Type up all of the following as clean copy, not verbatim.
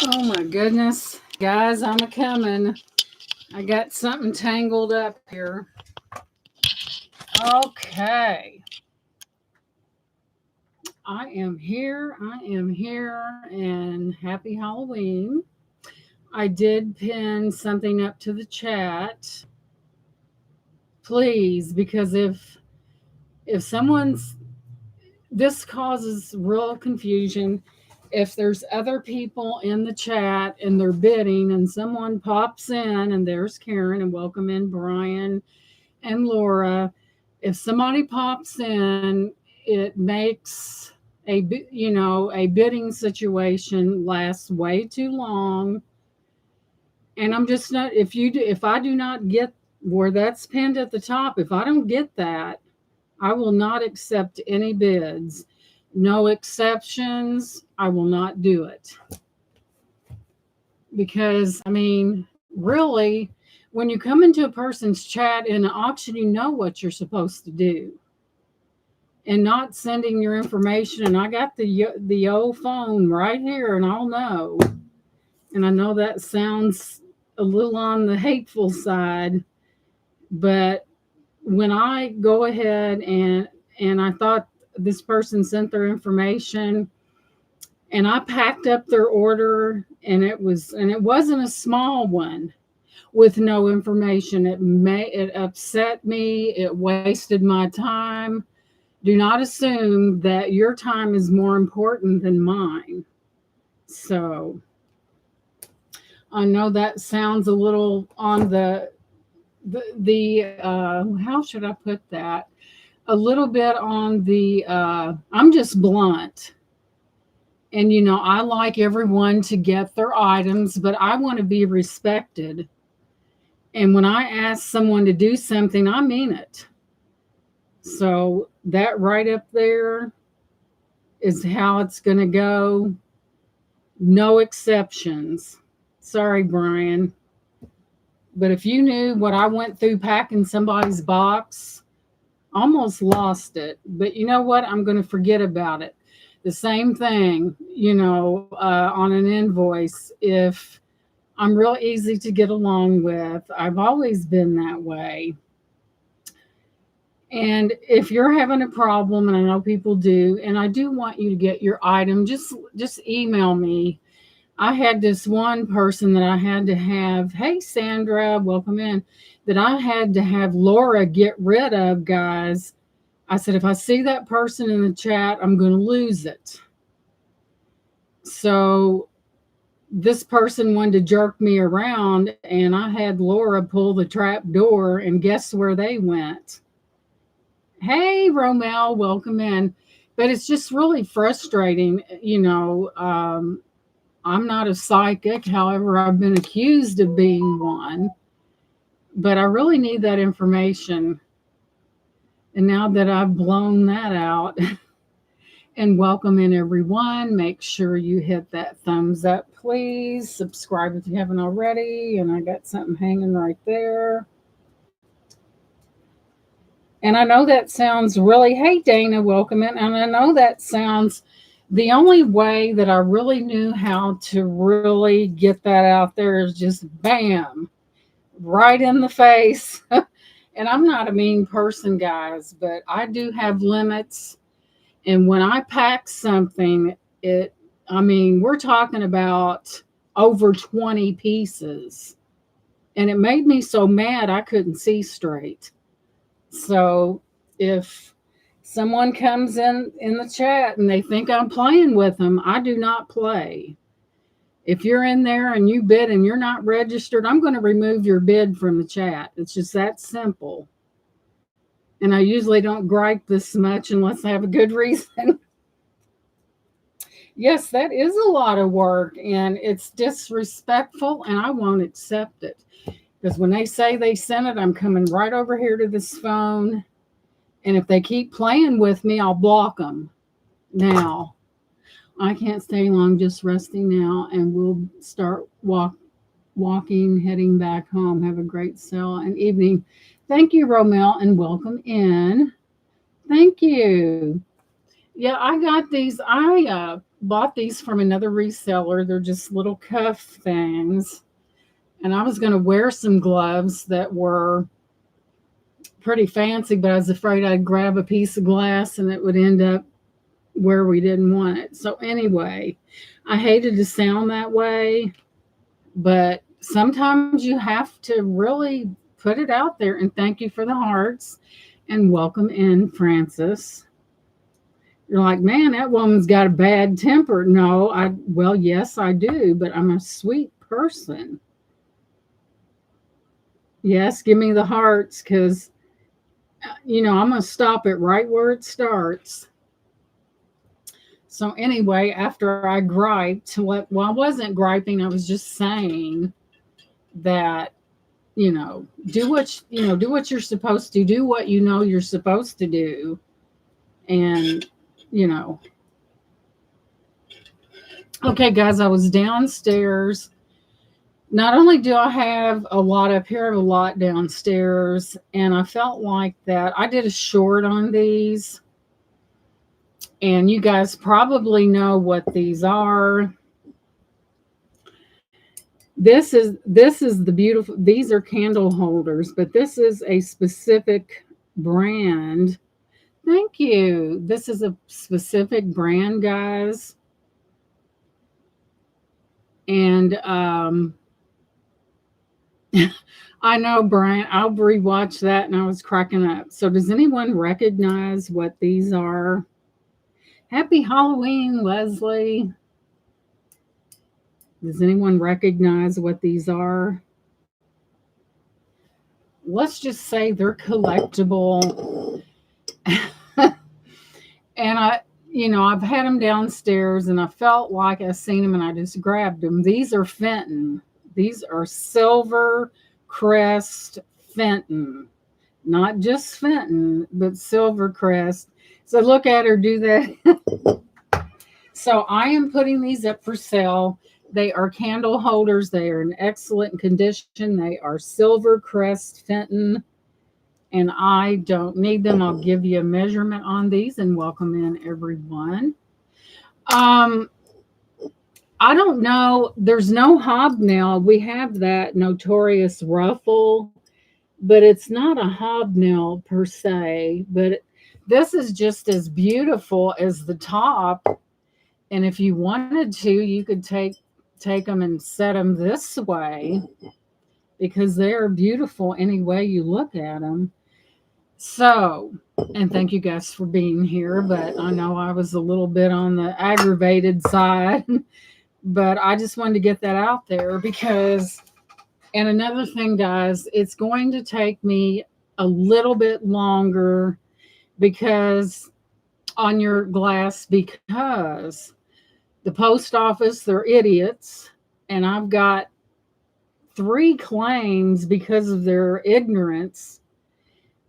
Oh my goodness. Guys, I'm a coming. I got something tangled up here. Okay. I am here. I am here. And happy Halloween. I did pin something up to the chat. Please, because if someone's this causes real confusion. If there's other people in the chat and they're bidding and someone pops in and there's Karen and welcome in Brian and Laura, if somebody pops in, it makes a bidding situation last way too long. And I'm just not if I do not get where that's pinned at the top, if I don't get that, I will not accept any bids. No exceptions. I will not do it. Because, I mean, really, when you come into a person's chat in an auction, you know what you're supposed to do. And not sending your information. And I got the old phone right here, and I'll know. And I know that sounds a little on the hateful side, but when I go ahead and I thought this person sent their information and I packed up their order and it wasn't a small one with no information. It upset me. It wasted my time. Do not assume that your time is more important than mine. So I know that sounds a little on the how should I put that? A little bit on the I'm just blunt. And I like everyone to get their items, but I want to be respected. And when I ask someone to do something, I mean it. So that right up there is how it's going to go. No exceptions. Sorry, Brian. But if you knew what I went through packing somebody's box, almost lost it. But you know what? I'm going to forget about it. The same thing, on an invoice. If I'm real easy to get along with, I've always been that way. And if you're having a problem, and I know people do, and I do want you to get your item, just email me. I had this one person that I had to have, hey, Sandra, welcome in, that I had to have Laura get rid of, guys. I said, if I see that person in the chat, I'm going to lose it. So this person wanted to jerk me around, and I had Laura pull the trap door, and guess where they went? Hey, Romel, welcome in. But it's just really frustrating, I'm not a psychic. However, I've been accused of being one. But I really need that information. And now that I've blown that out, and welcome in everyone, make sure you hit that thumbs up, please. Subscribe if you haven't already. And I got something hanging right there. And I know that sounds really, hey, Dana, welcome in. And I know that sounds, the only way that I really knew how to really get that out there is just bam, right in the face. And I'm not a mean person, guys, but I do have limits. And when I pack something, we're talking about over 20 pieces. And it made me so mad I couldn't see straight. So if someone comes in the chat and they think I'm playing with them, I do not play. If you're in there and you bid and you're not registered, I'm going to remove your bid from the chat. It's just that simple. And I usually don't gripe this much unless I have a good reason. Yes, that is a lot of work, and it's disrespectful, and I won't accept it. Because when they say they sent it, I'm coming right over here to this phone. And if they keep playing with me, I'll block them. Now, I can't stay long, just resting now, and we'll start walking, heading back home. Have a great sale and evening. Thank you, Romel, and welcome in. Thank you. Yeah, I got these. bought these from another reseller. They're just little cuff things. And I was going to wear some gloves that were pretty fancy, but I was afraid I'd grab a piece of glass and it would end up where we didn't want it. So, anyway, I hated to sound that way, but sometimes you have to really put it out there. And thank you for the hearts and welcome in, Francis. You're like, man, that woman's got a bad temper. No, well, yes, I do, but I'm a sweet person. Yes, give me the hearts because, I'm going to stop it right where it starts. So, anyway, after I griped, well, I wasn't griping, I was just saying that, do what you're supposed to do, what you're supposed to do. And, you know, okay, guys, I was downstairs. Not only do I have a lot up here, I have a lot downstairs, and I felt like that I did a short on these, and you guys probably know what these are. This is the beautiful, these are candle holders, but this is a specific brand. Thank you. This is a specific brand, guys. And I know, Brian, I'll rewatch that and I was cracking up. So does anyone recognize what these are? Happy Halloween, Leslie. Does anyone recognize what these are? Let's just say they're collectible. And I've had them downstairs and I felt like I seen them and I just grabbed them. These are Fenton. These are Silver Crest Fenton. Not just Fenton, but Silver Crest. So look at her do that. So I am putting these up for sale. They are candle holders. They are in excellent condition. They are Silver Crest Fenton. And I don't need them. I'll give you a measurement on these and welcome in everyone. I don't know. There's no hobnail. We have that notorious ruffle, but it's not a hobnail per se. But this is just as beautiful as the top. And if you wanted to, you could take them and set them this way because they are beautiful any way you look at them. So, and thank you guys for being here, but I know I was a little bit on the aggravated side, but I just wanted to get that out there because, and another thing, guys, it's going to take me a little bit longer because on your glass, because the post office, they're idiots, and I've got 3 claims because of their ignorance.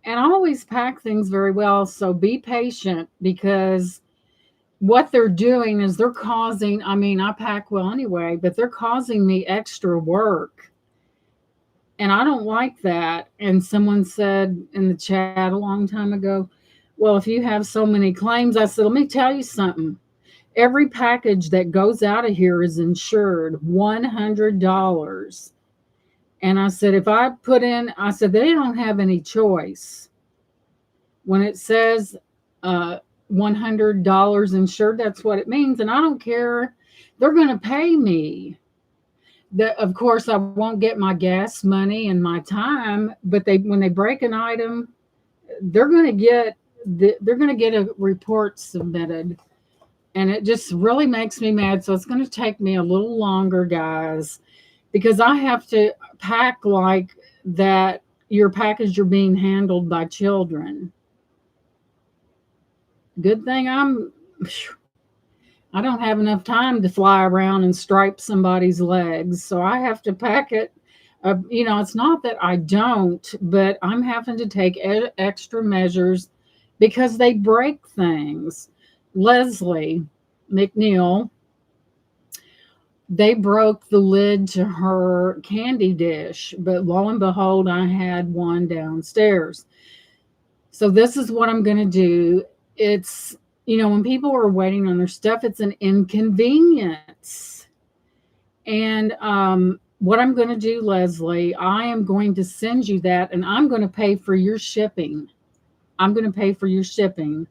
And I always pack things very well, so be patient because what they're doing is they're causing, I pack well anyway, but they're causing me extra work. And I don't like that. And someone said in the chat a long time ago, well, if you have so many claims, I said, let me tell you something. Every package that goes out of here is insured $100. And I said, if I put in, I said, they don't have any choice. When it says $100 insured, that's what it means. And I don't care. They're going to pay me. Of course, I won't get my gas money and my time, but when they break an item, they're going to get a report submitted. And it just really makes me mad. So it's going to take me a little longer, guys, because I have to pack like that your package are being handled by children. Good thing I don't have enough time to fly around and stripe somebody's legs. So I have to pack it. It's not that I don't, but I'm having to take extra measures because they break things. Leslie McNeil, they broke the lid to her candy dish, but lo and behold, I had one downstairs. So this is what I'm going to do. It's when people are waiting on their stuff, it's an inconvenience. And what I'm going to do, Leslie, I am going to send you that and I'm going to pay for your shipping. I'm going to pay for your shipping.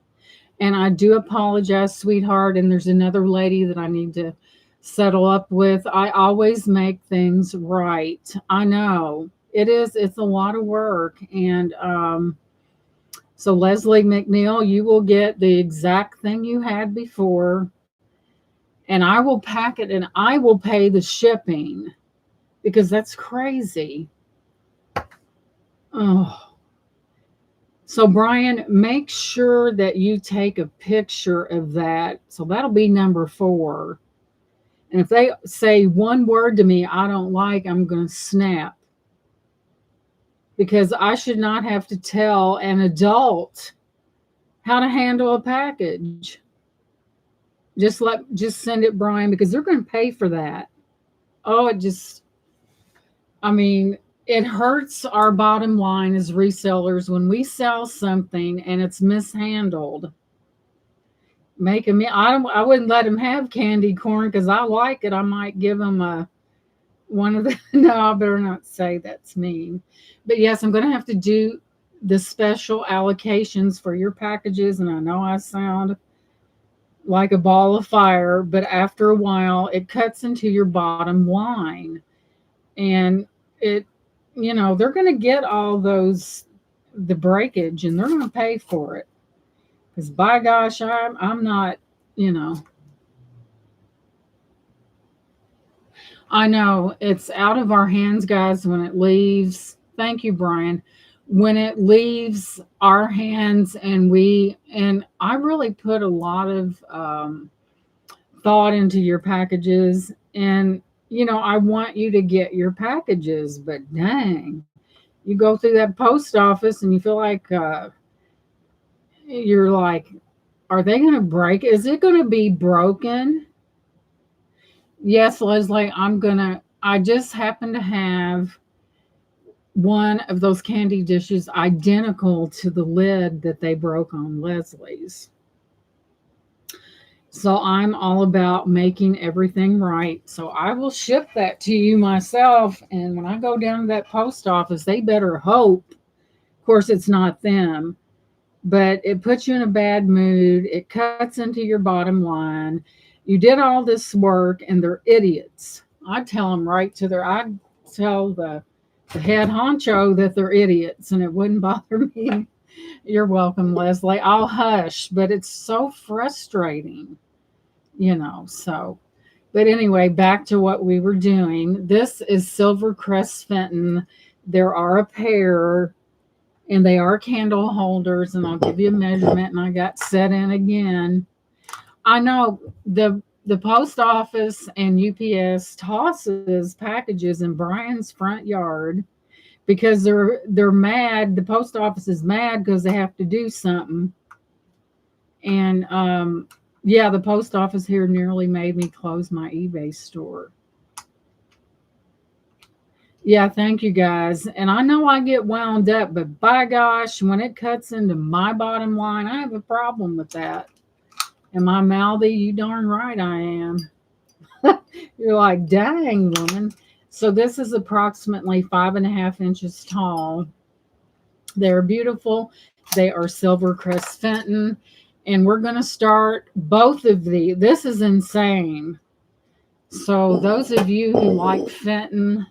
And I do apologize, sweetheart. And there's another lady that I need to settle up with. I always make things right. I know it's a lot of work. And so, Leslie McNeil, you will get the exact thing you had before. And I will pack it and I will pay the shipping because that's crazy. Oh. So, Brian, make sure that you take a picture of that. So that'll be number 4. And if they say one word to me I don't like, I'm going to snap because I should not have to tell an adult how to handle a package. Just send it, Brian, because they're going to pay for that. Oh, I mean, it hurts our bottom line as resellers when we sell something and it's mishandled. Make them. I wouldn't let them have candy corn because I like it. I might give them one of the. No, I better not say that's mean. But yes, I'm going to have to do the special allocations for your packages, and I know I sound like a ball of fire, but after a while, it cuts into your bottom line, and it, they're going to get all the breakage, and they're going to pay for it. Because by gosh, I'm not, you know, I know it's out of our hands, guys, when it leaves. Thank you, Brian. When it leaves our hands, and I really put a lot of thought into your packages, and I want you to get your packages, but dang, you go through that post office and you feel like you're like, are they going to break? Is it going to be broken? Yes, Leslie, I just happen to have one of those candy dishes identical to the lid that they broke on Leslie's. So I'm all about making everything right. So I will ship that to you myself. And when I go down to that post office, they better hope, of course, it's not them, but it puts you in a bad mood. It cuts into your bottom line. You did all this work and they're idiots. I tell them I tell the head honcho that they're idiots and it wouldn't bother me. You're welcome, Leslie. I'll hush, but it's so frustrating, so. But anyway, back to what we were doing. This is Silvercrest Fenton. There are a pair and they are candle holders, and I'll give you a measurement, and I got set in again. I know the post office and UPS tosses packages in Brian's front yard because they're mad. The post office is mad because they have to do something. And yeah, the post office here nearly made me close my eBay store. Yeah, thank you guys. And I know I get wound up, but by gosh, when it cuts into my bottom line, I have a problem with that. Am I mouthy? You darn right I am. You're like, dang, woman. So this is approximately 5.5 inches tall. They're beautiful. They are Silvercrest Fenton. And we're going to start both of these. This is insane. So those of you who like Fenton,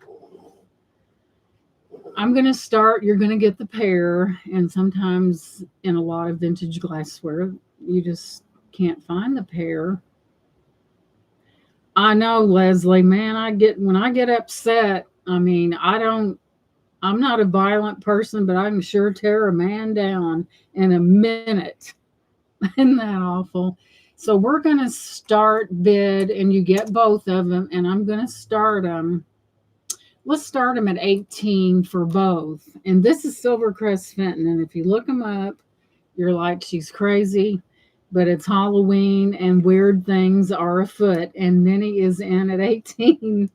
I'm going to start. You're going to get the pair. And sometimes in a lot of vintage glassware, you just can't find the pair. I know, Leslie, man, when I get upset, I mean, I'm not a violent person, but I can sure tear a man down in a minute. Isn't that awful? So we're going to start bid, and you get both of them, and I'm going to start them. Let's start them at 18 for both. And this is Silvercrest Fenton, and if you look them up, you're like, she's crazy. But it's Halloween and weird things are afoot, and Minnie is in at 18.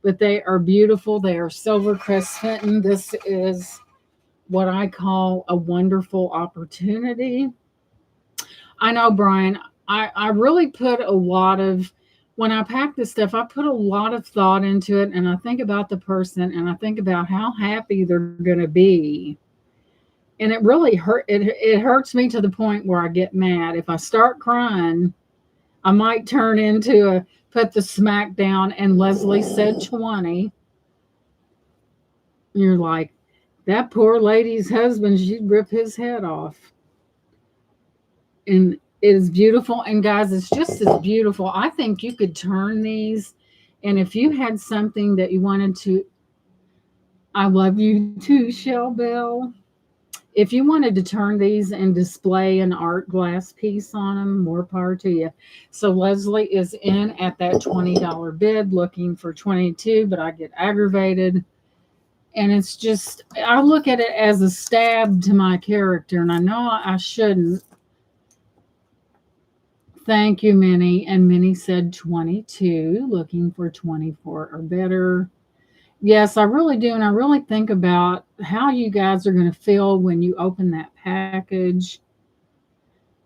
But they are beautiful. They are Silvercrest Fenton. This is what I call a wonderful opportunity. I know, Brian. I really put a lot of, when I pack this stuff, I put a lot of thought into it, and I think about the person, and I think about how happy they're going to be. And it really it hurts me to the point where I get mad. If I start crying, I might turn into a put the smack down. And Leslie said 20. You're like, that poor lady's husband, she'd rip his head off. And it is beautiful. And guys, it's just as beautiful. I think you could turn these, and if you had something that you wanted to, I love you too, Shell Bell. If you wanted to turn these and display an art glass piece on them, more power to you. So Leslie is in at that $20 bid looking for 22, but I get aggravated. And it's just, I look at it as a stab to my character, and I know I shouldn't. Thank you, Minnie. And Minnie said 22, looking for 24 or better. Yes, I really do. And I really think about how you guys are going to feel when you open that package.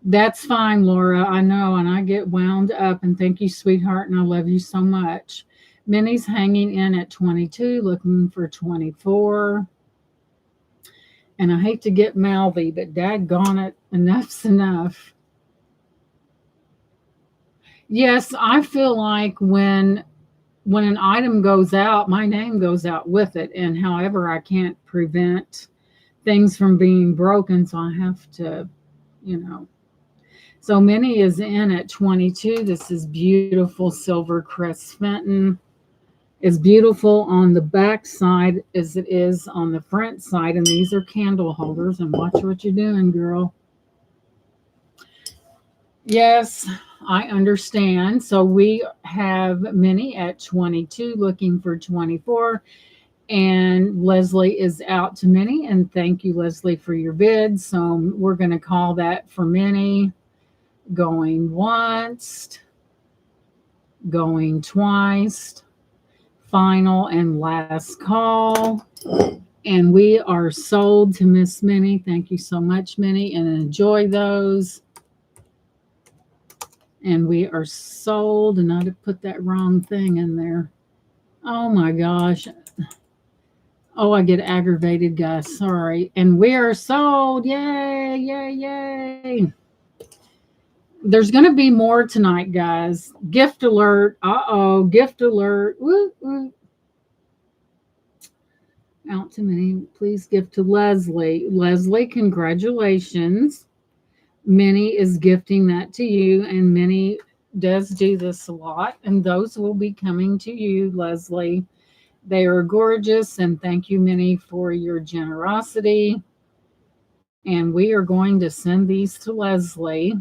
That's fine, Laura. I know. And I get wound up. And thank you, sweetheart. And I love you so much. Minnie's hanging in at 22, looking for 24. And I hate to get mouthy, but daggone it, enough's enough. Yes, I feel like when an item goes out, my name goes out with it. And however, I can't prevent things from being broken, so I have to, you know. So Minnie is in at 22. This is beautiful silver crest Fenton. It's beautiful on the back side as it is on the front side. And these are candle holders. And watch what you're doing, girl. Yes, I understand. So we have Minnie at 22 looking for 24. And Leslie is out to Minnie. And thank you, Leslie, for your bid. So we're going to call that for Minnie. Going once, going twice, final and last call. And we are sold to Miss Minnie. Thank you so much, Minnie, and enjoy those. And we are sold, and I put that wrong thing in there. Oh my gosh. Oh, I get aggravated, guys. Sorry. And we are sold. Yay, yay, yay. There's going to be more tonight, guys. Gift alert. Uh-oh. Gift alert. Woo, woo. Out to Minnie. Please give to Leslie. Leslie, congratulations. Minnie is gifting that to you, and Minnie does do this a lot, and those will be coming to you, Leslie. They are gorgeous, and thank you, Minnie, for your generosity. And we are going to send these to Leslie.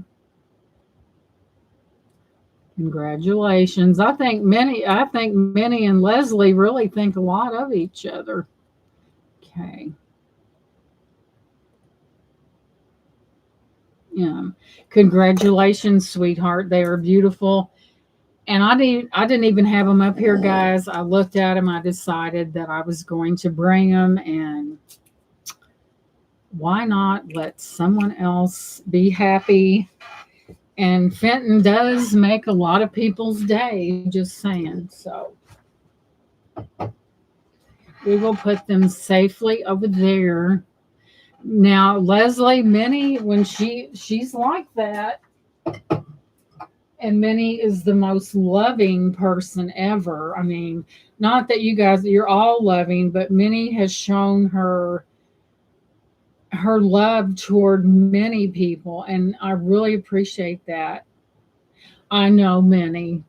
Congratulations. I think Minnie and Leslie really think a lot of each other. Okay. Yeah. Congratulations, sweetheart. They are beautiful. And I didn't even have them up here, guys. I looked at them. I decided that I was going to bring them, and why not let someone else be happy? And Fenton does make a lot of people's day, just saying. So we will put them safely over there. Now, Leslie, Minnie, when she's like that, and Minnie is the most loving person ever. I mean, not that you guys, you're all loving, but Minnie has shown her love toward many people, and I really appreciate that. I know, Minnie.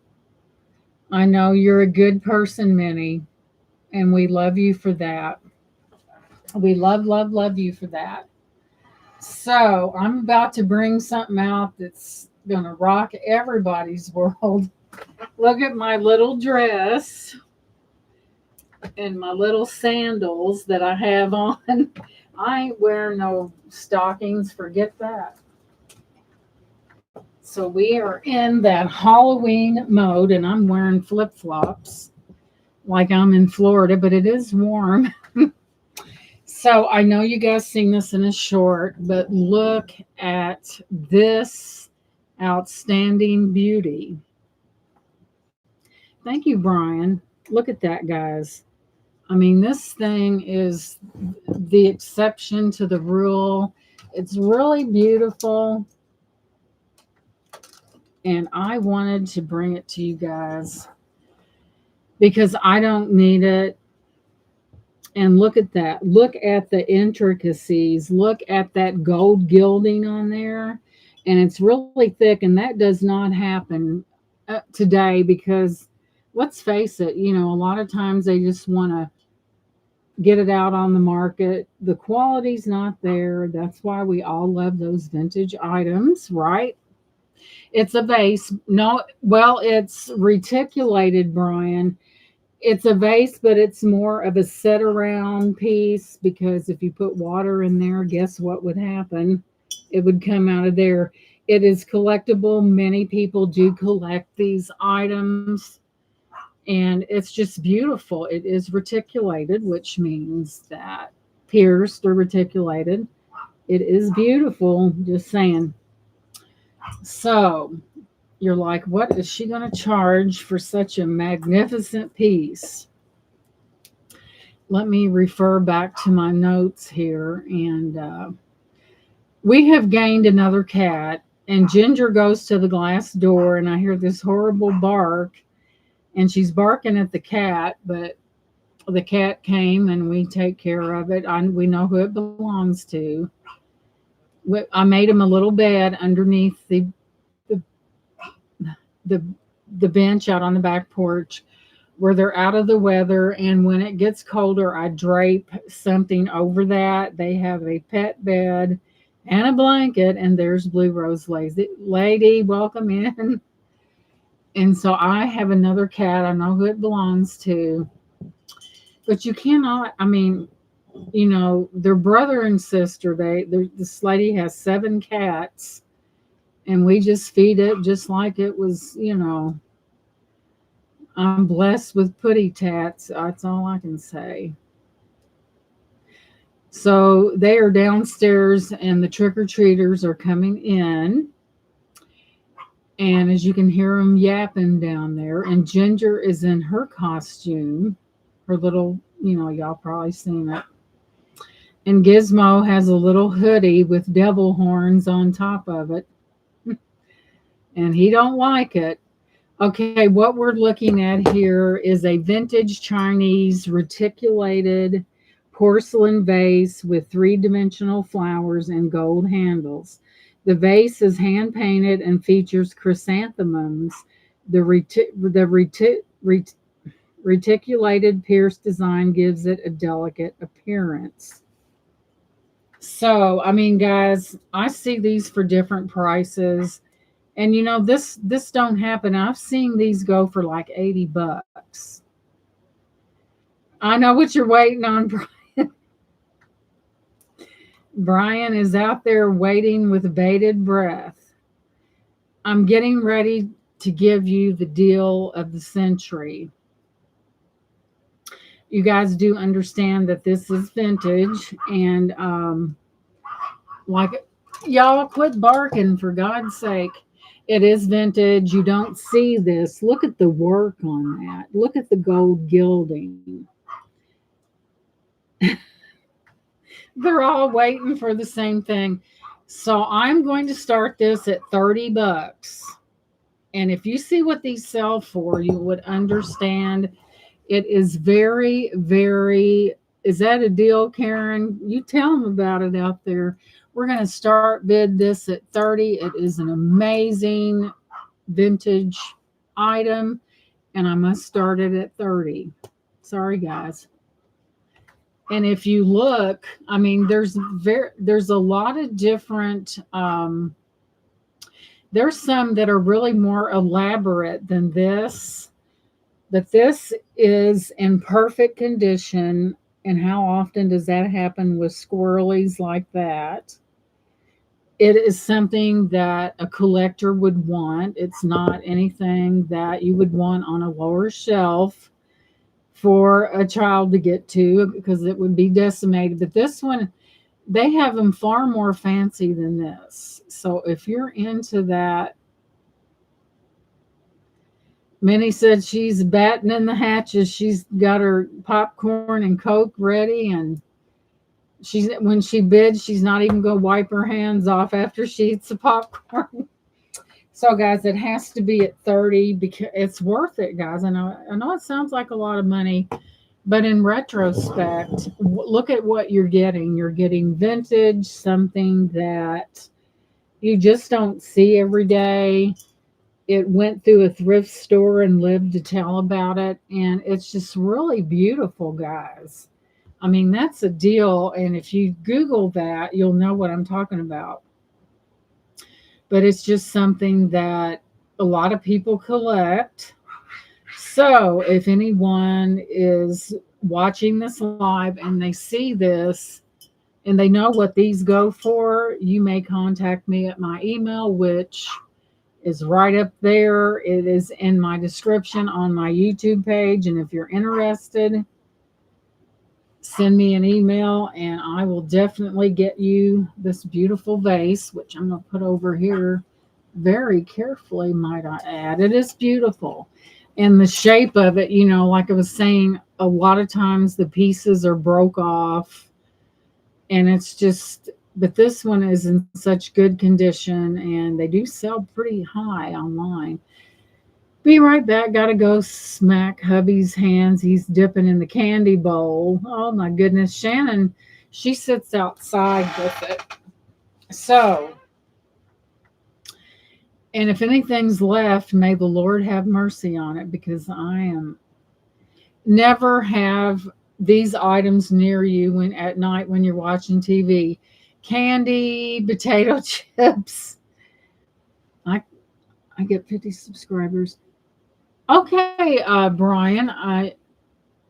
I know you're a good person, Minnie, and we love you for that. We love, love, love you for that. So I'm about to bring something out that's going to rock everybody's world. Look at my little dress and my little sandals that I have on. I ain't wearing no stockings, forget that. So we are in that Halloween mode, and I'm wearing flip flops like I'm in Florida, but it is warm. So I know you guys seen this in a short, but look at this Outstanding beauty. Thank you, Brian. Look at that, guys. I mean, this thing is the exception to the rule. It's really beautiful, and I wanted to bring it to you guys because I don't need it. And look at that. Look at the intricacies. Look at that gold gilding on there. And it's really thick, and that does not happen today because let's face it, a lot of times they just want to get it out on the market. The quality's not there. That's why we all love those vintage items, right? It's a vase. No, well, it's reticulated, Brian. It's a vase, but it's more of a sit around piece because if you put water in there, guess what would happen? It would come out of there. It is collectible. Many people do collect these items, and it's just beautiful. It is reticulated, which means that pierced or reticulated. It is beautiful, just saying. So, you're like, what is she going to charge for such a magnificent piece? Let me refer back to my notes here. And we have gained another cat, and Ginger goes to the glass door, and I hear this horrible bark, and she's barking at the cat, but the cat came and we take care of it. We know who it belongs to. I made him a little bed underneath the the bench out on the back porch where they're out of the weather, and when it gets colder I drape something over that. They have a pet bed and a blanket, and there's Blue Rose Lady, welcome in. And so I have another cat. I know who it belongs to, but you cannot, I mean, they're brother and sister. This lady has 7 cats, and we just feed it just like it was, I'm blessed with putty tats. That's all I can say. So they are downstairs, and the trick or treaters are coming in. And as you can hear them yapping down there, and Ginger is in her costume, her little, y'all probably seen it. And Gizmo has a little hoodie with devil horns on top of it. And he don't like it. Okay, what we're looking at here is a vintage Chinese reticulated porcelain vase with 3-dimensional flowers and gold handles. The vase is hand painted and features chrysanthemums. The reticulated pierced design gives it a delicate appearance. So, I mean, guys, I see these for different prices. And this don't happen. I've seen these go for like $80. I know what you're waiting on, Brian. Brian is out there waiting with bated breath. I'm getting ready to give you the deal of the century. You guys do understand that this is vintage, and like, y'all quit barking, for God's sake. It is vintage. You don't see this. Look at the work on that. Look at the gold gilding. They're all waiting for the same thing. So I'm going to start this at $30. And if you see what these sell for, you would understand. It is very, very, is that a deal, Karen? You tell them about it out there. We're going to start bid this at 30. It is an amazing vintage item, and I must start it at 30. Sorry, guys. And if you look, I mean, there's a lot of different. There's some that are really more elaborate than this, but this is in perfect condition. And how often does that happen with squirrelies like that? It is something that a collector would want. It's not anything that you would want on a lower shelf for a child to get to because it would be decimated. But this one, they have them far more fancy than this. So if you're into that, Minnie said she's batting in the hatches. She's got her popcorn and Coke ready, and she's when she bids, she's not even going to wipe her hands off after she eats the popcorn. So, guys, it has to be at 30 because it's worth it, guys. I know it sounds like a lot of money, but in retrospect, look at what you're getting. You're getting vintage, something that you just don't see every day. It went through a thrift store and lived to tell about it. And it's just really beautiful, guys. I mean, that's a deal. And if you Google that, you'll know what I'm talking about. But it's just something that a lot of people collect. So if anyone is watching this live and they see this and they know what these go for, you may contact me at my email, which is right up there. It is in my description on my YouTube page. And if you're interested, send me an email and I will definitely get you this beautiful vase, which I'm going to put over here very carefully, might I add. It is beautiful. And the shape of it, like I was saying, a lot of times the pieces are broke off and it's just, but this one is in such good condition and they do sell pretty high online. Be right back. Gotta go smack hubby's hands. He's dipping in the candy bowl. Oh my goodness. Shannon, she sits outside with it. So, and if anything's left, may the Lord have mercy on it because I am never have these items near you when at night when you're watching TV. Candy, potato chips. I I get 50 subscribers. Okay, Brian, I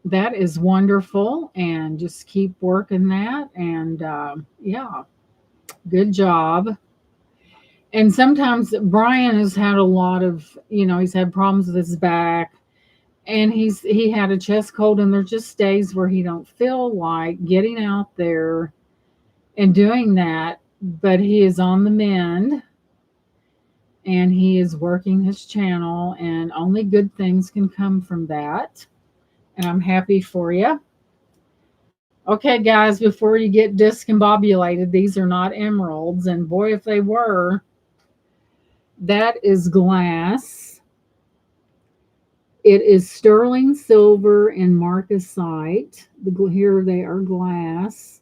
that is wonderful, and just keep working that. And yeah, good job. And sometimes Brian has had a lot of, he's had problems with his back, and he had a chest cold, and there's just days where he don't feel like getting out there and doing that, but he is on the mend, and he is working his channel, and only good things can come from that. And I'm happy for you. Okay, guys, before you get discombobulated, these are not emeralds. And boy, if they were, that is glass. It is sterling silver and marcasite. Here they are glass.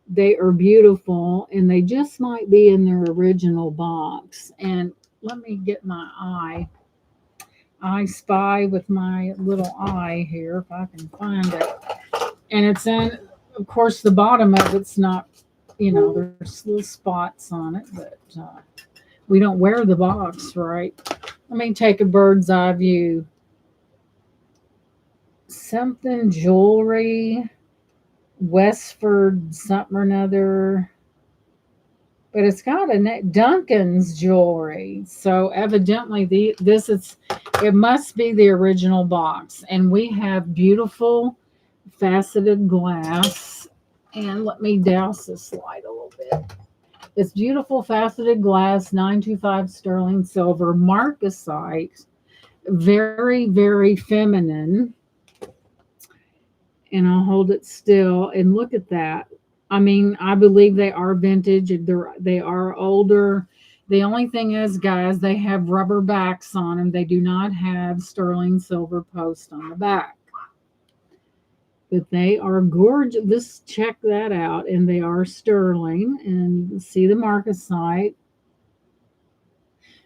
They are beautiful, and they just might be in their original box. And let me get my eye. I spy with my little eye here if I can find it. And it's in, of course, the bottom of it's not, there's little spots on it, but we don't wear the box, right? Let me take a bird's eye view. Something jewelry, Westford something or another, but it's got a Duncan's jewelry. So evidently it must be the original box. And we have beautiful faceted glass. And let me douse this light a little bit. It's beautiful faceted glass, 925 sterling silver, marcasite, very, very feminine. And I'll hold it still and look at that. I mean, I believe they are vintage. They are older. The only thing is, guys, they have rubber backs on them. They do not have sterling silver post on the back. But they are gorgeous. Let's check that out. And they are sterling. And you see the marcasite.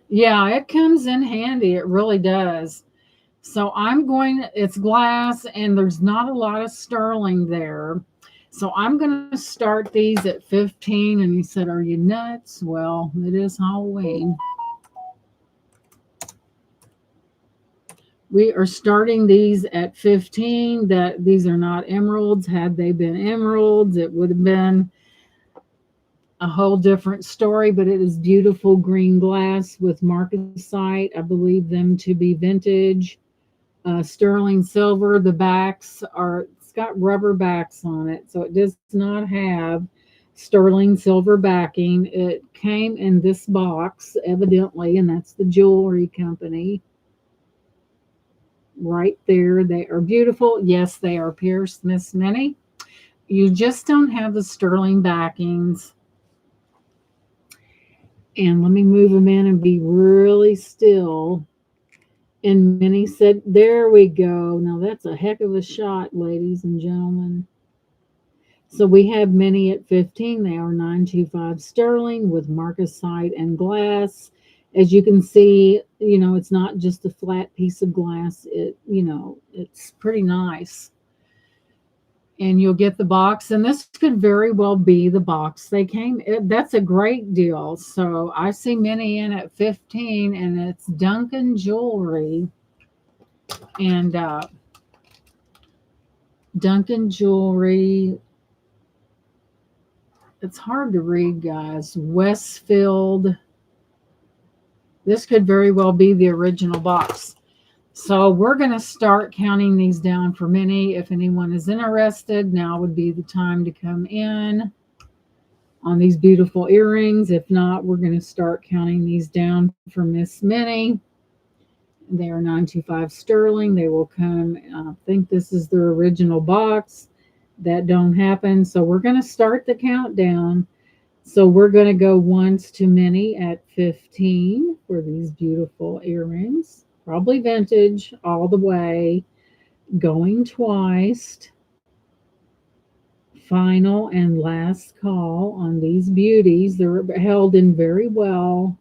Yeah, it comes in handy. It really does. So it's glass and there's not a lot of sterling there. So I'm going to start these at 15. And he said, are you nuts? Well, it is Halloween. We are starting these at 15. These are not emeralds. Had they been emeralds, it would have been a whole different story, but it is beautiful green glass with marcasite. I believe them to be vintage. Sterling silver. The backs it's got rubber backs on it, so it does not have sterling silver backing. It came in this box, evidently, and that's the jewelry company. right there. They are beautiful. Yes, they are pierced, Miss Minnie. You just don't have the sterling backings. And let me move them in and be really still. And Minnie said, "There we go. Now that's a heck of a shot, ladies and gentlemen." So we have Minnie at 15. They are 925 sterling with marcasite and glass. As you can see, it's not just a flat piece of glass. It's pretty nice. And you'll get the box, and this could very well be the box they came. That's a great deal. So I see Minnie in at 15, and it's Duncan Jewelry, and Duncan Jewelry. It's hard to read, guys. Westfield. This could very well be the original box. So we're going to start counting these down for Minnie. If anyone is interested, now would be the time to come in on these beautiful earrings. If not, we're going to start counting these down for Miss Minnie. They are 925 sterling. They will come, I think this is their original box. That don't happen. So we're going to start the countdown. So we're going to go once to Minnie at 15 for these beautiful earrings. Probably vintage all the way. Going twice. Final and last call on these beauties. They're held in very well.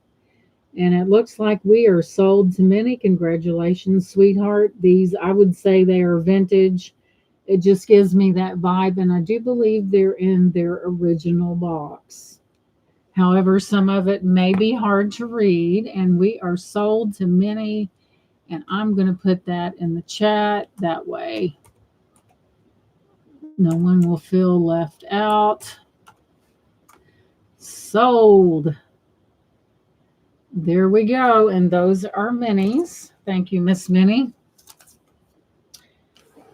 And it looks like we are sold to Minnie. Congratulations, sweetheart. These, I would say they are vintage. It just gives me that vibe. And I do believe they're in their original box. However, some of it may be hard to read, and we are sold to Minnie. And I'm going to put that in the chat. That way, no one will feel left out. Sold. There we go. And those are Minnie's. Thank you, Miss Minnie.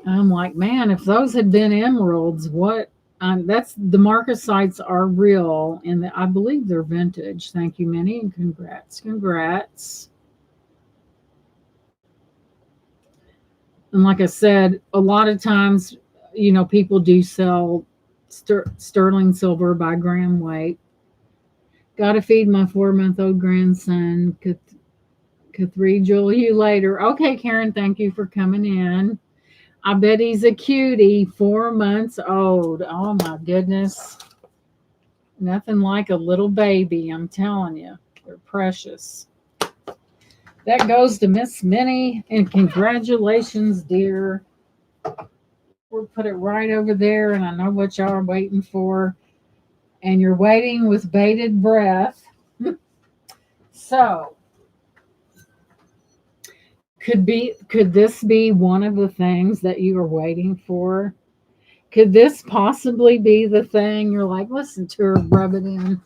I'm like, man, if those had been emeralds, what? That's the marcasites are real, and I believe they're vintage. Thank you, Minnie, and congrats. And like I said, a lot of times, people do sell sterling silver by gram weight. Got to feed my 4-month-old grandson. Cathedral you later. Okay, Karen, thank you for coming in. I bet he's a cutie, 4 months old. Oh my goodness. Nothing like a little baby, I'm telling you. They're precious. That goes to Miss Minnie, and congratulations, dear. We'll put it right over there, and I know what y'all are waiting for. And you're waiting with bated breath. So, could this be one of the things that you are waiting for? Could this possibly be the thing you're like, listen to her, rub it in?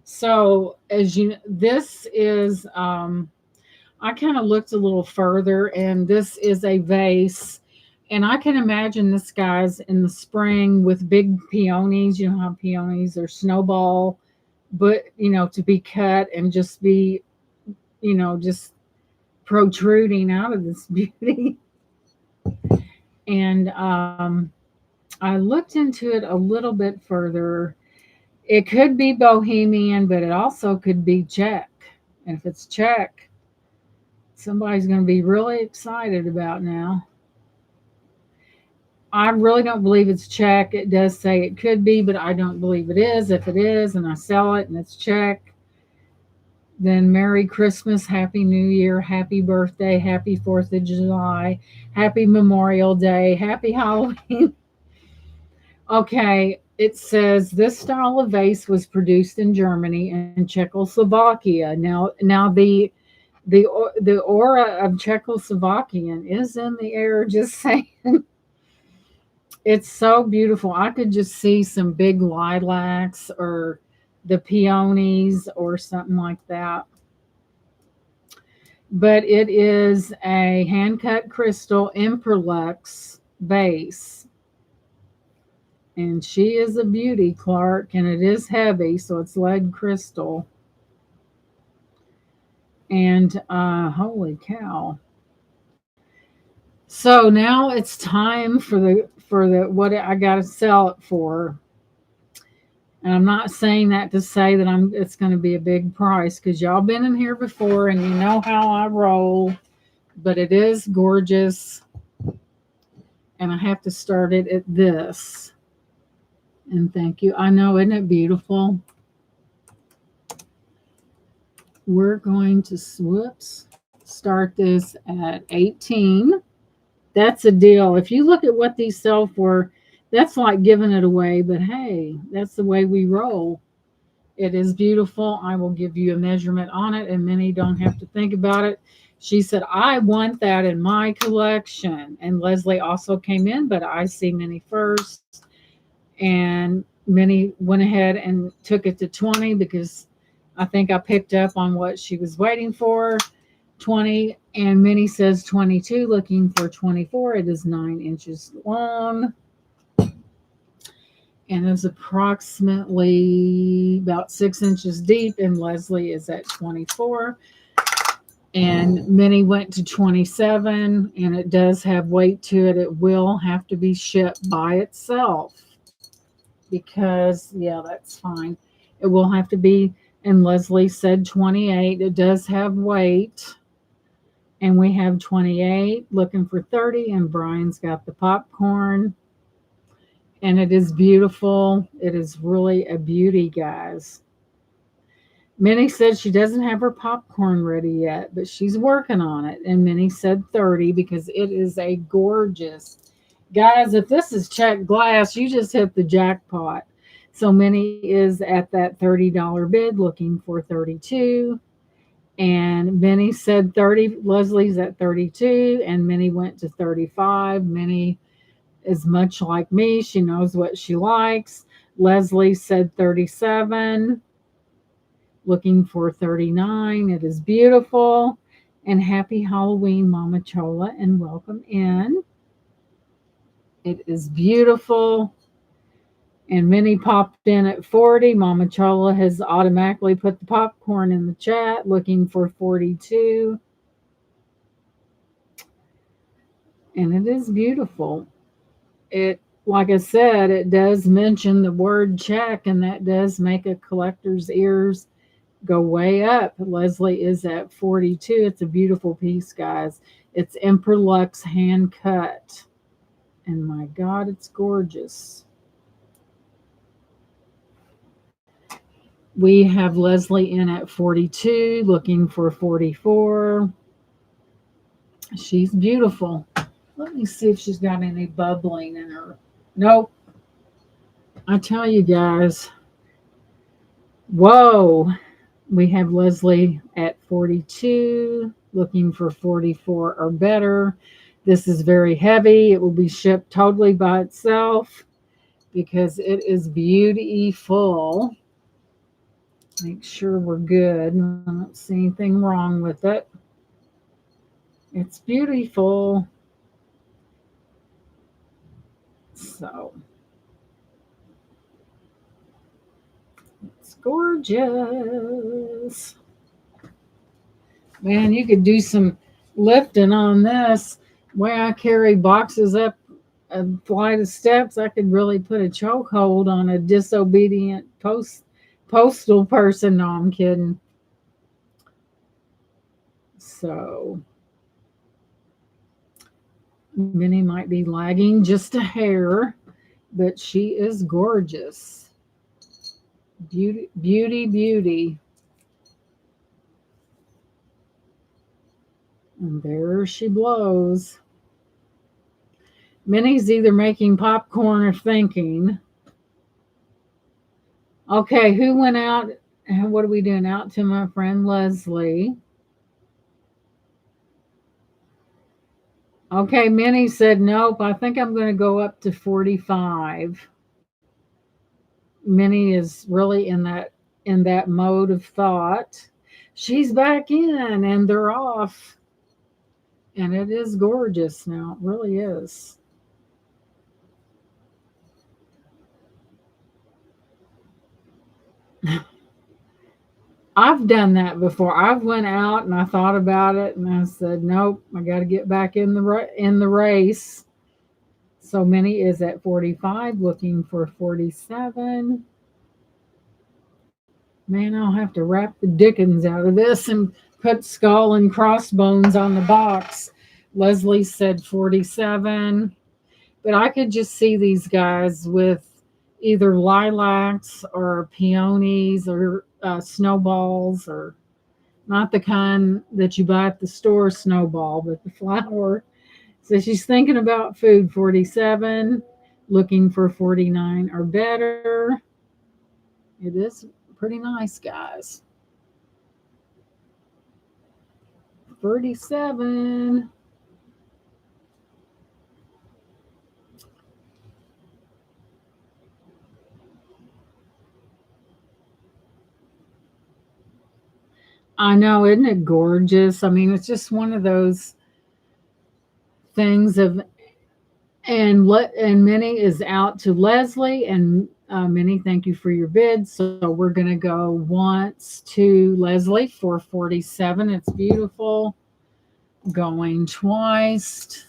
So, as you, this is, I kind of looked a little further, and this is a vase. And I can imagine this guy's in the spring with big peonies. You know how peonies are snowball, but, to be cut and just be, just protruding out of this beauty. And I looked into it a little bit further. It could be bohemian, but it also could be Czech. And if it's Czech, somebody's going to be really excited about now. I really don't believe it's Czech. It does say it could be, but I don't believe it is. If it is, and I sell it and it's Czech, then Merry Christmas, Happy New Year, Happy Birthday, Happy 4th of July, Happy Memorial Day, Happy Halloween. Okay, it says this style of vase was produced in Germany and Czechoslovakia. Now the aura of Czechoslovakian is in the air. Just saying, it's so beautiful. I could just see some big lilacs or the peonies or something like that. But it is a hand cut crystal Imperlux vase. And she is a beauty, Clark, and it is heavy, so it's lead crystal. And holy cow. So now it's time for the what I got to sell it for. And I'm not saying that to say that I'm it's going to be a big price because y'all been in here before and you know how I roll. But it is gorgeous, and I have to start it at this. And thank you. I know, isn't it beautiful? We're going to whoops start this at 18. That's a deal. If you look at what these sell for, that's like giving it away. But hey, that's the way we roll. It is beautiful. I will give you a measurement on it, and many don't have to think about it. She said, I want that in my collection. And Leslie also came in, but I see Minnie first. And Minnie went ahead and took it to 20 because I think I picked up on what she was waiting for. 20, and Minnie says 22, looking for 24. It is 9 inches long and is approximately about 6 inches deep. And Leslie is at 24. And Minnie went to 27, and it does have weight to it. It will have to be shipped by itself because, yeah, that's fine. It will have to be, and Leslie said 28. It does have weight. And we have 28 looking for 30, and Brian's got the popcorn. And it is beautiful. It is really a beauty, guys. Minnie said she doesn't have her popcorn ready yet, but she's working on it. And Minnie said 30 because it is a gorgeous. Guys, if this is checked glass, you just hit the jackpot. So Minnie is at that $30 bid looking for 32. And Minnie said 30. Leslie's at 32, and Minnie went to 35. Minnie is much like me. She knows what she likes. Leslie said 37, looking for 39. It is beautiful. And happy Halloween, Mama Chola, and welcome in. It is beautiful. And Minnie popped in at 40. Mama Chola has automatically put the popcorn in the chat, looking for 42. And it is beautiful. It, like I said, it does mention the word check, and that does make a collector's ears go way up. Leslie is at 42. It's a beautiful piece, guys. It's Emperor Lux hand cut. And my God, it's gorgeous. We have Leslie in at 42, looking for 44. She's beautiful. Let me see if she's got any bubbling in her. Nope. I tell you guys, whoa. We have Leslie at 42, looking for 44 or better. This is very heavy. It will be shipped totally by itself because it is beautiful. Make sure we're good. I don't see anything wrong with it. It's beautiful. So it's gorgeous. Man, you could do some lifting on this. Way I carry boxes up a flight of steps, I could really put a chokehold on a disobedient postal person. No, I'm kidding. So Minnie might be lagging just a hair, but she is gorgeous. Beauty, beauty, beauty. And there she blows. Minnie's either making popcorn or thinking. Okay, who went out? What are we doing? Out to my friend Leslie. Okay, Minnie said nope. I think I'm going to go up to 45. Minnie is really in that mode of thought. She's back in, and they're off, and it is gorgeous now. It really is. I've done that before. I've went out and I thought about it and I said, nope, I got to get back in the race. So Minnie is at 45, looking for 47. Man, I'll have to rap the dickens out of this and put skull and crossbones on the box. Leslie said 47. But I could just see these guys with either lilacs or peonies or snowballs, or not the kind that you buy at the store snowball, but the flower. So she's thinking about food. 47, looking for 49 or better. It is pretty nice, guys. 37. I know, isn't it gorgeous? I mean, it's just one of those things of, and Minnie is out to Leslie, and Minnie, thank you for your bid. So we're gonna go once to Leslie for 47. It's beautiful. Going twice.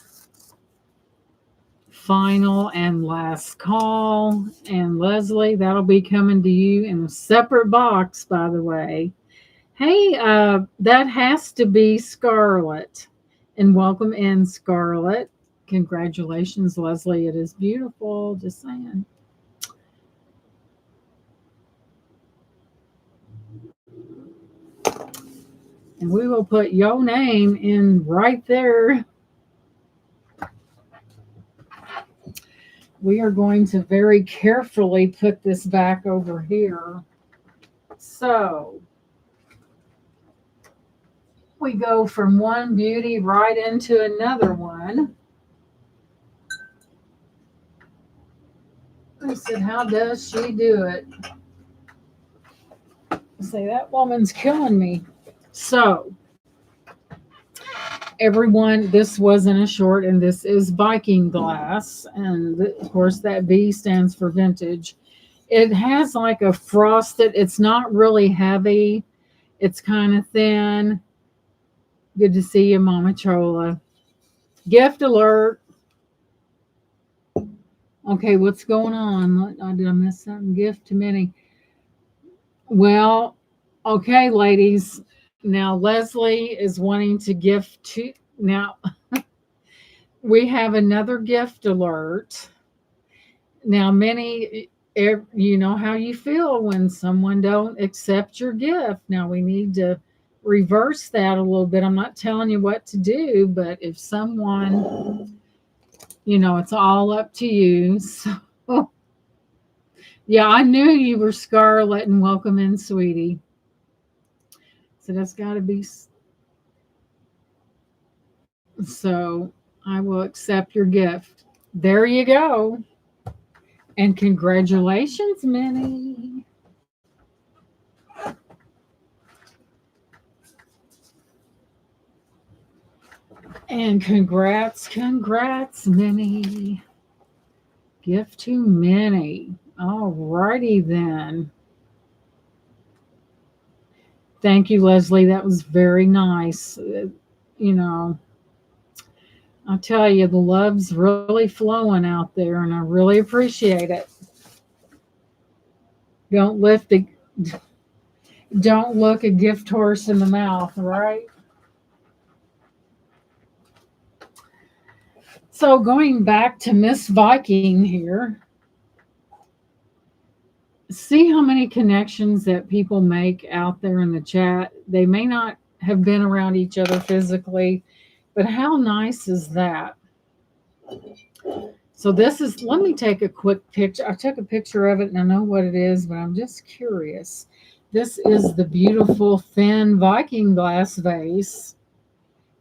Final and last call. And Leslie, that'll be coming to you in a separate box, by the way. Hey, that has to be Scarlett. And welcome in, Scarlett. Congratulations, Leslie. It is beautiful. Just saying. And we will put your name in right there. We are going to very carefully put this back over here. So we go from one beauty right into another one. I said, how does she do it? I say, that woman's killing me. So, everyone, this wasn't a short, and this is Viking glass. And of course, that V stands for vintage. It has like a frosted, it's not really heavy, it's kind of thin. Good to see you, Mama Chola. Gift alert. Okay, what's going on? Did I miss something? Gift to Minnie. Well, okay, ladies. Now, Leslie is wanting to gift to. Now, we have another gift alert. Now, Minnie, you know how you feel when someone don't accept your gift. Now, we need to reverse that a little bit. I'm not telling you what to do, but if someone, it's all up to you. So, yeah, I knew you were Scarlett, and welcome in, sweetie. So that's got to be. So I will accept your gift. There you go. And congratulations, Minnie. And congrats, Minnie. Gift to Minnie. All righty then. Thank you, Leslie. That was very nice. You know, I'll tell you, the love's really flowing out there, and I really appreciate it. Don't lift a, don't look a gift horse in the mouth, right? So going back to Miss Viking here, see how many connections that people make out there in the chat. They may not have been around each other physically, but how nice is that? So this is, let me take a quick picture. I took a picture of it and I know what it is, but I'm just curious. This is the beautiful thin Viking glass vase.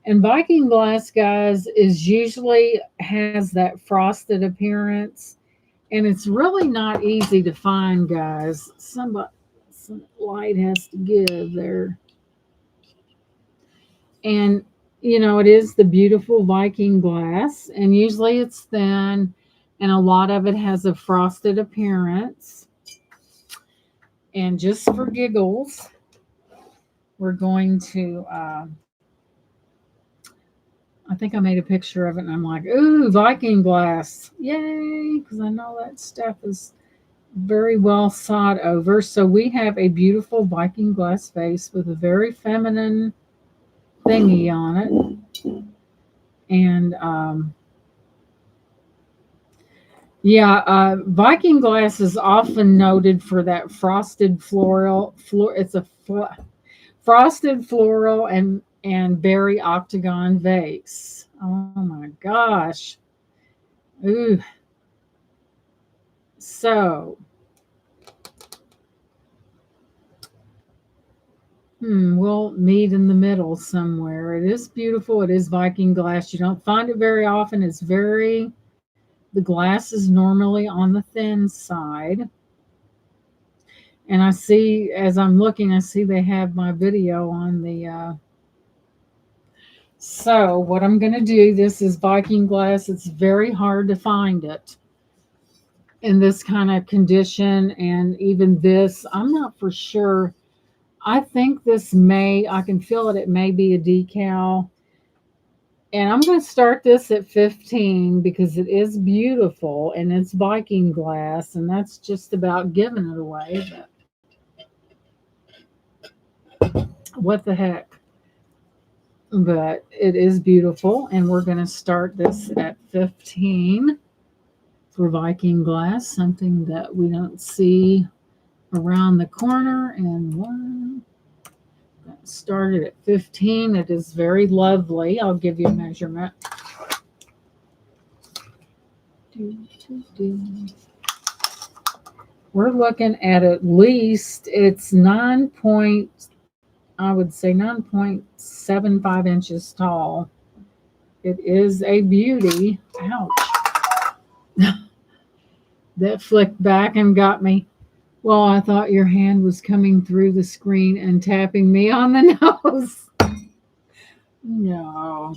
And Viking glass, guys, is usually has that frosted appearance. And it's really not easy to find, guys. Some light has to give there. And, it is the beautiful Viking glass. And usually it's thin. And a lot of it has a frosted appearance. And just for giggles, we're going to, I think I made a picture of it and I'm like, ooh, Viking glass. Yay. Because I know that stuff is very well sought over. So we have a beautiful Viking glass vase with a very feminine thingy on it. And yeah, Viking glass is often noted for that frosted It's a frosted floral and berry octagon vase. Oh my gosh! Ooh, so we'll meet in the middle somewhere. It is beautiful. It is Viking glass. You don't find it very often. The glass is normally on the thin side. And I see, as I'm looking, I see they have my video on the. So, what I'm going to do, this is Viking glass. It's very hard to find it in this kind of condition. And even this, I'm not for sure. I think I can feel it may be a decal. And I'm going to start this at 15 because it is beautiful and it's Viking glass. And that's just about giving it away. But what the heck? But it is beautiful. And we're going to start this at 15 for Viking glass, something that we don't see around the corner. And one started at 15. It is very lovely. I'll give you a measurement. We're looking at least it's I would say 9.75 inches tall. It is a beauty. Ouch. That flicked back and got me. Well, I thought your hand was coming through the screen and tapping me on the nose. No.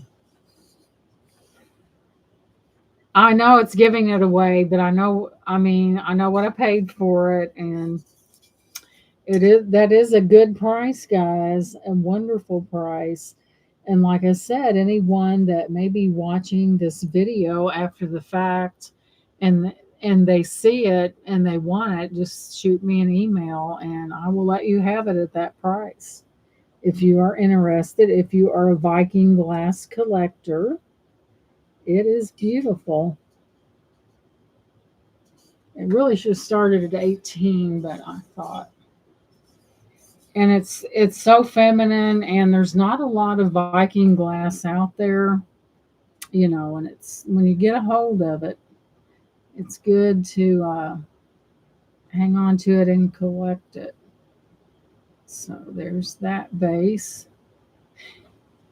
I know it's giving it away, but I know what I paid for it, and that is a good price, guys, a wonderful price. And like I said, anyone that may be watching this video after the fact and they see it and they want it, just shoot me an email and I will let you have it at that price. If you are interested, if you are a Viking glass collector, it is beautiful. It really should have started at 18, but I thought. And it's so feminine, and there's not a lot of Viking glass out there, and it's when you get a hold of it, it's good to hang on to it and collect it. So there's that base.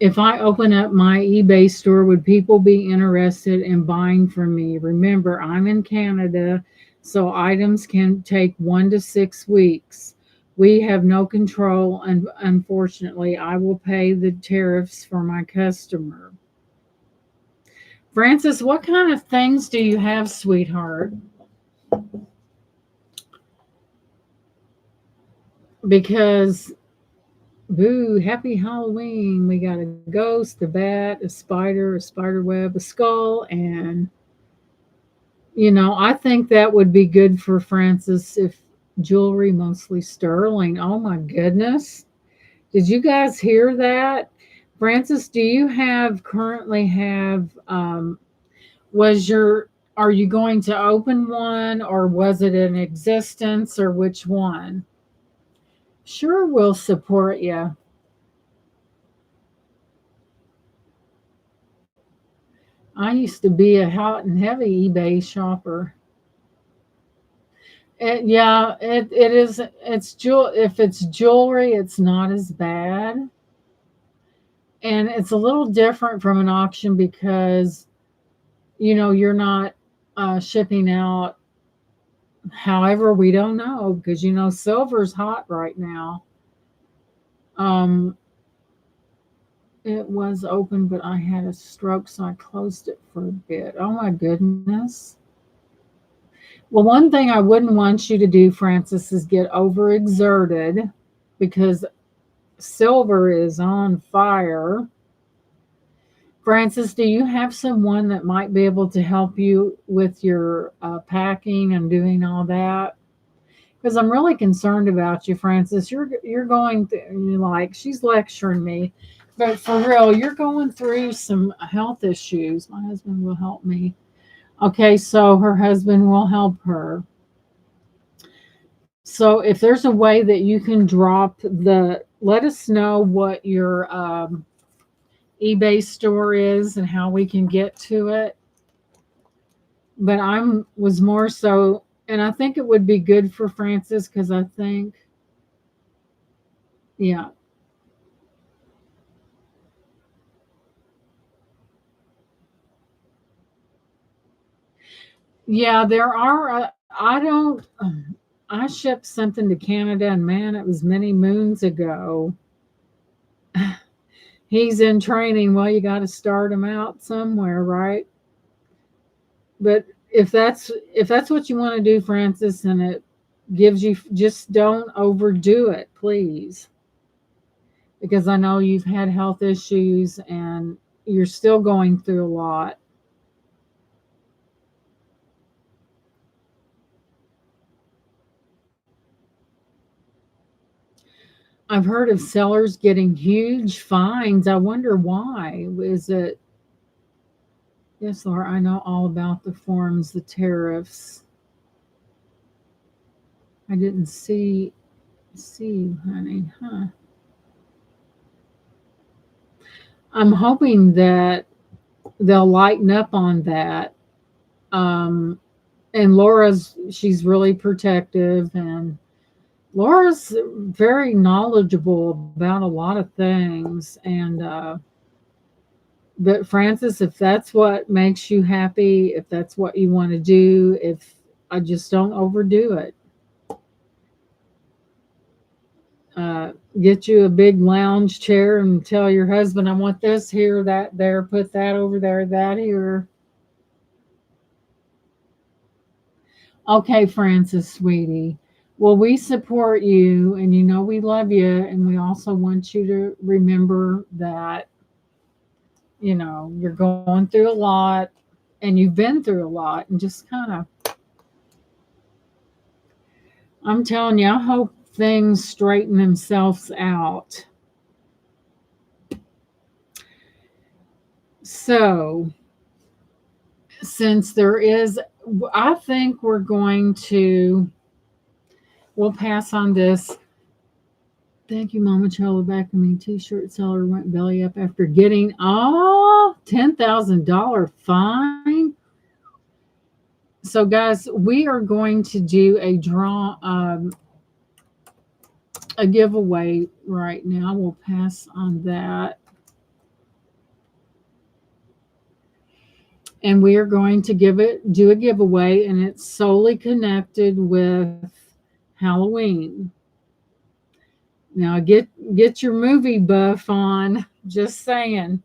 If I open up my eBay store, would people be interested in buying from me? Remember, I'm in Canada, so items can take 1 to 6 weeks. We have no control, and unfortunately, I will pay the tariffs for my customer. Francis, what kind of things do you have, sweetheart? Because, boo, happy Halloween. We got a ghost, a bat, a spider web, a skull, and, I think that would be good for Francis if jewelry, mostly sterling. Oh my goodness. Did you guys hear that? Francis, do you currently have, are you going to open one or was it in existence or which one? Sure, we'll support you. I used to be a hot and heavy eBay shopper. It is. If it's jewelry, it's not as bad, and it's a little different from an auction because you're not shipping out. However, we don't know because silver's hot right now. It was open, but I had a stroke, so I closed it for a bit. Oh my goodness. Well, one thing I wouldn't want you to do, Francis, is get overexerted because Silver is on fire. Francis, do you have someone that might be able to help you with your packing and doing all that? Because I'm really concerned about you, Francis. You're going through, like, she's lecturing me, but for real, you're going through some health issues. My husband will help me. Okay, so her husband will help her. So if there's a way that you can drop let us know what your eBay store is and how we can get to it. But I'm was more so, and I think it would be good for Francis because I think, yeah, yeah, there are. I don't. I shipped something to Canada, and man, it was many moons ago. He's in training. Well, you got to start him out somewhere, right? But if that's what you want to do, Francis, and it gives you, just don't overdo it, please, because I know you've had health issues and you're still going through a lot. I've heard of sellers getting huge fines. I wonder why. Is it? Yes, Laura, I know all about the forms, the tariffs. I didn't see you, honey. Huh. I'm hoping that they'll lighten up on that. Um, and she's really protective, and Laura's very knowledgeable about a lot of things. And but Francis, if that's what makes you happy, if that's what you want to do, if I just don't overdo it. Get you a big lounge chair and tell your husband, I want this here, that there, put that over there, that here. Okay, Francis, sweetie. Well, we support you and you know we love you. And we also want you to remember that, you're going through a lot and you've been through a lot, and just kind of, I'm telling you, I hope things straighten themselves out. So, since there is, I think we'll pass on this. Thank you, Mama Chola. Back to me. T-shirt seller went belly up after getting $10,000 fine. So, guys, we are going to do a giveaway right now. We'll pass on that, and we are going to do a giveaway, and it's solely connected with Halloween. Now, get your movie buff on. Just saying.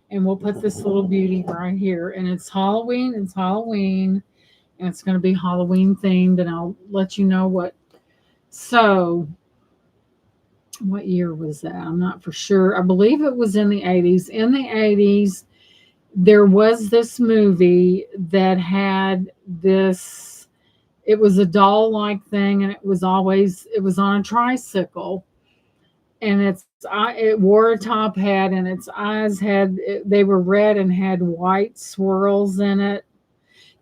And we'll put this little beauty right here. And it's Halloween. It's Halloween. And it's going to be Halloween themed. And I'll let you know what. So, what year was that? I'm not for sure. I believe it was in the 80s. In the 80s, there was this movie that had this. It was a doll like thing. And it was on a tricycle. And it wore a top hat, and its eyes they were red and had white swirls in it.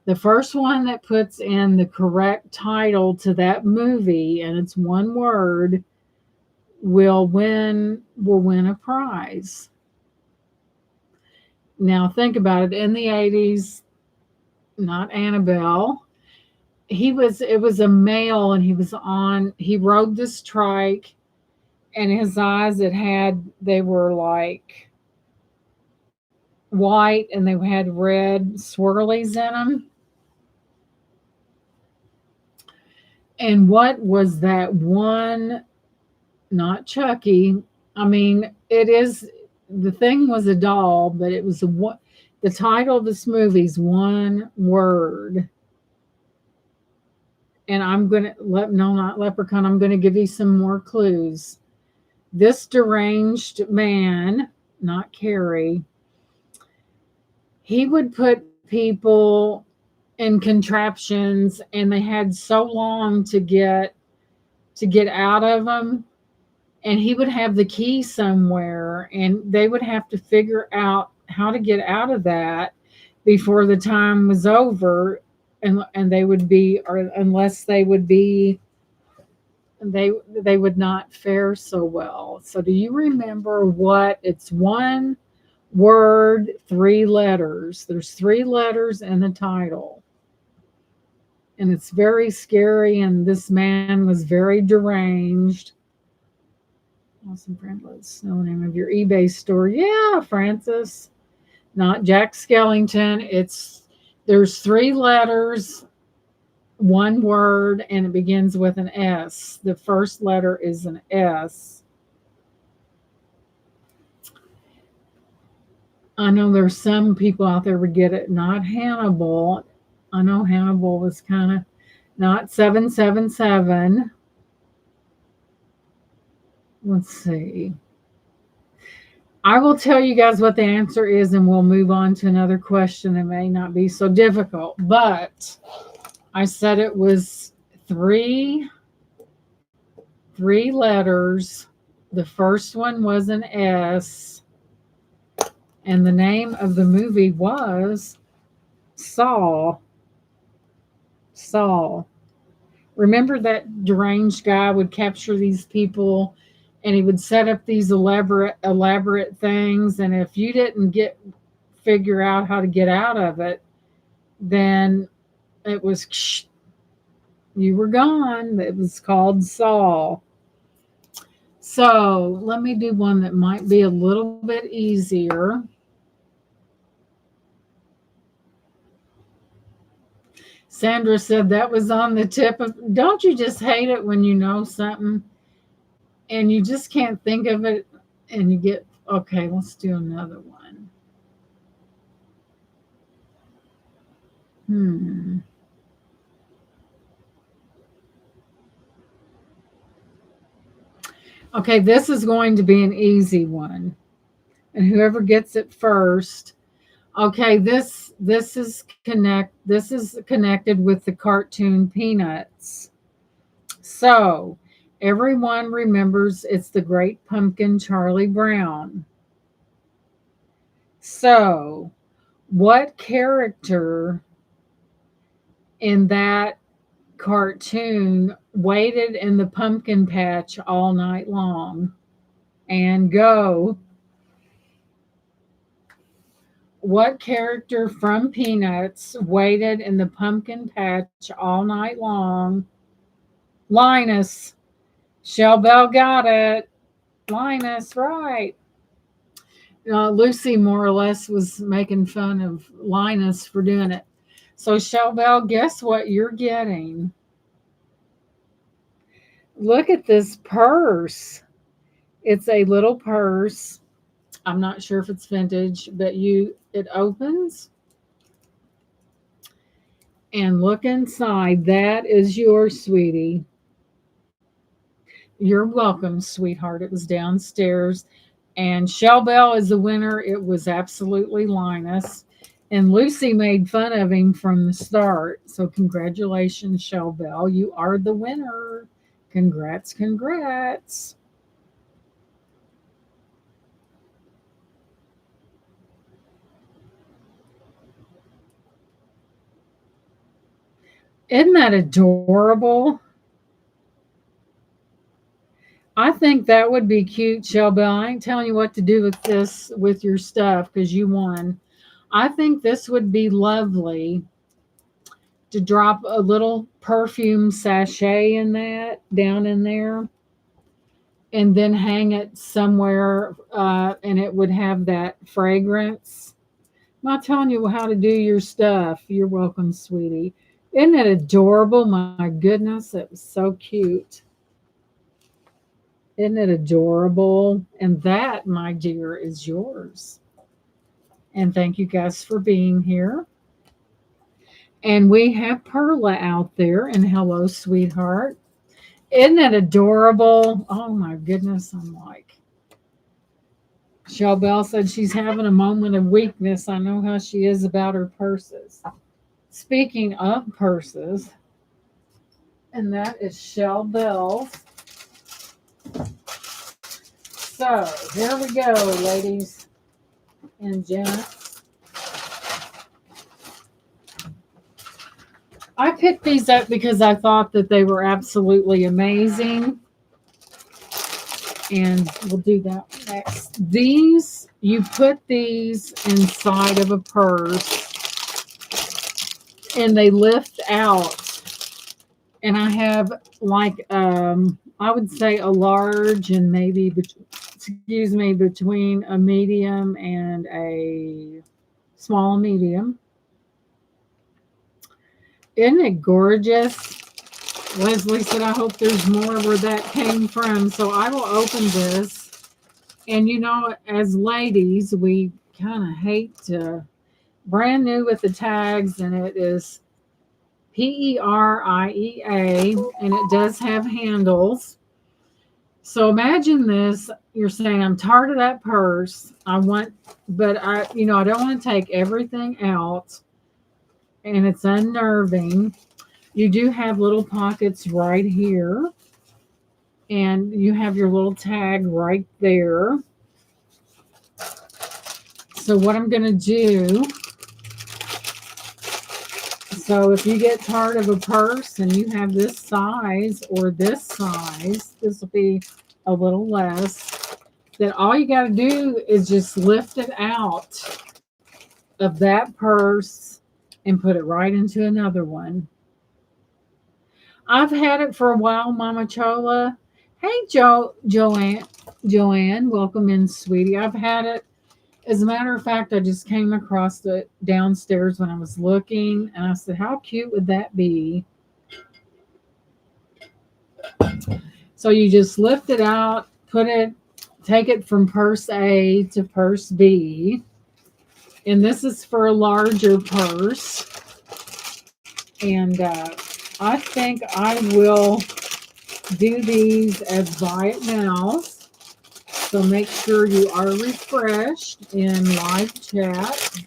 The first one that puts in the correct title to that movie, and it's one word, will win a prize. Now think about it. In the 80s, not Annabelle. It was a male, and he rode this trike, and his eyes, they were like white, and they had red swirlies in them. And what was that one? Not Chucky. I mean, the thing was a doll, but it was the title of this movie's one word. And I'm going to no, not leprechaun. I'm going to give you some more clues. This deranged man, not Carrie, he would put people in contraptions, and they had so long to get out of them, and he would have the key somewhere, and they would have to figure out how to get out of that before the time was over, and they would be, or unless they would be, they would not fare so well. So do you remember what? It's one word, three letters. There's three letters in the title, and it's very scary, and this man was very deranged. Awesome, friend. Let's know the name of your eBay store. Yeah, Francis. Not Jack Skellington. There's three letters, one word, and it begins with an S. The first letter is an S. I know there's some people out there would get it. Not Hannibal. I know Hannibal was kind of not 777. Let's see. I will tell you guys what the answer is, and we'll move on to another question that may not be so difficult. But I said it was three letters. The first one was an S, and the name of the movie was Saw. Saw. Remember that deranged guy would capture these people, and he would set up these elaborate things, and if you didn't get figure out how to get out of it, then it was you were gone. It was called Saw. So let me do one that might be a little bit easier. Sandra said that was on the tip of. Don't you just hate it when you know something and you just can't think of it, and you get, okay, let's do another one. Hmm. Okay, this is going to be an easy one. And whoever gets it first. Okay, this is connected with the cartoon Peanuts. So, everyone remembers it's the Great Pumpkin Charlie Brown. So, what character in that cartoon waited in the pumpkin patch all night long? And go. What character from Peanuts waited in the pumpkin patch all night long? Linus. Shell Bell got it. Linus, right. Lucy more or less was making fun of Linus for doing it. So, Shell Bell, guess what you're getting? Look at this purse. It's a little purse. I'm not sure if it's vintage, but it opens and look inside. That is yours, sweetie. You're welcome, sweetheart. It was downstairs. And Shell Bell is the winner. It was absolutely Linus. And Lucy made fun of him from the start. So congratulations, Shell Bell. You are the winner. Congrats, congrats. Isn't that adorable? I think that would be cute, Shell Bell. I ain't telling you what to do with this, with your stuff, because you won. I think this would be lovely to drop a little perfume sachet in that, down in there, and then hang it somewhere, and it would have that fragrance. I'm not telling you how to do your stuff. You're welcome, sweetie. Isn't it adorable? My goodness, it was so cute. Isn't it adorable? And that, my dear, is yours. And thank you guys for being here. And we have Perla out there. And hello, sweetheart. Isn't it adorable? Oh my goodness. I'm like, Shell Bell said she's having a moment of weakness. I know how she is about her purses. Speaking of purses, and that is Shell Bell's. So here we go, ladies and gents. I picked these up because I thought that they were absolutely amazing. And we'll do that next. These, you put these inside of a purse and they lift out. And I have like, I would say a large and maybe, excuse me, between a medium and a small medium. Isn't it gorgeous? Leslie said, I hope there's more where that came from. So I will open this. And you know, as ladies, we kind of hate to, brand new with the tags, and it is PERIEA, and it does have handles. So imagine this, you're saying, I'm tired of that purse. But I don't want to take everything out, and it's unnerving. You do have little pockets right here, and you have your little tag right there. So what I'm going to do, so if you get tired of a purse and you have this size or this size, this will be a little less, then all you got to do is just lift it out of that purse and put it right into another one. I've had it for a while, Mama Chola. Hey, Joanne, welcome in, sweetie. I've had it. As a matter of fact, I just came across it downstairs when I was looking, and I said, how cute would that be? So you just lift it out, take it from purse A to purse B. And this is for a larger purse. And I think I will do these as buy it nows. So make sure you are refreshed in live chat.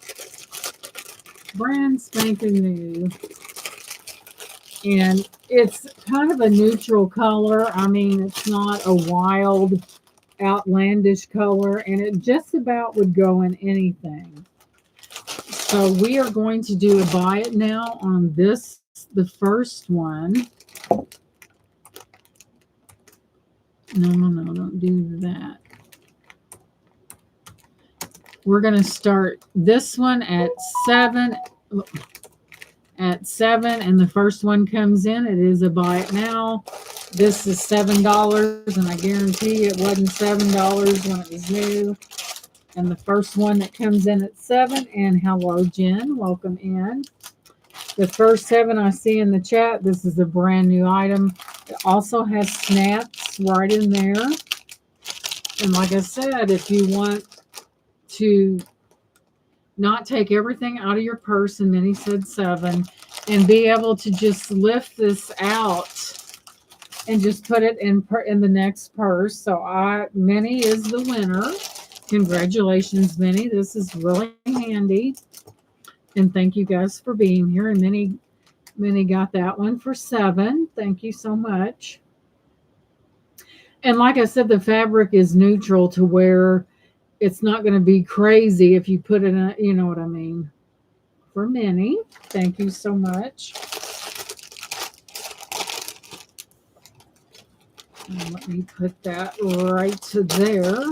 Brand spanking new. And it's kind of a neutral color. I mean, it's not a wild, outlandish color, and it just about would go in anything. So we are going to do a buy it now on this, the first one. No, don't do that. We're going to start this one at 7. At 7, and the first one comes in. It is a buy it now. This is $7, and I guarantee it wasn't $7 when it was new. And the first one that comes in at 7, and hello, Jen, welcome in. The first 7 I see in the chat, this is a brand new item. It also has snaps right in there. And like I said, if you want to not take everything out of your purse, and Minnie said 7, and be able to just lift this out and just put it in the next purse. So Minnie is the winner. Congratulations, Minnie. This is really handy. And thank you guys for being here. And Minnie got that one for 7. Thank you so much. And like I said, the fabric is neutral to where it's not going to be crazy if you put it in, you know what I mean. For Minnie, thank you so much. And let me put that right to there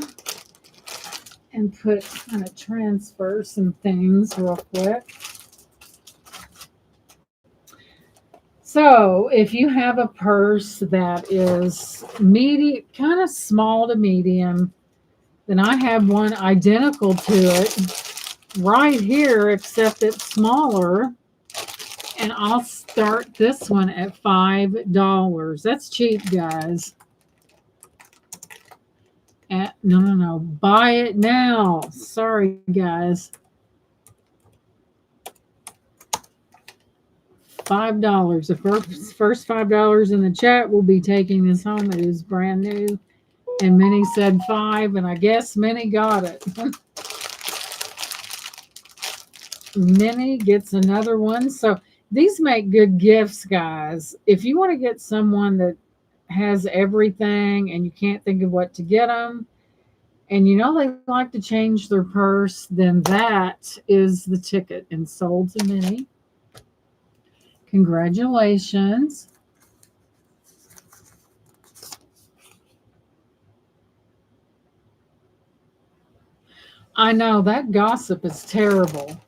and kind of transfer some things real quick. So if you have a purse that is medium, kind of small to medium, then I have one identical to it right here, except it's smaller. And I'll start this one at $5. That's cheap, guys. No. Buy it now. Sorry, guys. $5. The first $5 in the chat will be taking this home. It is brand new. And Minnie said 5, and I guess Minnie got it. Minnie gets another one. So these make good gifts, guys. If you want to get someone that has everything and you can't think of what to get them, and you know they like to change their purse, then that is the ticket. And sold to Minnie. Congratulations. I know that gossip is terrible.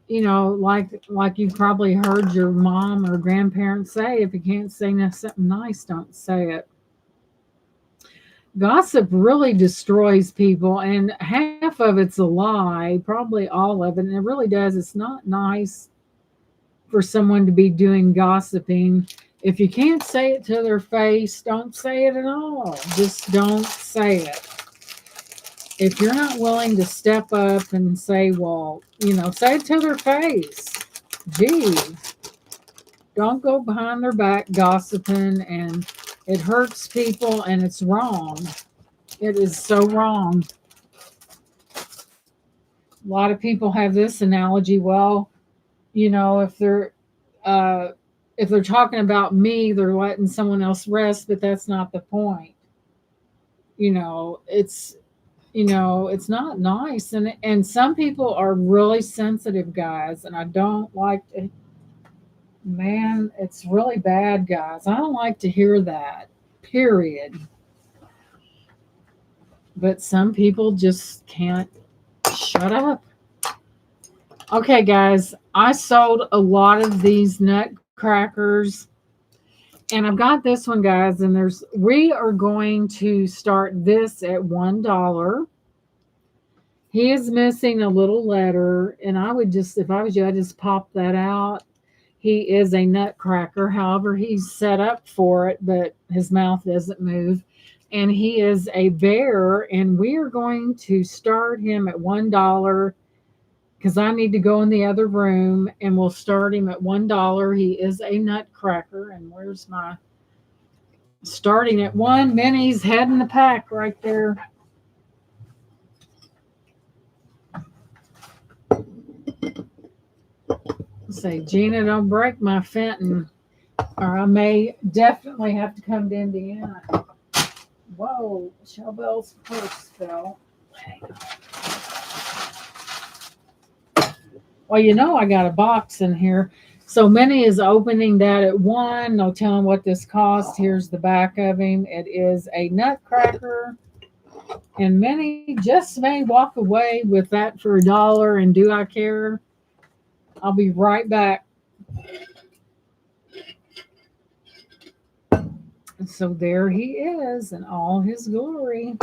You know, like you probably heard your mom or grandparents say, if you can't say something nice, don't say it. Gossip really destroys people, and half of it's a lie, probably all of it, and it really does. It's not nice for someone to be doing gossiping. If you can't say it to their face, don't say it at all. Just don't say it. If you're not willing to step up and say, well, say it to their face. Gee, don't go behind their back gossiping, and it hurts people and it's wrong. It is so wrong. A lot of people have this analogy. Well, if they're talking about me, they're letting someone else rest, but that's not the point. It's it's not nice, and some people are really sensitive, guys, and I don't like to. Man, it's really bad, guys. I don't like to hear that. Period. But some people just can't shut up. Okay, guys, I sold a lot of these nutcrackers, and I've got this one, guys, and we are going to start this at $1. He is missing a little letter, and I would just, if I was you, I'd just pop that out. He is a nutcracker. However, he's set up for it, but his mouth doesn't move. And he is a bear, and we are going to start him at $1 because I need to go in the other room, and we'll start him at $1. He is a nutcracker, and where's my starting at 1? Minnie's head in the pack right there. Say, Gina, don't break my Fenton, or I may definitely have to come to Indiana. Whoa, Shelbell's purse fell. Well, I got a box in here. So Minnie is opening that at 1. No telling what this cost. Here's the back of him. It is a nutcracker. And Minnie just may walk away with that for $1. And do I care? I'll be right back. So there he is in all his glory.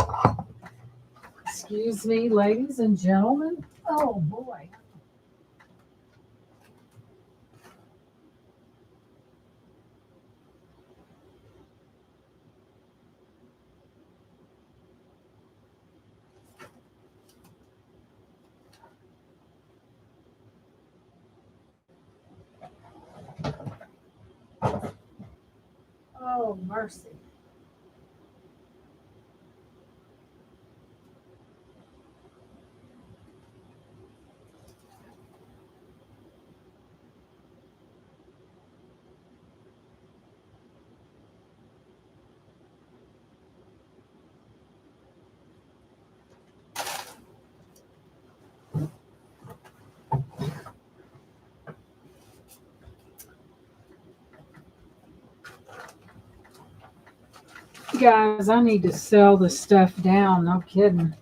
Excuse me, ladies and gentlemen. Oh, boy. Oh, mercy. Guys, I need to sell this stuff down. No kidding.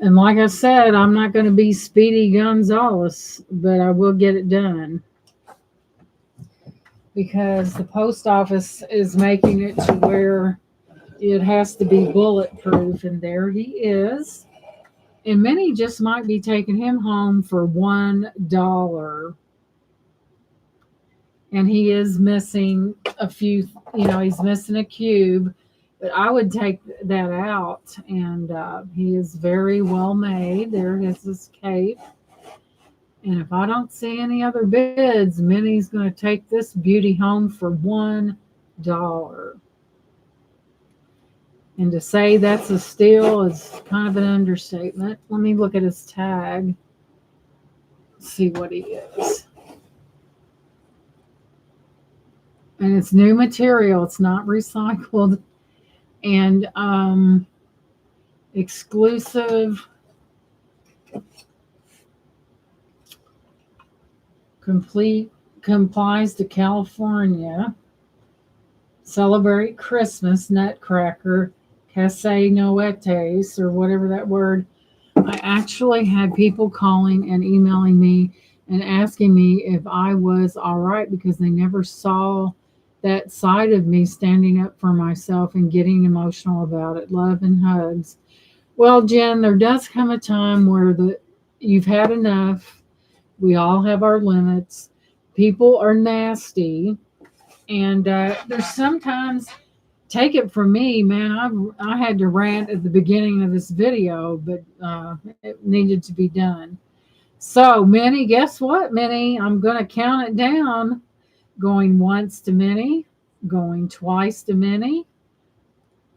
And like I said, I'm not going to be Speedy Gonzales, but I will get it done. Because the post office is making it to where it has to be bulletproof. And there he is. And Minnie just might be taking him home for $1. And he is missing a few, he's missing a cube. But I would take that out. And he is very well made. There is his cape. And if I don't see any other bids, Minnie's going to take this beauty home for $1. And to say that's a steal is kind of an understatement. Let me look at his tag, see what he is. And it's new material, it's not recycled. And exclusive, complete, complies to California. Celebrate Christmas, Nutcracker, Casse Noetes, or whatever that word. I actually had people calling and emailing me and asking me if I was all right because they never saw that side of me standing up for myself and getting emotional about it. Love and hugs. Well, Jen, there does come a time where you've had enough. We all have our limits. People are nasty, and there's sometimes, take it from me, man. I had to rant at the beginning of this video, but it needed to be done. So, Minnie, guess what, Minnie? I'm going to count it down. Going once to Minnie, going twice to Minnie,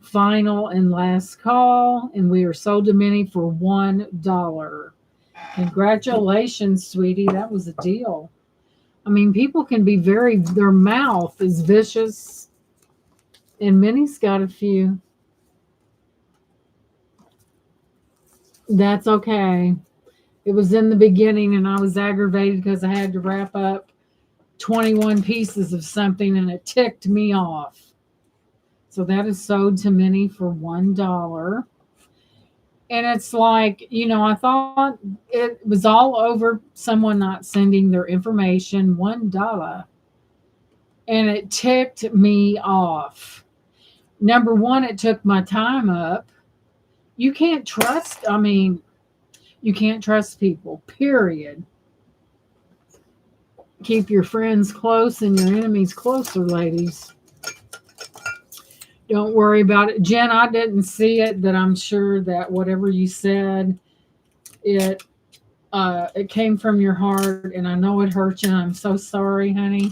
final and last call, and we are sold to Minnie for $1. Congratulations, sweetie. That was a deal. I mean, people can be their mouth is vicious, and Minnie's got a few. That's okay. It was in the beginning, and I was aggravated because I had to wrap up 21 pieces of something, and it ticked me off. So that is sold to Minnie for $1. And it's like, I thought it was all over someone not sending their information, $1. And it ticked me off. Number one, it took my time up. You can't trust, you can't trust people, period. Keep your friends close and your enemies closer, ladies. Don't worry about it. Jen, I didn't see it, but I'm sure that whatever you said, it came from your heart, and I know it hurt you. And I'm so sorry, honey.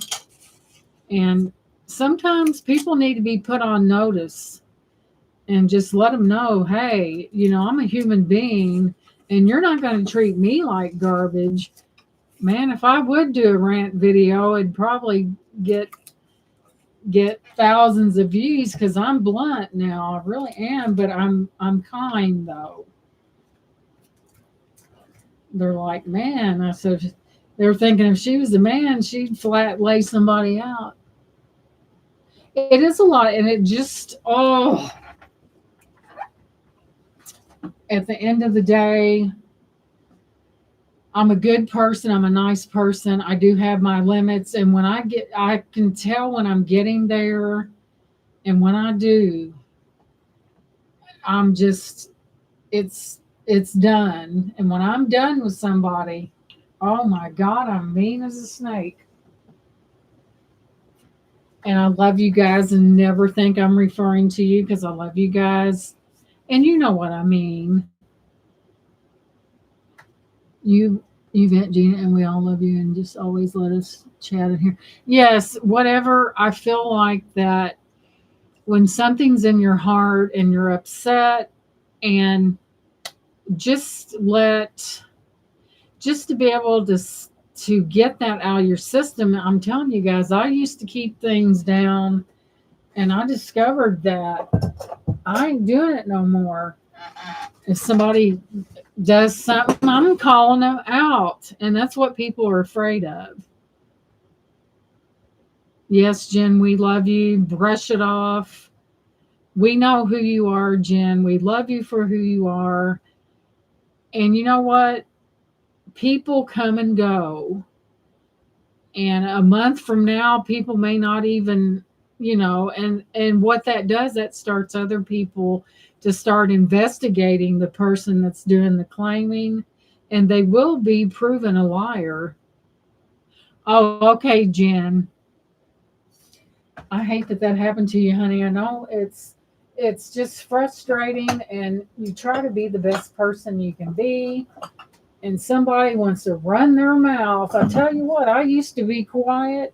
And sometimes people need to be put on notice and just let them know, hey, I'm a human being, and you're not going to treat me like garbage. Man, if I would do a rant video, it'd probably get thousands of views because I'm blunt now. I really am, but I'm kind though. They're like, man, I said, they're thinking if she was a man, she'd flat lay somebody out. It is a lot, and it just, at the end of the day, I'm a good person. I'm a nice person. I do have my limits. And when I can tell when I'm getting there. And when I do, I'm just, it's done. And when I'm done with somebody, oh my God, I'm mean as a snake. And I love you guys, and never think I'm referring to you because I love you guys. And you know what I mean. You vent, Gina, and we all love you, and just always let us chat in here. Yes, whatever. I feel like that when something's in your heart and you're upset, and just to be able to get that out of your system. I'm telling you guys, I used to keep things down, and I discovered that I ain't doing it no more. If somebody does something, I'm calling them out. And that's what people are afraid of. Yes, Jen, we love you. Brush it off. We know who you are, Jen. We love you for who you are. And you know what? People come and go. And a month from now, people may not even, and what that does, that starts other people to start investigating the person that's doing the claiming, and they will be proven a liar. Oh, okay, Jen. I hate that happened to you, honey. I know it's just frustrating, and you try to be the best person you can be, and somebody wants to run their mouth, I tell you what, I used to be quiet.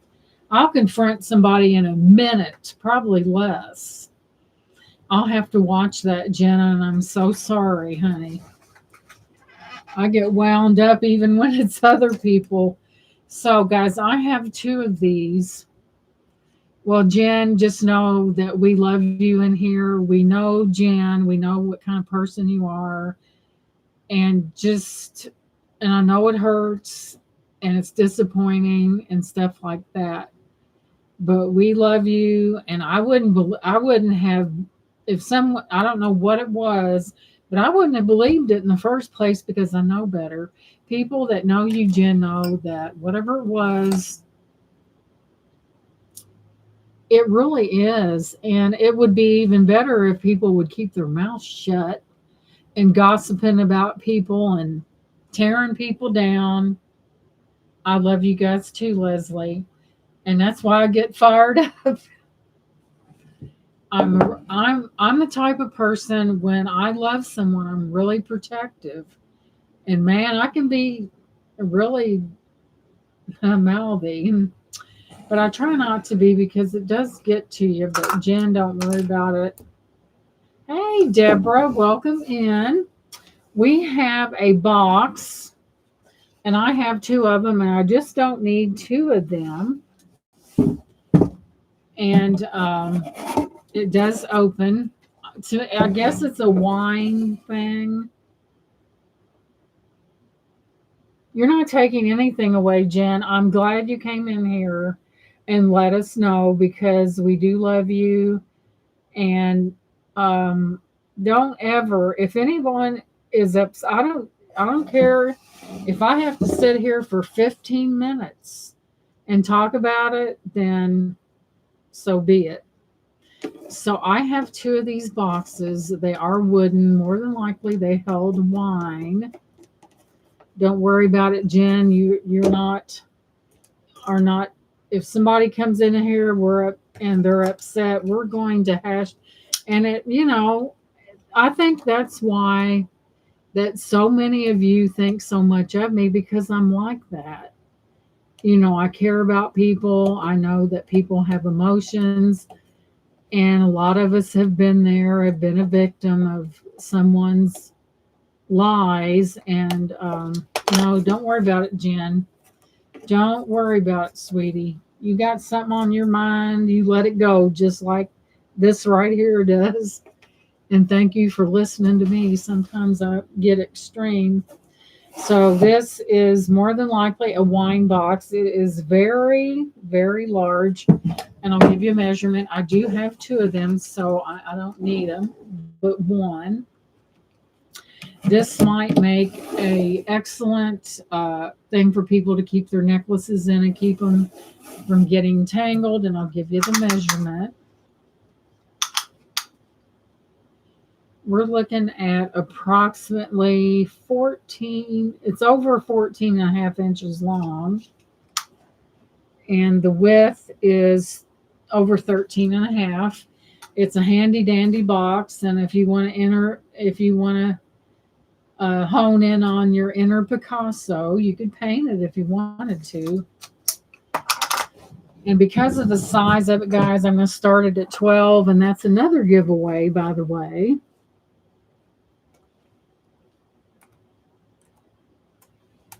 I'll confront somebody in a minute, probably less. I'll have to watch that, Jenna, and I'm so sorry, honey. I get wound up even when it's other people. So, guys, I have two of these. Well, Jen, just know that we love you in here. We know Jen. We know what kind of person you are. And I know it hurts and it's disappointing and stuff like that. But we love you. And I wouldn't have, if someone, I don't know what it was, but I wouldn't have believed it in the first place because I know better. People that know you, Jen, know that whatever it was, it really is. And it would be even better if people would keep their mouths shut and gossiping about people and tearing people down. I love you guys too, Leslie. And that's why I get fired up. I'm the type of person when I love someone, I'm really protective. And man, I can be really mouthy, but I try not to be because it does get to you. But Jen, don't worry about it. Hey, Deborah, welcome in. We have a box, and I have two of them, and I just don't need two of them. And it does open. So I guess it's a wine thing. You're not taking anything away, Jen. I'm glad you came in here and let us know because we do love you. And um, don't ever, if anyone is upset, I don't care if I have to sit here for 15 minutes and talk about it, then so be it. So I have two of these boxes. They are wooden. More than likely, they held wine. Don't worry about it, Jen. You're not are not. If somebody comes in here, we're up and they're upset, we're going to hash. And it, I think that's why that so many of you think so much of me because I'm like that. I care about people. I know that people have emotions, and a lot of us have been there, have been a victim of someone's lies. And no, don't worry about it, Jen. Don't worry about it, sweetie. You got something on your mind, you let it go, just like this right here does. And thank you for listening to me. Sometimes I get extreme. So this is more than likely a wine box. It is very, very large. And I'll give you a measurement. I do have two of them, so I don't need them, but one. This might make a excellent thing for people to keep their necklaces in and keep them from getting tangled. And I'll give you the measurement. We're looking at approximately 14, it's over 14 and a half inches long. And the width is over 13 and a half. It's a handy dandy box. And if you want to hone in on your inner Picasso, you could paint it if you wanted to. And because of the size of it, guys, I'm going to start it at 12. And that's another giveaway, by the way.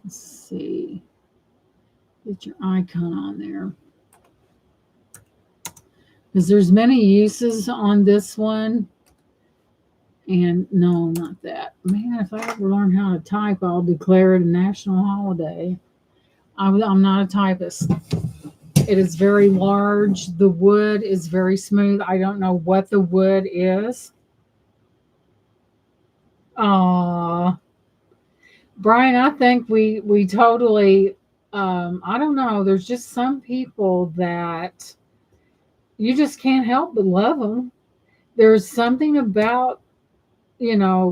Let's see. Get your icon on there. Because there's many uses on this one. And no, not that. Man, if I ever learn how to type, I'll declare it a national holiday. I'm not a typist. It is very large. The wood is very smooth. I don't know what the wood is. Brian, I think we totally, I don't know. There's just some people that you just can't help but love them. There's something about, and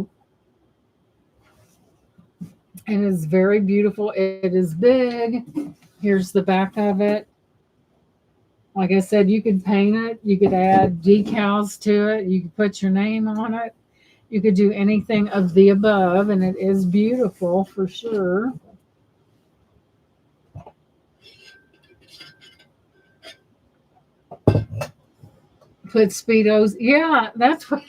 it's very beautiful. It is big. Here's the back of it. Like I said, you could paint it. You could add decals to it. You could put your name on it. You could do anything of the above, and it is beautiful for sure. Put Speedos. Yeah, that's what.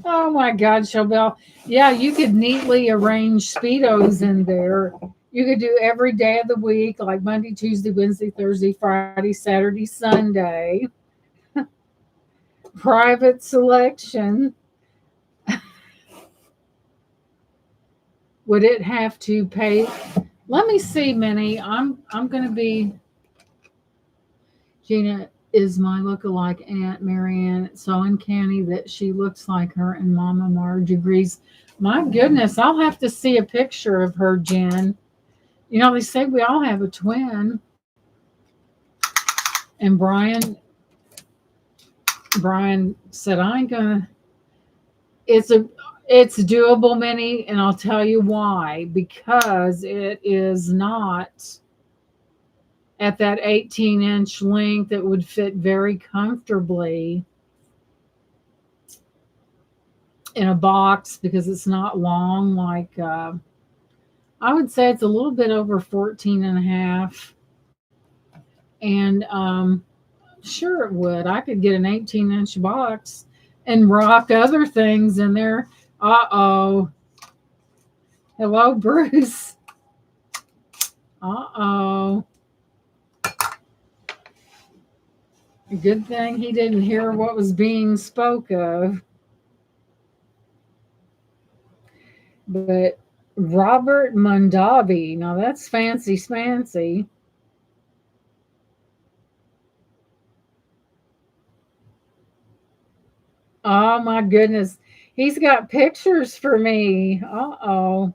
Oh my God, Chobel. Yeah, you could neatly arrange Speedos in there. You could do every day of the week, like Monday, Tuesday, Wednesday, Thursday, Friday, Saturday, Sunday. Private selection. Would it have to pay? Let me see, Minnie. I'm gonna be Gina is my look-alike Aunt Marianne. It's so uncanny that she looks like her and Mama Marge agrees. My goodness, I'll have to see a picture of her, Jen. You know, they say we all have a twin. And Brian said, I ain't gonna it's a it's doable, Minnie, and I'll tell you why. Because it is not at that 18-inch length that would fit very comfortably in a box because it's not long. Like, I would say it's a little bit over 14 and a half. And sure, it would. I could get an 18-inch box and rock other things in there. Uh-oh. Hello, Bruce. Uh-oh. Good thing he didn't hear what was being spoke of. But Robert Mondavi, now that's fancy smancy. Oh my goodness. He's got pictures for me. Uh-oh.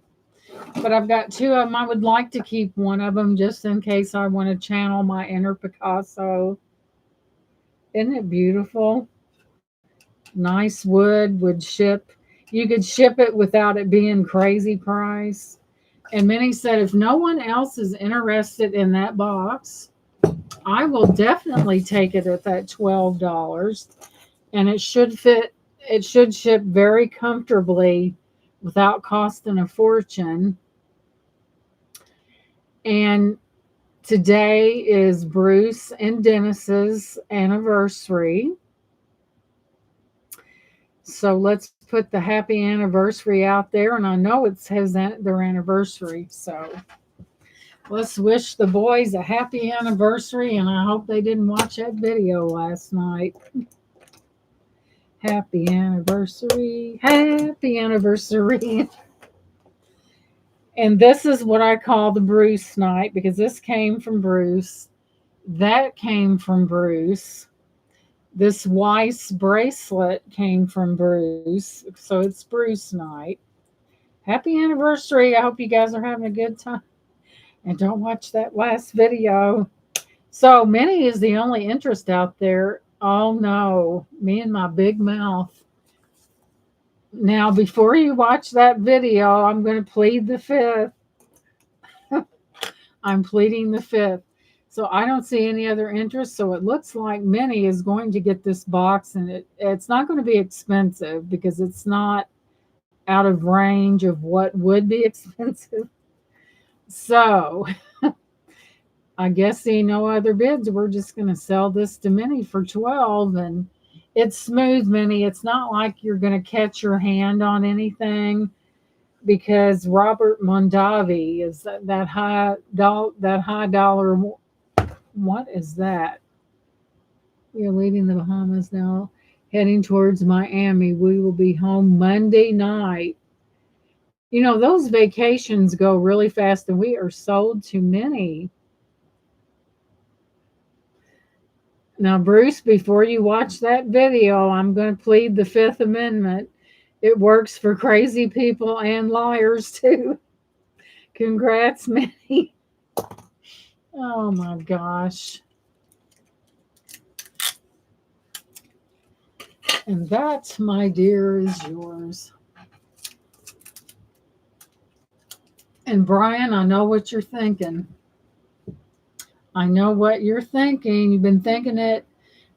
But I've got two of them. I would like to keep one of them just in case I want to channel my inner Picasso. Isn't it beautiful? Nice wood would ship. You could ship it without it being crazy price. And Minnie said, if no one else is interested in that box, I will definitely take it at that $12. And it should fit, it should ship very comfortably without costing a fortune. And today is Bruce and Dennis's anniversary. So let's put the happy anniversary out there. And I know it says their anniversary. So let's wish the boys a happy anniversary. And I hope they didn't watch that video last night. Happy anniversary. Happy anniversary. And this is what I call the Bruce night because this came from Bruce. That came from Bruce. This Weiss bracelet came from Bruce. So it's Bruce night. Happy anniversary. I hope you guys are having a good time. And don't watch that last video. So Minnie is the only interest out there. Oh no, me and my big mouth. Now, before you watch that video, I'm going to plead the fifth. I'm pleading the fifth. So I don't see any other interest. So it looks like Minnie is going to get this box, and it's not going to be expensive because it's not out of range of what would be expensive. So I guess seeing no other bids, we're just going to sell this to Minnie for 12. And it's smooth, Minnie. It's not like you're going to catch your hand on anything because Robert Mondavi is that high dollar. What is that? We are leaving the Bahamas now, heading towards Miami. We will be home Monday night. You know, those vacations go really fast, and we are sold to many. Now, Bruce, before you watch that video, I'm going to plead the Fifth Amendment. It works for crazy people and liars, too. Congrats, Minnie. Oh, my gosh. And that, my dear, is yours. And Brian, I know what you're thinking. I know what you're thinking. You've been thinking it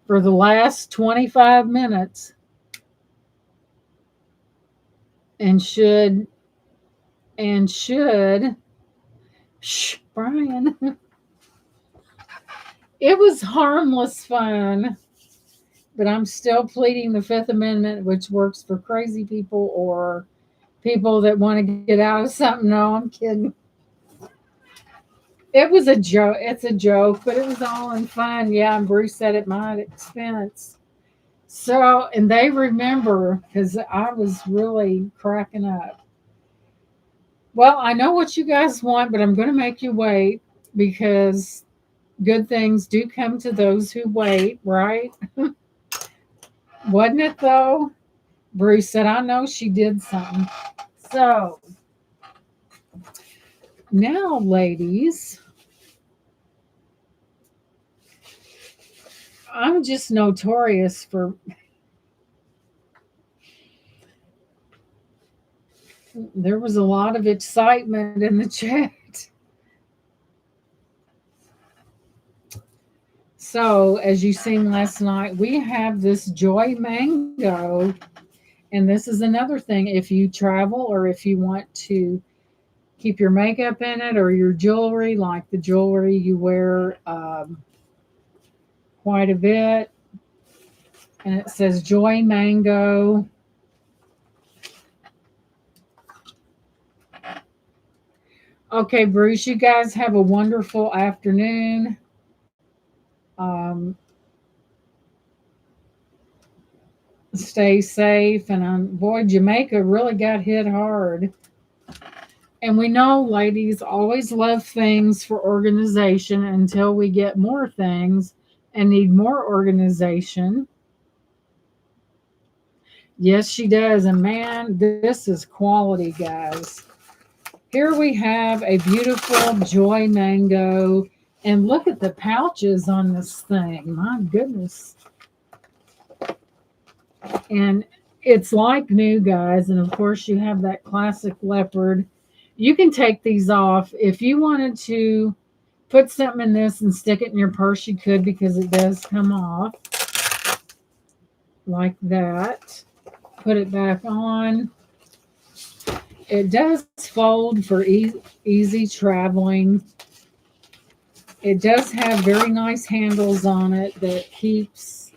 for the last 25 minutes. and should shh, Brian. It was harmless fun, but I'm still pleading the Fifth Amendment, which works for crazy people or people that want to get out of something. No, I'm kidding. It was a joke. It's a joke, but it was all in fun. Yeah, and Bruce said at my expense. So, and they remember because I was really cracking up. Well, I know what you guys want, but I'm going to make you wait because good things do come to those who wait, right? Wasn't it though? Bruce said, I know she did something. So, now, ladies, I'm just notorious for there was a lot of excitement in the chat. So, as you seen last night, we have this Joy Mango. And this is another thing. If you travel or if you want to keep your makeup in it or your jewelry, like the jewelry you wear quite a bit, and it says Joy Mango. Okay, Bruce, you guys have a wonderful afternoon. Um, Stay safe. And boy, Jamaica really got hit hard. And we know ladies always love things for organization until we get more things and need more organization. Yes, she does. And man, this is quality, guys. Here we have a beautiful Joy Mango. And look at the pouches on this thing. My goodness. And it's like new, guys. And of course, you have that classic leopard. You can take these off. If you wanted to put something in this and stick it in your purse, you could because it does come off like that. Put it back on. It does fold for easy traveling. It does have very nice handles on it that keeps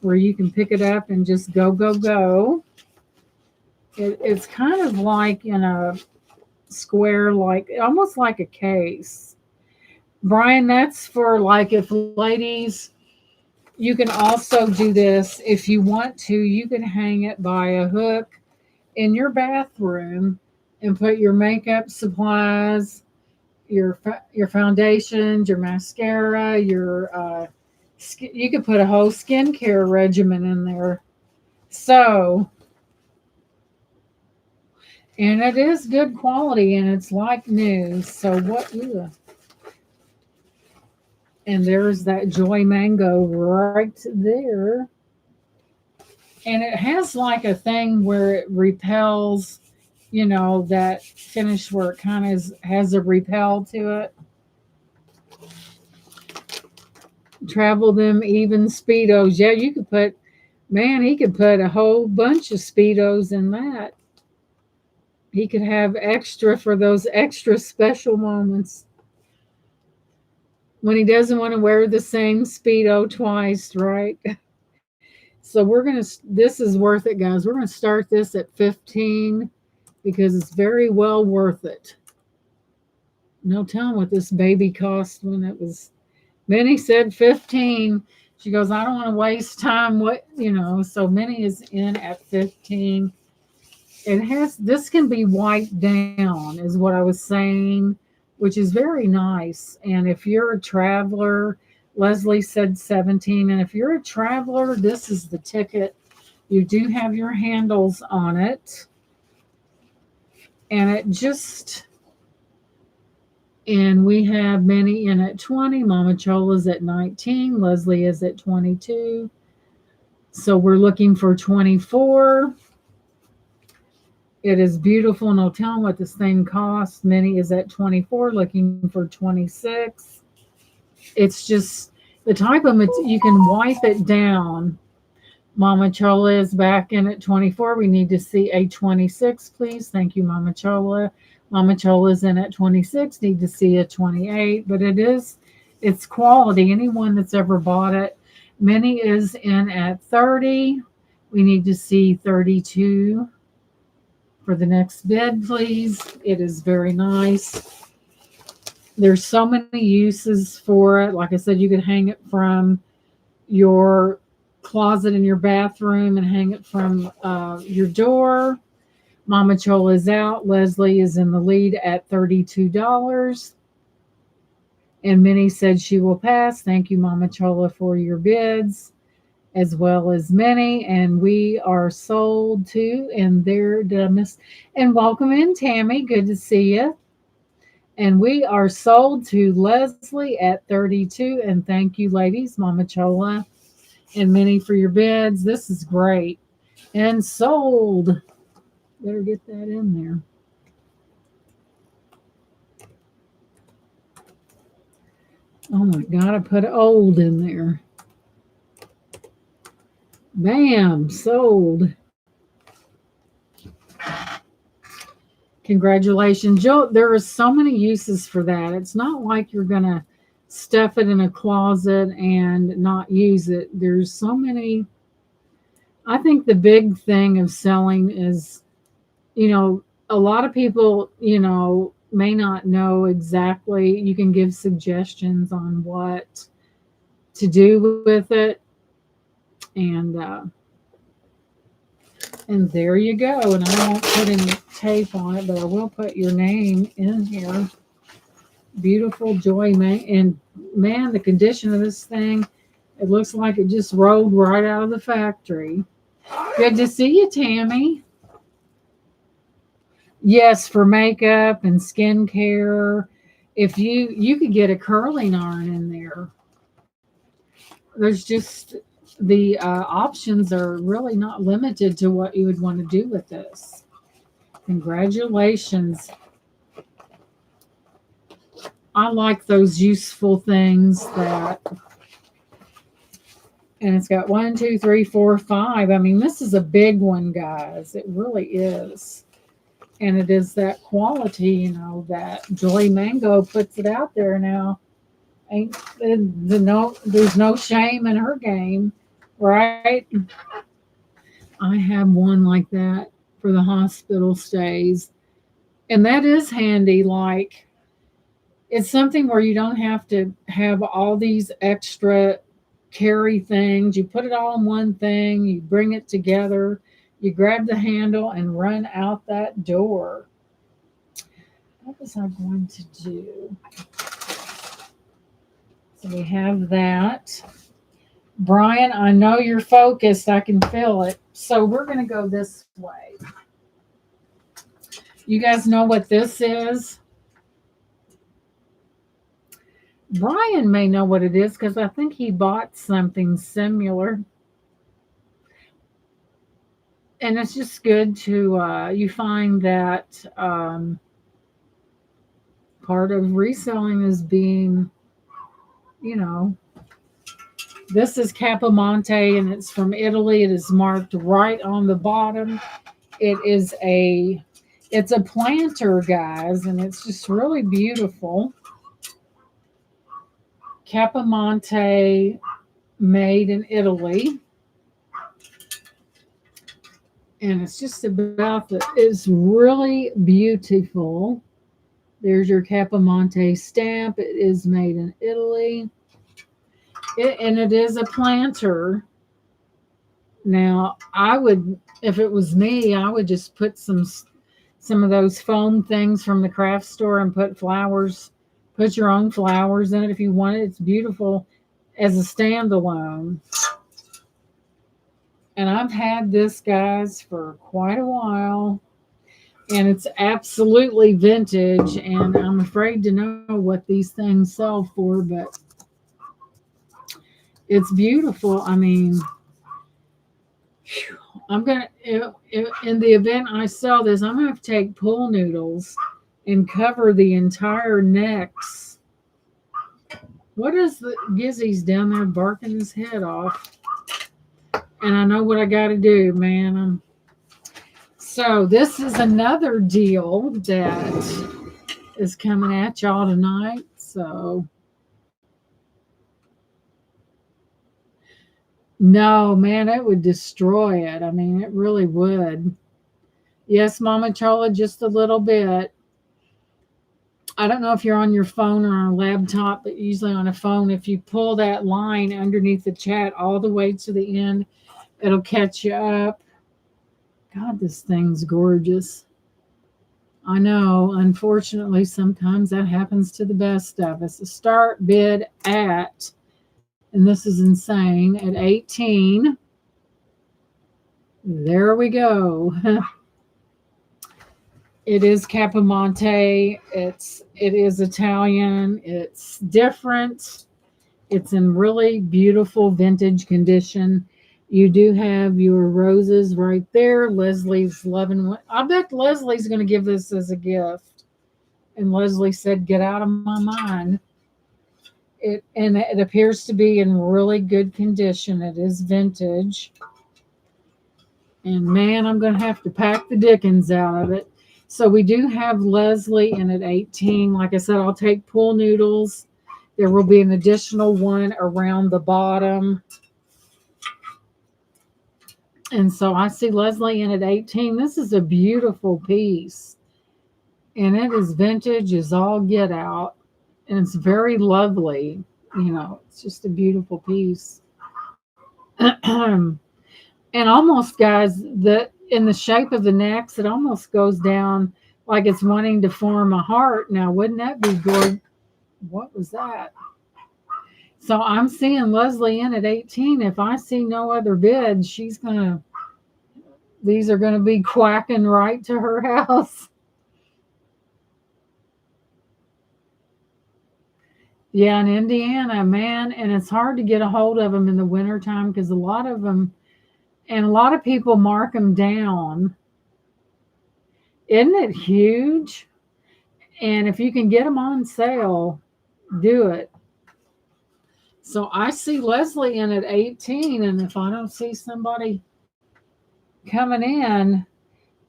where you can pick it up and just go, go, go. It's kind of like in a square, like almost like a case. Brian, that's for like if ladies, you can also do this if you want to. You can hang it by a hook in your bathroom and put your makeup supplies, your foundations, your mascara, your you could put a whole skincare regimen in there. So, and it is good quality and it's like new. So what? Ugh. And there's that Joy Mango right there. And it has like a thing where it repels, that finish where it kind of has a repel to it. Travel them even Speedos. Yeah, you could put, man, he could put a whole bunch of Speedos in that. He could have extra for those extra special moments when he doesn't want to wear the same Speedo twice, right? So this is worth it, guys. We're going to start this at 15 because it's very well worth it. No telling what this baby cost when it was. Minnie said 15. She goes, I don't want to waste time. So Minnie is in at 15. This can be wiped down, is what I was saying, which is very nice. And if you're a traveler, Leslie said 17. And if you're a traveler, this is the ticket. You do have your handles on it. And we have Minnie in at 20. Mama Chola's at 19. Leslie is at 22. So we're looking for 24. It is beautiful. No telling what this thing costs. Minnie is at 24, looking for 26. It's just the type of you can wipe it down. Mama Chola is back in at 24. We need to see a 26, please. Thank you, Mama Chola. Mama Chola is in at 26. Need to see a 28, but it's quality. Anyone that's ever bought it. Minnie is in at 30. We need to see 32 for the next bid, please. It is very nice. There's so many uses for it. Like I said, you could hang it from your closet in your bathroom and hang it from your door. Mama Chola is out. Leslie is in the lead at $32. And Minnie said she will pass. Thank you, Mama Chola, for your bids, as well as Minnie. And we are sold to, and there, did I miss? And welcome in, Tammy. Good to see you. And we are sold to Leslie at 32. And thank you, ladies, Mama Chola and Minnie, for your bids. This is great. And sold. Better get that in there. Oh my God, I put old in there. Bam, sold. Congratulations, Joe. There are so many uses for that. It's not like you're going to stuff it in a closet and not use it. There's so many. I think the big thing of selling is, a lot of people, may not know exactly. You can give suggestions on what to do with it. And and there you go. And I won't put any tape on it, but I will put your name in here. Beautiful Joy, man. And man, the condition of this thing, it looks like it just rolled right out of the factory. Good to see you, Tammy. Yes, for makeup and skincare. If you could get a curling iron in there. There's just the options are really not limited to what you would want to do with this. Congratulations. I like those useful things that, and it's got 1, 2, 3, 4, 5. I mean, this is a big one, guys. It really is. And it is that quality, that Joy Mango puts it out there now. Ain't there's no shame in her game, right? I have one like that for the hospital stays. And that is handy. Like, it's something where you don't have to have all these extra carry things. You put it all in one thing, you bring it together, you grab the handle and run out that door. What was I going to do? So we have that. Brian, I know you're focused. I can feel it. So we're going to go this way. You guys know what this is? Brian may know what it is because I think he bought something similar. And it's just good to, you find that part of reselling is being, you know, this is Capamonte and it's from Italy. It is marked right on the bottom. It's a planter, guys, and it's just really beautiful. Capamonte, made in Italy. And it's just about it's really beautiful. There's your Capamonte stamp. It is made in Italy. And it is a planter. Now, if it was me, I would just put some of those foam things from the craft store and put flowers, put your own flowers in it if you want it. It's beautiful as a standalone. And I've had this, guys, for quite a while. And it's absolutely vintage. And I'm afraid to know what these things sell for, but it's beautiful. I mean, I'm going to, in the event I sell this, I'm going to have to take pool noodles and cover the entire necks. What is the Gizzy's down there barking his head off? and I know what I got to do, man. So this is another deal that is coming at y'all tonight. So no, man, it would destroy it. I mean, it really would. Yes, Mama Chola, just a little bit. I don't know if you're on your phone or on a laptop, but usually on a phone, if you pull that line underneath the chat all the way to the end, it'll catch you up. God, this thing's gorgeous. I know, unfortunately, sometimes that happens to the best of us. The start bid at, and this is insane, at 18. There we go. It is Capamonte. It is Italian. It's different. It's in really beautiful vintage condition. You do have your roses right there. Leslie's loving one. I bet Leslie's going to give this as a gift. And Leslie said, "Get out of my mind." It appears to be in really good condition. It is vintage. And man, I'm going to have to pack the dickens out of it. So we do have Leslie in at 18. Like I said, I'll take pool noodles. There will be an additional one around the bottom. And so I see Leslie in at 18. This is a beautiful piece. And it is vintage as all get out. And it's very lovely. You know, it's just a beautiful piece. And almost, guys, that in the shape of the necks, it almost goes down like it's wanting to form a heart. Now, wouldn't that be good? What was that? So I'm seeing Leslie in at 18. If I see no other bids, these are gonna be quacking right to her house. Yeah, in Indiana, man, and it's hard to get a hold of them in the wintertime because a lot of them, and a lot of people mark them down. Isn't it huge? And if you can get them on sale, do it. So I see Leslie in at 18, and if I don't see somebody coming in,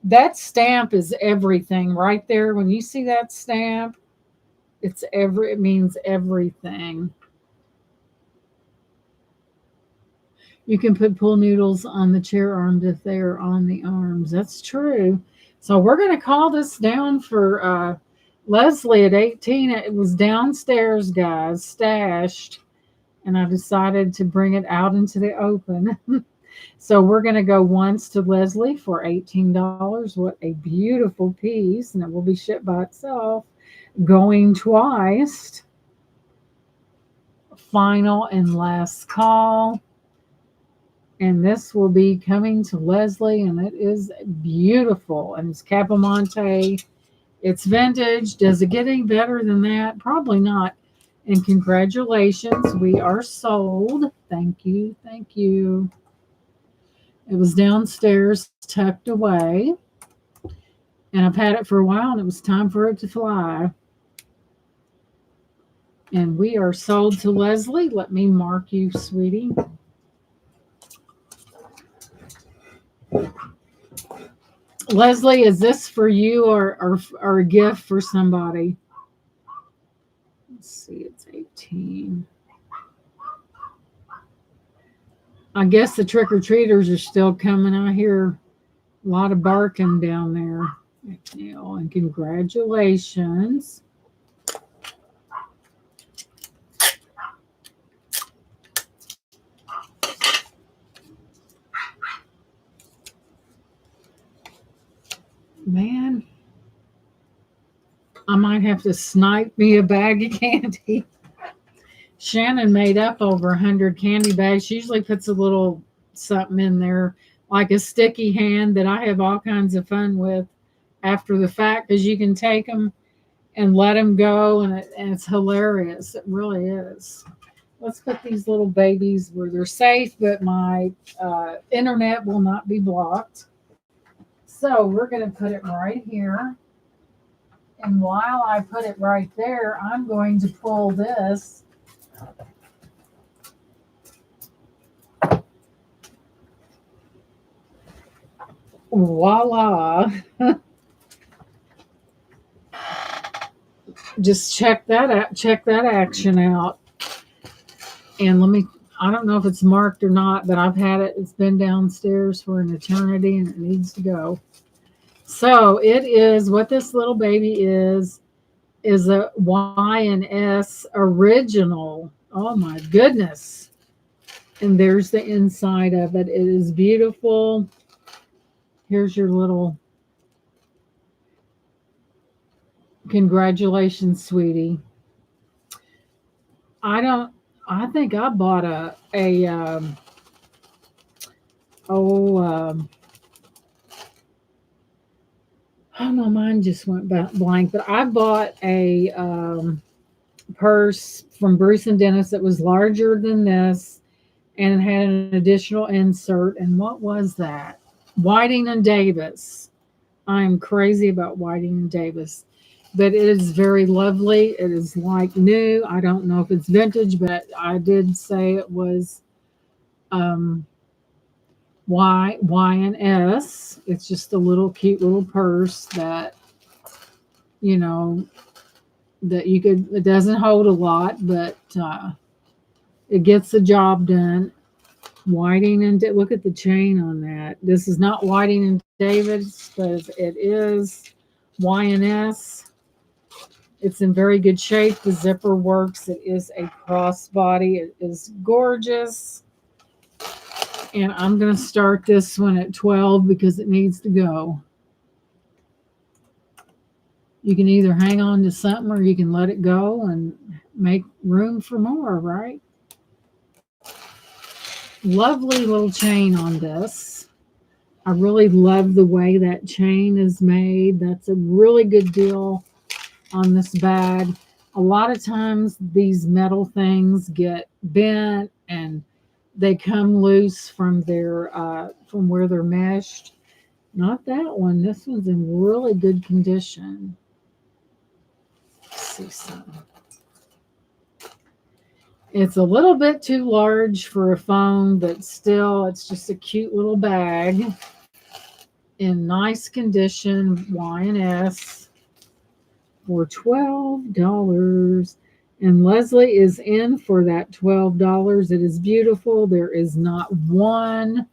that stamp is everything right there. When you see that stamp, it means everything. You can put pool noodles on the chair arms if they are on the arms. That's true. So we're going to call this down for Leslie at 18. It was downstairs, guys, stashed, and I decided to bring it out into the open. So we're going to go once to Leslie for $18. What a beautiful piece, and it will be shipped by itself. Going twice. Final and last call. And this will be coming to Leslie, and it is beautiful. And it's Capamonte. It's vintage. Does it get any better than that? Probably not. And congratulations, we are sold. Thank you. Thank you. It was downstairs, tucked away. And I've had it for a while, and it was time for it to fly. And we are sold to Leslie. Let me mark you, sweetie. Leslie, is this for you or a gift for somebody? Let's see, it's 18. I guess the trick-or-treaters are still coming. I hear a lot of barking down there. And congratulations. Man, I might have to snipe me a bag of candy. Shannon made up over 100 candy bags. She usually puts a little something in there, like a sticky hand that I have all kinds of fun with after the fact, because you can take them and let them go, and it's hilarious. It really is. Let's put these little babies where they're safe, but my internet will not be blocked. So we're going to put it right here. And while I put it right there, I'm going to pull this Voila. Just check that out. Check that action out. And let me, I don't know if it's marked or not, but I've had it. It's been downstairs for an eternity and it needs to go. So it is what this little baby is a Y&S original. Oh my goodness. And there's the inside of it. It is beautiful. Here's your little congratulations, sweetie. I don't, I think I bought oh, oh, my mind just went blank, but I bought a purse from Bruce and Dennis that was larger than this and it had an additional insert. And what was that? Whiting and Davis. I am crazy about Whiting and Davis, but it is very lovely. It is like new. I don't know if it's vintage, but I did say it was um, Y and S. It's just a little cute little purse that you know that you could. It doesn't hold a lot, but it gets the job done. Whiting and look at the chain on that. This is not Whiting and Davis, but it is Y&S. It's in very good shape. The zipper works. It is a crossbody. It is gorgeous. And I'm going to start this one at 12 because it needs to go. You can either hang on to something or you can let it go and make room for more, right? Lovely little chain on this. I really love the way that chain is made. That's a really good deal on this bag. A lot of times these metal things get bent and they come loose from where they're meshed. Not that one. This one's in really good condition. Let's see some. It's a little bit too large for a phone, but still, it's just a cute little bag in nice condition. Y&S for $12. And Leslie is in for that $12. It is beautiful. There is not one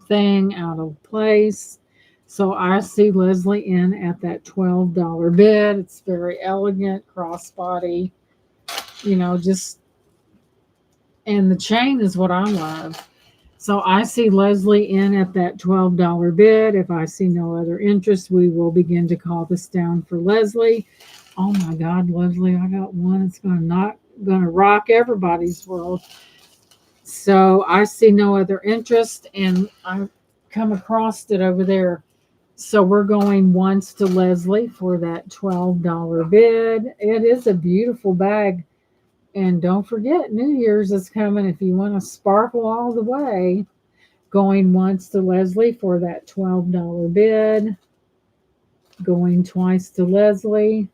thing out of place. So I see Leslie in at that $12 bid. It's very elegant, crossbody, just, and the chain is what I love. So I see Leslie in at that $12 bid. If I see no other interest, we will begin to call this down for Leslie. Oh my God, Leslie, I got one. It's gonna rock everybody's world. So I see no other interest, and I come across it over there. So we're going once to Leslie for that $12 bid. It is a beautiful bag. And don't forget, New Year's is coming. If you want to sparkle all the way, going once to Leslie for that $12 bid. Going twice to Leslie.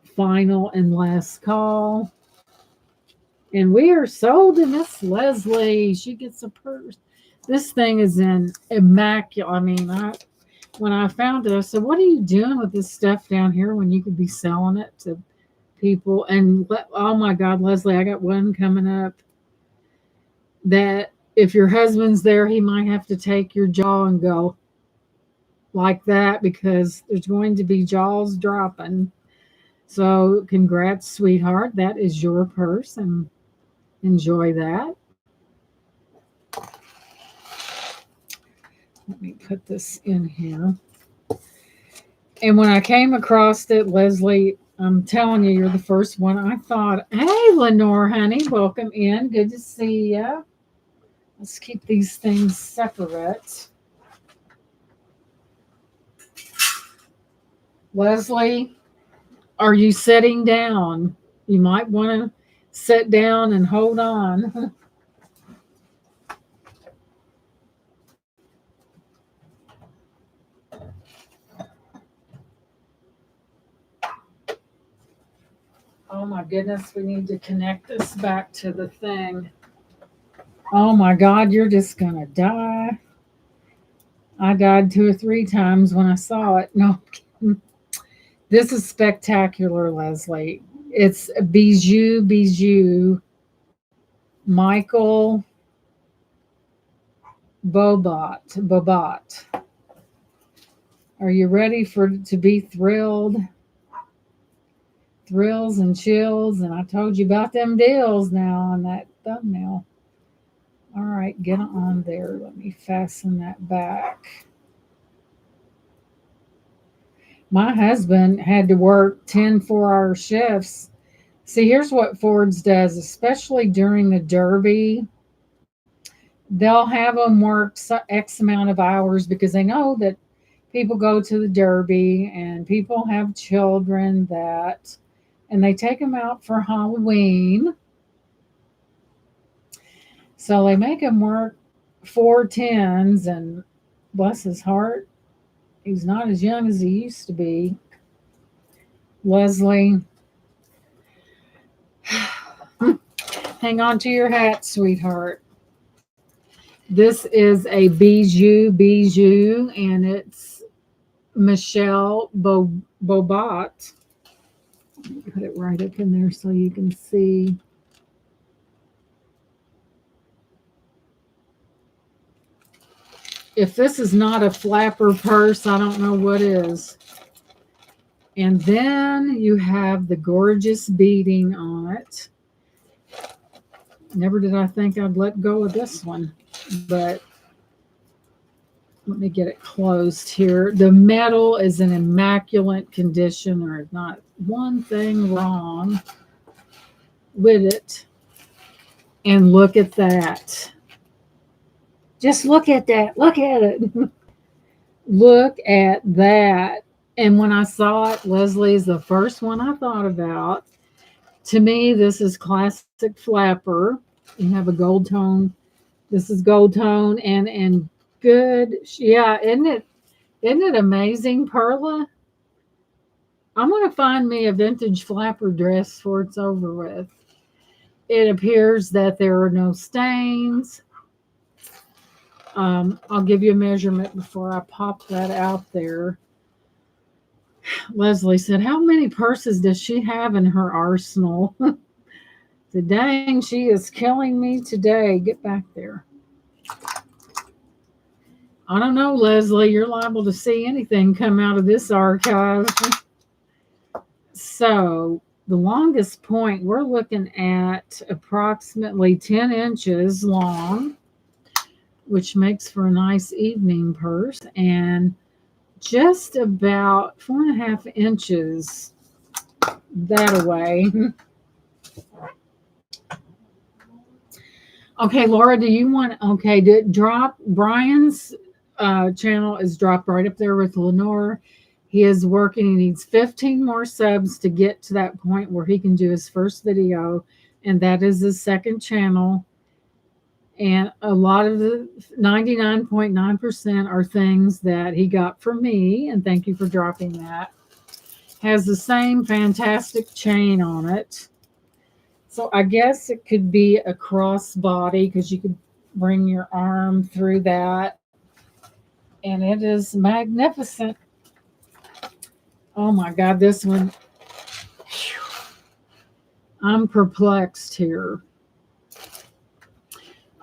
Final and last call. And we are sold to Miss Leslie. She gets a purse. This thing is in immaculate. I mean, when I found it, I said, "What are you doing with this stuff down here when you could be selling it to people?" And oh my God, Leslie, I got one coming up that if your husband's there, he might have to take your jaw and go like that because there's going to be jaws dropping. So, congrats, sweetheart. That is your purse, and enjoy that. Let me put this in here. And when I came across it, Leslie, I'm telling you, you're the first one. I thought, hey, Lenore, honey, welcome in. Good to see you. Let's keep these things separate. Leslie, are you sitting down? You might want to sit down and hold on. Oh my goodness, we need to connect this back to the thing. Oh my God, you're just going to die. I died 2 or 3 times when I saw it. No, this is spectacular, Leslie. It's Bijou Michael Bobot. Are you ready for to be thrilled? Thrills and chills, and I told you about them deals now on that thumbnail. All right, get on there. Let me fasten that back. My husband had to work 10 4-hour shifts. See, here's what Ford's does, especially during the Derby. They'll have them work X amount of hours because they know that people go to the Derby and people have children that, and they take them out for Halloween. So they make him work 4 10s, and bless his heart, he's not as young as he used to be. Leslie, hang on to your hat, sweetheart. This is a bijou, and it's Michelle Bobot. Put it right up in there so you can see. If this is not a flapper purse, I don't know what is. And then you have the gorgeous beading on it. Never did I think I'd let go of this one, but let me get it closed here. The metal is in immaculate condition. There is not one thing wrong with it. And look at that. Just look at that. Look at it. Look at that. And when I saw it, Leslie is the first one I thought about. To me, this is classic flapper. You have a gold tone. This is gold tone and good. Yeah, isn't it amazing, Perla? I'm gonna find me a vintage flapper dress before it's over with. It appears that there are no stains. I'll give you a measurement before I pop that out there. Leslie said, "How many purses does she have in her arsenal?" Dang, she is killing me today. Get back there. I don't know, Leslie. You're liable to see anything come out of this archive. So, the longest point, we're looking at approximately 10 inches long, which makes for a nice evening purse, and just about 4.5 inches that away. Okay, Laura, do you want, okay, drop Brian's channel is dropped right up there with Lenore. He is working. He needs 15 more subs to get to that point where he can do his first video, and that is his second channel. And a lot of the 99.9% are things that he got from me, and thank you for dropping that. Has the same fantastic chain on it. So I guess it could be a crossbody because you could bring your arm through that. And it is magnificent. Oh my God, this one. I'm perplexed here.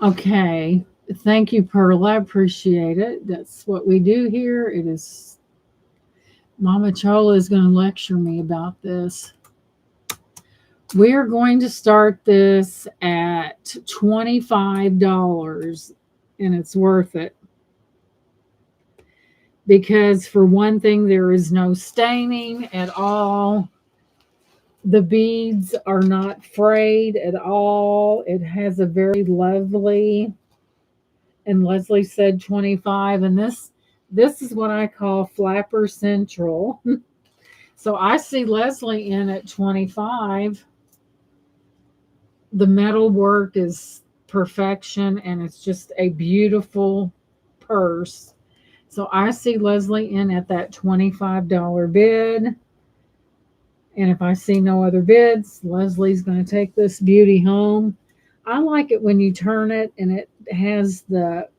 Okay. Thank you, Pearl. I appreciate it. That's what we do here. It is. Mama Chola is going to lecture me about this. We are going to start this at $25, and it's worth it. Because for one thing, there is no staining at all. The beads are not frayed at all. It has a very lovely, and Leslie said 25, and this is what I call Flapper Central. So I see Leslie in at 25. The metal work is perfection, and it's just a beautiful purse. So I see Leslie in at that $25 bid. And if I see no other bids, Leslie's going to take this beauty home. I like it when you turn it and it has the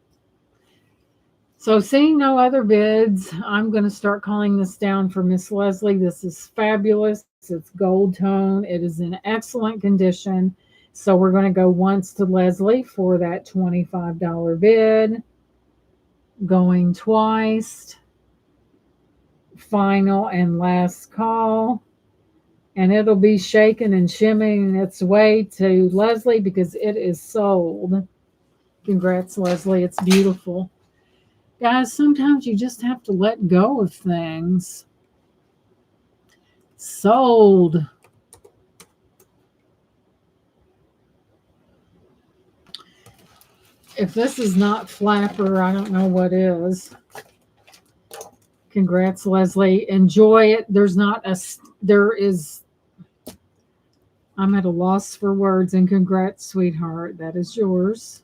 So, seeing no other bids, I'm going to start calling this down for Miss Leslie. This is fabulous. It's gold tone. It is in excellent condition. So, we're going to go once to Leslie for that $25 bid, going twice, final and last call. And it'll be shaking and shimmying its way to Leslie because it is sold. Congrats, Leslie. It's beautiful. Guys, sometimes you just have to let go of things. Sold. If this is not flapper, I don't know what is. Congrats, Leslie. Enjoy it. There is, I'm at a loss for words, and congrats, sweetheart. That is yours.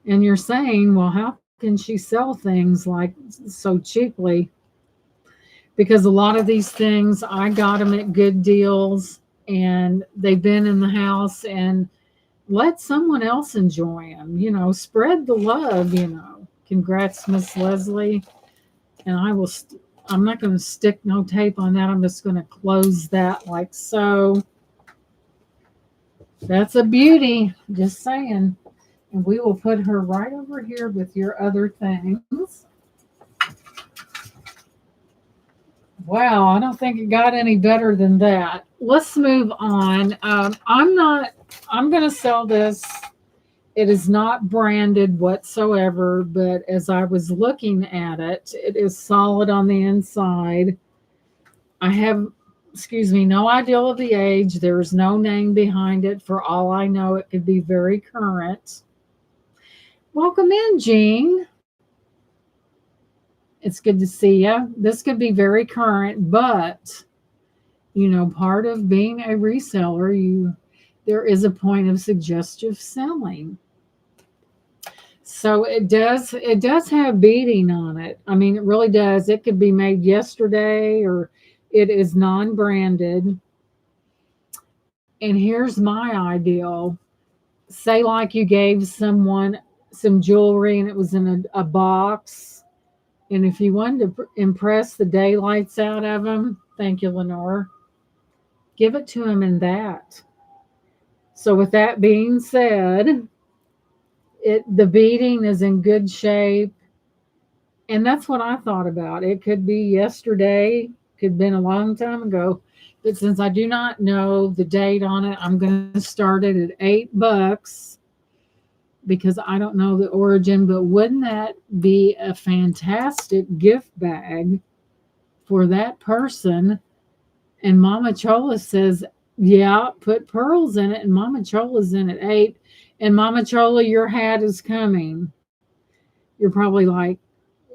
And you're saying, well, how can she sell things like so cheaply? Because a lot of these things, I got them at good deals and they've been in the house, and let someone else enjoy them. Spread the love. Congrats, Miss Leslie. And I'm not going to stick no tape on that. I'm just going to close that like so. That's a beauty. Just saying. And we will put her right over here with your other things. Wow, I don't think it got any better than that. Let's move on. I'm going to sell this. It is not branded whatsoever, but as I was looking at it, it is solid on the inside. I have, excuse me, no idea of the age. There's no name behind it. For all I know, it could be very current. Welcome in, Jean. It's good to see you. This could be very current, but part of being a reseller, there is a point of suggestive selling. So it does have beading on it. I mean, it really does. It could be made yesterday, or it is non-branded. And here's my ideal. Say like you gave someone some jewelry and it was in a box. And if you wanted to impress the daylights out of them, thank you, Lenore, give it to them in that. So with that being said, the beading is in good shape. And that's what I thought about. It could be yesterday, could have been a long time ago. But since I do not know the date on it, I'm going to start it at $8 because I don't know the origin. But wouldn't that be a fantastic gift bag for that person? And Mama Chola says, yeah, put pearls in it. And Mama Chola's in at 8. And Mama Chola, your hat is coming. You're probably like,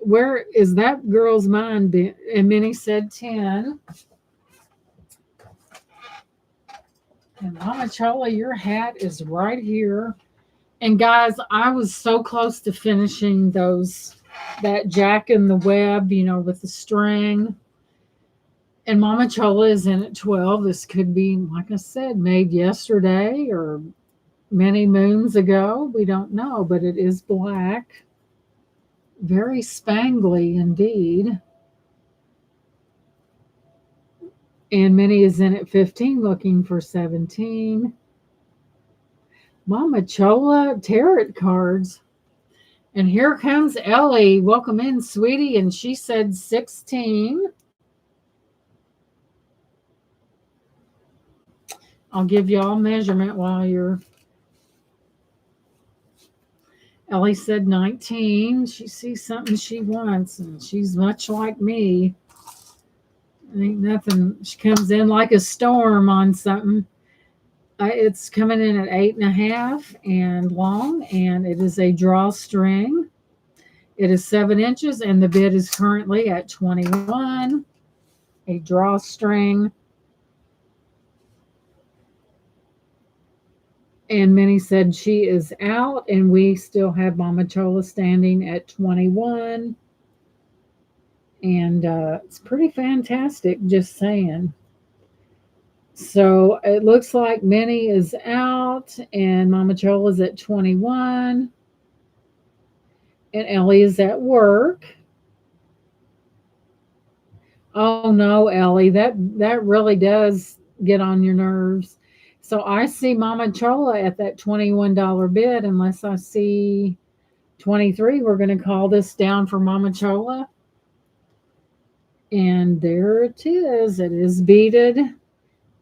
where is that girl's mind? And Minnie said 10. And Mama Chola, your hat is right here. And guys, I was so close to finishing that Jack in the Web, with the string. And Mama Chola is in at 12. This could be, like I said, made yesterday or many moons ago. We don't know, but it is black. Very spangly indeed. And Minnie is in at 15, looking for 17. Mama Chola tarot cards. And here comes Ellie. Welcome in, sweetie. And she said 16. I'll give you all measurement while you're. Ellie said 19. She sees something she wants, and she's much like me. Ain't nothing. She comes in like a storm on something. It's coming in at 8.5 and long, and it is a drawstring. It is 7 inches, and the bid is currently at 21. A drawstring. And Minnie said she is out, and we still have Mama Chola standing at 21. And it's pretty fantastic, just saying. So it looks like Minnie is out, and Mama Chola's at 21. And Ellie is at work. Oh no, Ellie, that really does get on your nerves. So I see Mama Chola at that $21 bid. Unless I see 23, we're going to call this down for Mama Chola. And there it is. It is beaded.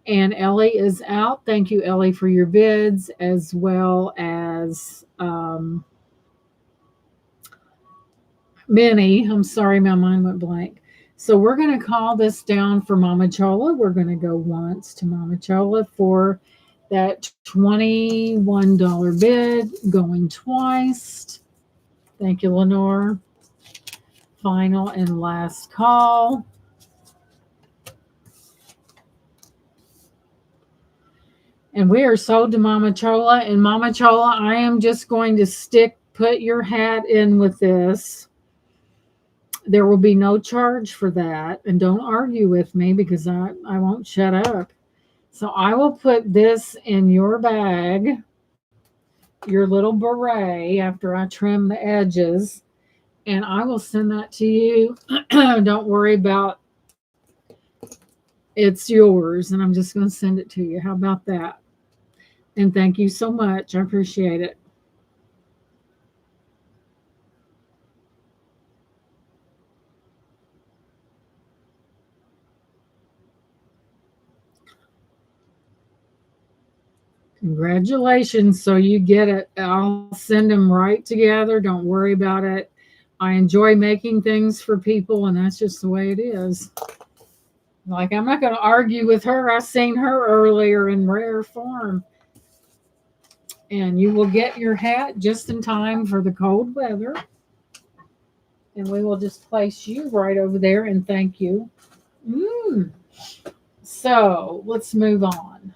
And Ellie is out. Thank you, Ellie, for your bids, as well as Minnie. I'm sorry, my mind went blank. So we're going to call this down for Mama Chola. We're going to go once to Mama Chola for that $21 bid, going twice. Thank you, Lenore. Final and last call. And we are sold to Mama Chola. And Mama Chola, I am just going to put your hat in with this. There will be no charge for that. And don't argue with me because I won't shut up. So I will put this in your bag, your little beret, after I trim the edges, and I will send that to you. Don't worry about it's yours, and I'm just going to send it to you. How about that? And thank you so much. I appreciate it. Congratulations. So you get it. I'll send them right together. Don't worry about it. I enjoy making things for people, and that's just the way it is. Like, I'm not going to argue with her. I seen her earlier in rare form. And you will get your hat just in time for the cold weather. And we will just place you right over there and thank you. Mm. So let's move on.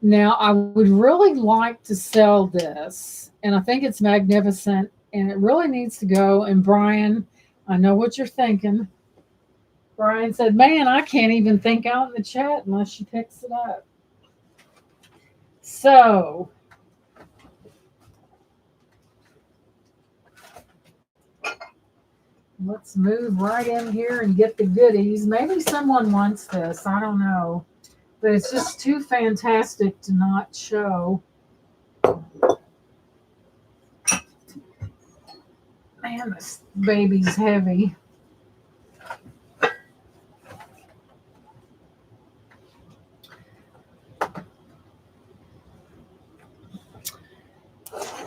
Now, I would really like to sell this, and I think it's magnificent, and it really needs to go. And Brian, I know what you're thinking. Brian said, "Man, I can't even think out in the chat unless she picks it up." So let's move right in here and get the goodies. Maybe someone wants this. I don't know. But it's just too fantastic to not show. Man, this baby's heavy.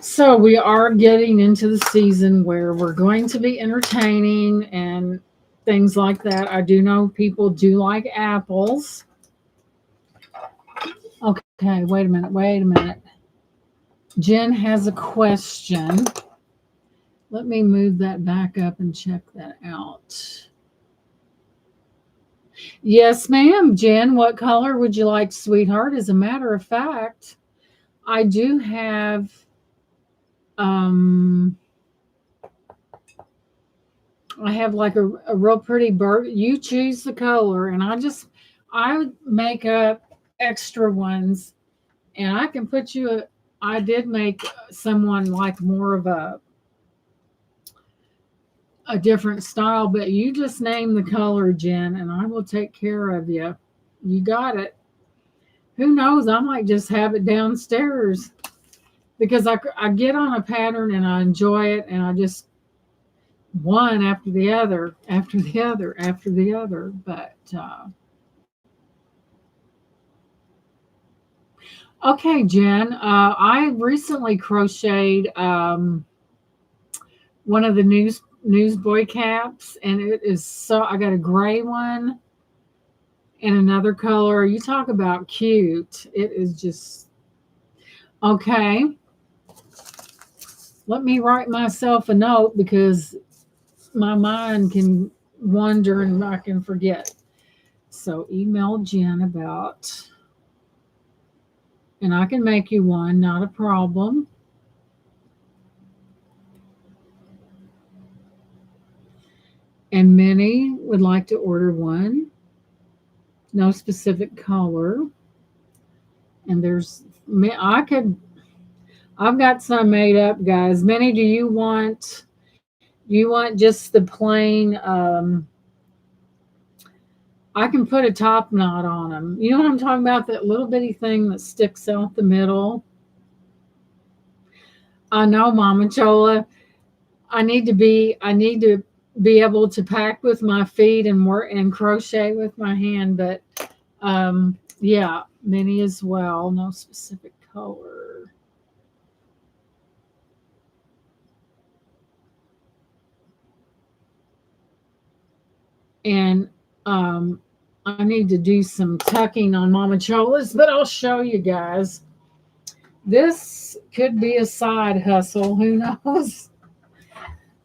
So we are getting into the season where we're going to be entertaining and things like that. I do know people do like apples. Okay, wait a minute. Wait a minute. Jen has a question. Let me move that back up and check that out. Yes, ma'am. Jen, what color would you like, sweetheart? As a matter of fact, I do have um I have like a real pretty bird. You choose the color, and I make up extra ones, and I can put you a. I did make someone like more of a different style, but you just name the color, Jen, and I will take care of you. You got it. Who knows? I might just have it downstairs because I get on a pattern and I enjoy it, and I just one after the other, after the other, after the other. But okay, Jen, I recently crocheted one of the newsboy caps, and it is so. I got a gray one and another color. You talk about cute. It is just okay. Let me write myself a note because my mind can wander and I can forget. So email Jen about, and I can make you one, not a problem. And Minnie would like to order one, no specific color. And I could, I've got some made up, guys. Minnie, do you want just the plain I can put a top knot on them. You know what I'm talking about? That little bitty thing that sticks out the middle. I know, Mama Chola. I need to be able to pack with my feet and work and crochet with my hand, but yeah, many as well. No specific color. And um I need to do some tucking on Mama Chola's, but I'll show you guys. This could be a side hustle, who knows?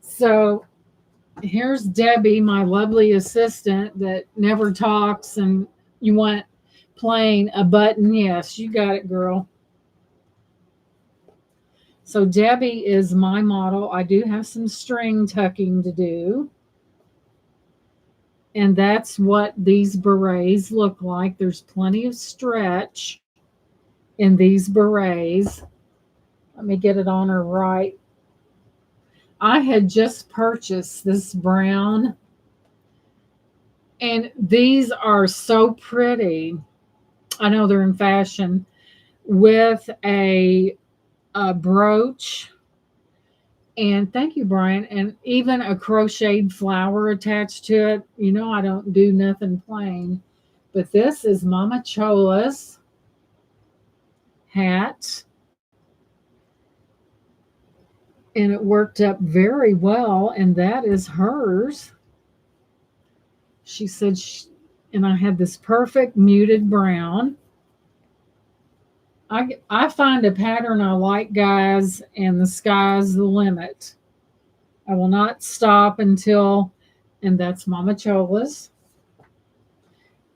So here's Debbie, my lovely assistant that never talks. And you want plain a button? Yes, you got it, girl. So Debbie is my model. I do have some string tucking to do. And that's what these berets look like. There's plenty of stretch in these berets. Let me get it on her right. I had just purchased this brown, and these are so pretty. I know they're in fashion with a brooch. And thank you, Brian. And even a crocheted flower attached to it. You know, I don't do nothing plain. But this is Mama Chola's hat. And it worked up very well. And that is hers. She said, and I had this perfect muted brown. I find a pattern I like, guys, and the sky's the limit. I will not stop until, and that's Mama Chola's.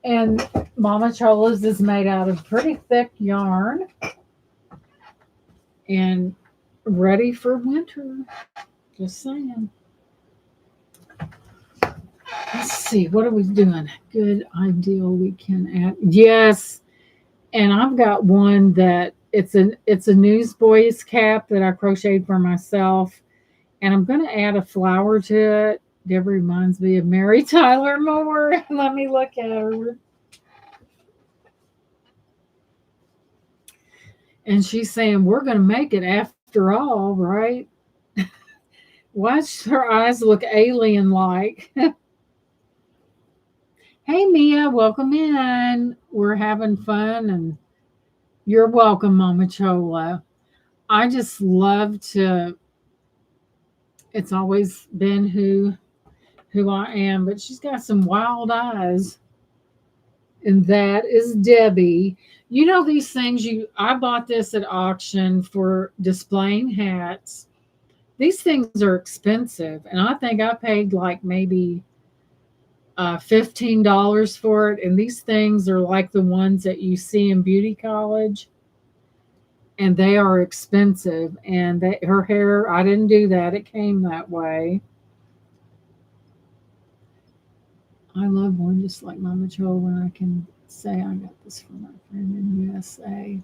And Mama Chola's is made out of pretty thick yarn and ready for winter. Just saying. Let's see, what are we doing? Good ideal we can add. Yes, and I've got one that it's a newsboys cap that I crocheted for myself, and I'm going to add a flower to it. Deborah reminds me of Mary Tyler Moore. Let me look at her. And she's saying, we're going to make it after all, right? Watch her eyes look alien like. Hey, Mia, welcome in. We're having fun, and you're welcome, Mama Chola. I just love to, it's always been who I am, but she's got some wild eyes. And that is Debbie. You know these things I bought this at auction for displaying hats. These things are expensive, and I think I paid like maybe $15 for it. And these things are like the ones that you see in beauty college, and they are expensive. And her hair, I didn't do that; it came that way. I love one just like Mama Joe when I can say I got this from my friend in USA.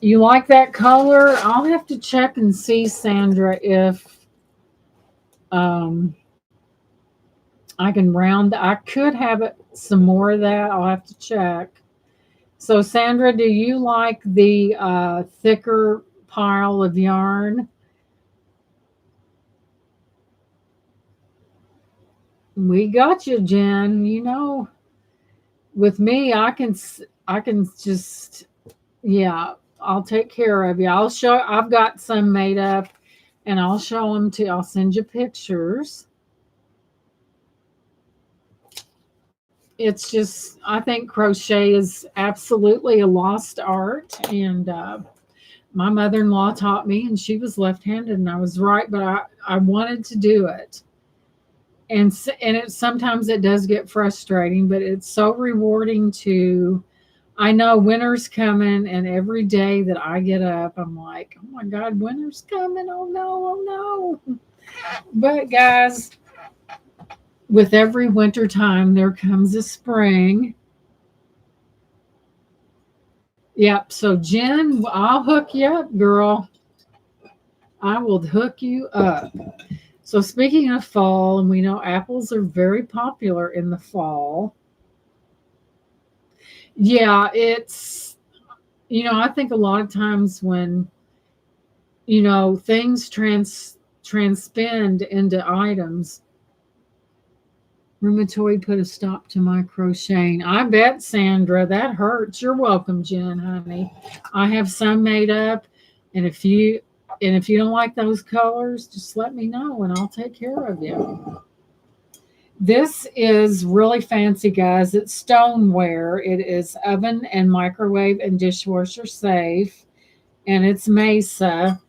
You like that color? I'll have to check and see, Sandra, if um, I can round. I could have it some more of that. I'll have to check. So, Sandra, do you like the thicker pile of yarn? We got you, Jen. You know, with me, I can just, yeah, I'll take care of you. I'll show. I've got some made up, and I'll show them to. I'll send you pictures. It's just, I think crochet is absolutely a lost art, and my mother-in-law taught me, and she was left-handed, and I was right, but I wanted to do it. And it sometimes it does get frustrating, but it's so rewarding to, I know winter's coming, and every day that I get up I'm like, oh my god, winter's coming, oh no, oh no. But guys, with every winter time there comes a spring. Yep. So Jen, I'll hook you up, girl. I will hook you up. So speaking of fall, and we know apples are very popular in the fall. Yeah, I think a lot of times when things transpend into items. Rheumatoid put a stop to my crocheting. I bet, Sandra, that hurts. You're welcome, Jen, honey. I have some made up, and if you don't like those colors, just let me know and I'll take care of you. This is really fancy, guys. It's stoneware. It is oven and microwave and dishwasher safe, and it's Mesa.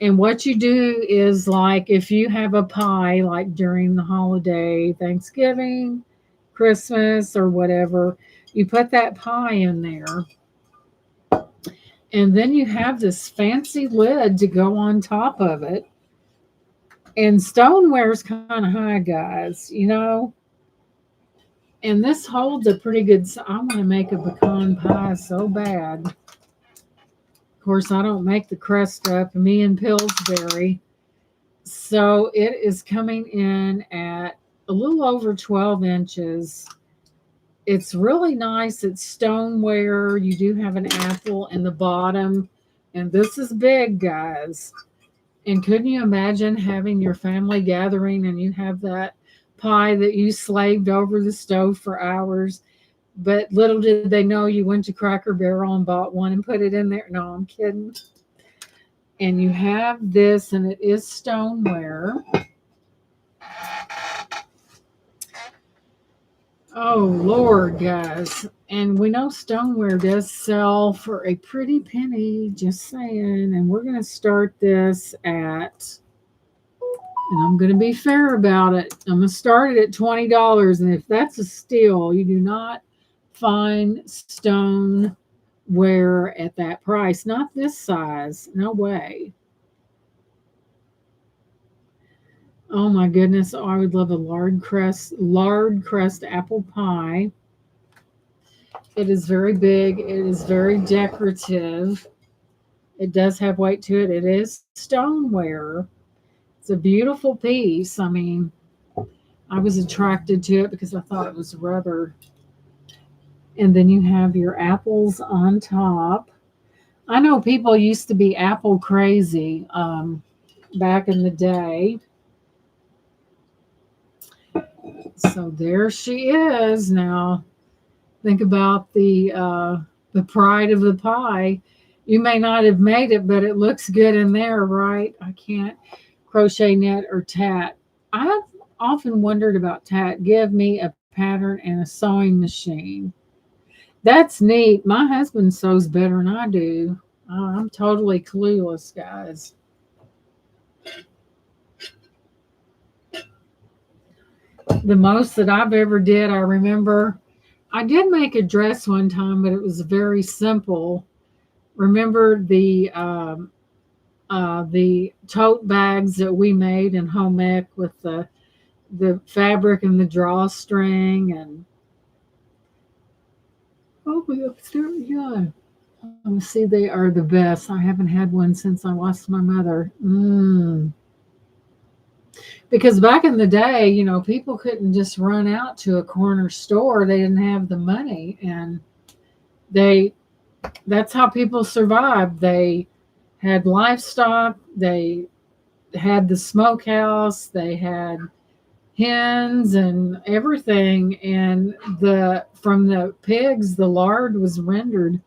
And what you do is, like, if you have a pie, like during the holiday, Thanksgiving, Christmas, or whatever, you put that pie in there. And then you have this fancy lid to go on top of it. And stoneware's kind of high, guys. And this holds a pretty good. I want to make a pecan pie so bad. Of course, I don't make the crust up. Me and Pillsbury. So it is coming in at a little over 12 inches. It's really nice. It's stoneware. You do have an apple in the bottom. And this is big, guys. And couldn't you imagine having your family gathering and you have that pie that you slaved over the stove for hours? But little did they know you went to Cracker Barrel and bought one and put it in there. No, I'm kidding. And you have this, and it is stoneware. Oh, Lord, guys. And we know stoneware does sell for a pretty penny, just saying. And we're going to start this and I'm going to be fair about it. I'm going to start it at $20. And if that's a steal, you do not find stoneware at that price. Not this size. No way. Oh my goodness. Oh, I would love a lard crust apple pie. It is very big. It is very decorative. It does have weight to it. It is stoneware. It's a beautiful piece. I mean, I was attracted to it because I thought it was rather. And then you have your apples on top. I know people used to be apple crazy back in the day. So there she is. Now, think about the pride of the pie. You may not have made it, but it looks good in there, right? I can't crochet, knit, or tat. I have often wondered about tat. Give me a pattern and a sewing machine. That's neat. My husband sews better than I do. I'm totally clueless, guys. The most that I've ever did, I remember I did make a dress one time, but it was very simple. Remember the tote bags that we made in home ec with the fabric and the drawstring and oh, we upstairs, yeah. See, they are the best. I haven't had one since I lost my mother. Because back in the day, people couldn't just run out to a corner store. They didn't have the money, and they that's how people survived. They had livestock, they had the smokehouse, they had hens and everything, and the from the pigs the lard was rendered.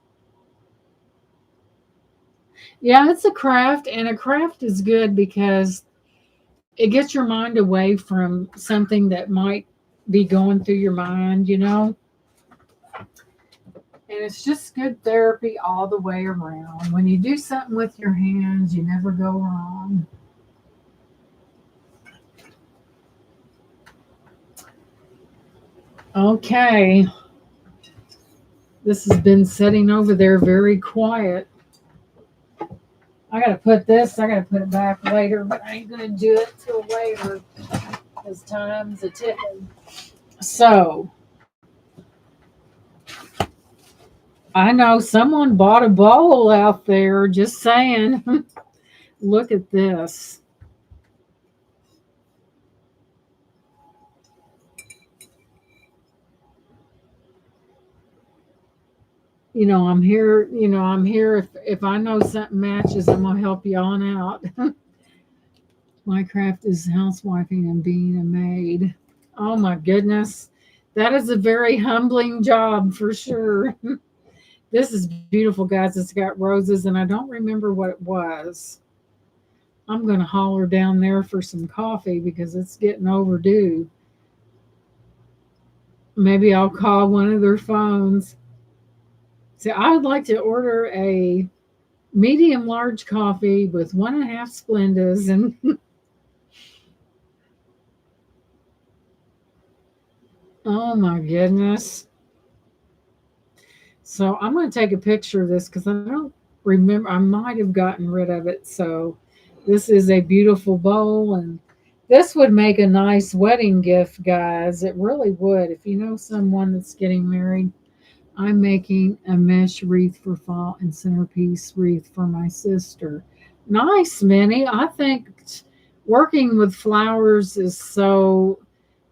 Yeah, it's a craft, and a craft is good because it gets your mind away from something that might be going through your mind. And it's just good therapy all the way around. When you do something with your hands, you never go wrong. Okay. This has been sitting over there very quiet. I gotta put it back later, but I ain't gonna do it till later because time's a ticking. So I know someone bought a bowl out there, just saying. Look at this. I'm here if I know something matches, I'm gonna help you on out. My craft is housewifing and being a maid. Oh my goodness. That is a very humbling job for sure. This is beautiful, guys. It's got roses, and I don't remember what it was. I'm going to holler down there for some coffee because it's getting overdue. Maybe I'll call one of their phones. See, I would like to order a medium large coffee with 1.5 Splendas. And oh my goodness. So I'm going to take a picture of this because I don't remember. I might have gotten rid of it. So this is a beautiful bowl, and this would make a nice wedding gift, guys. It really would. If you know someone that's getting married, I'm making a mesh wreath for fall and centerpiece wreath for my sister. Nice, Minnie. I think working with flowers is so,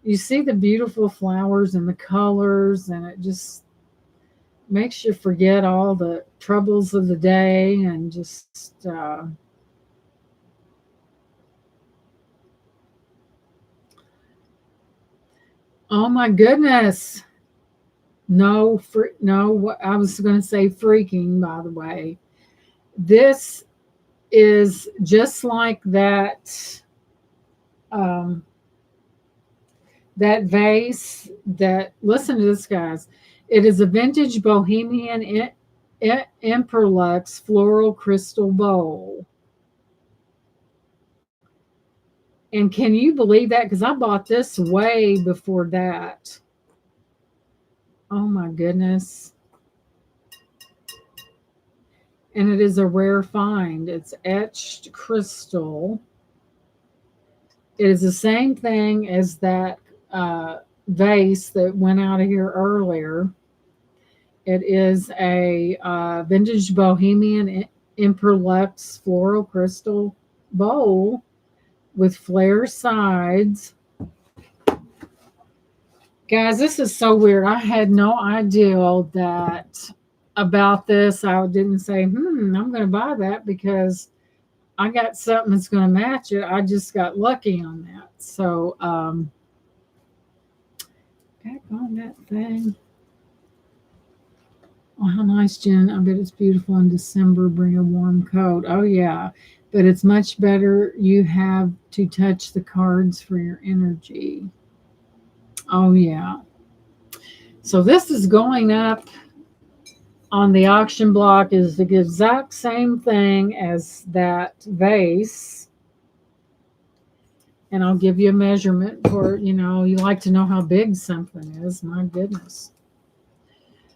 you see the beautiful flowers and the colors, and it just makes you forget all the troubles of the day and just, oh my goodness. No, no, I was going to say freaking, by the way. This is just like um, that vase that, listen to this, guys. It is a vintage Bohemian Imperlux floral crystal bowl. And can you believe that? Because I bought this way before that. Oh my goodness. And it is a rare find. It's etched crystal. It is the same thing as that vase that went out of here earlier. It is a vintage Bohemian Imperlux floral crystal bowl with flare sides. Guys, this is so weird. I had no idea that about this. I didn't say, I'm going to buy that because I got something that's going to match it. I just got lucky on that. So, back on that thing. Oh, how nice, Jen. I bet it's beautiful in December. Bring a warm coat. Oh, yeah. But it's much better. You have to touch the cards for your energy. Oh, yeah. So this is going up on the auction block is the exact same thing as that vase. And I'll give you a measurement for, you like to know how big something is. My goodness.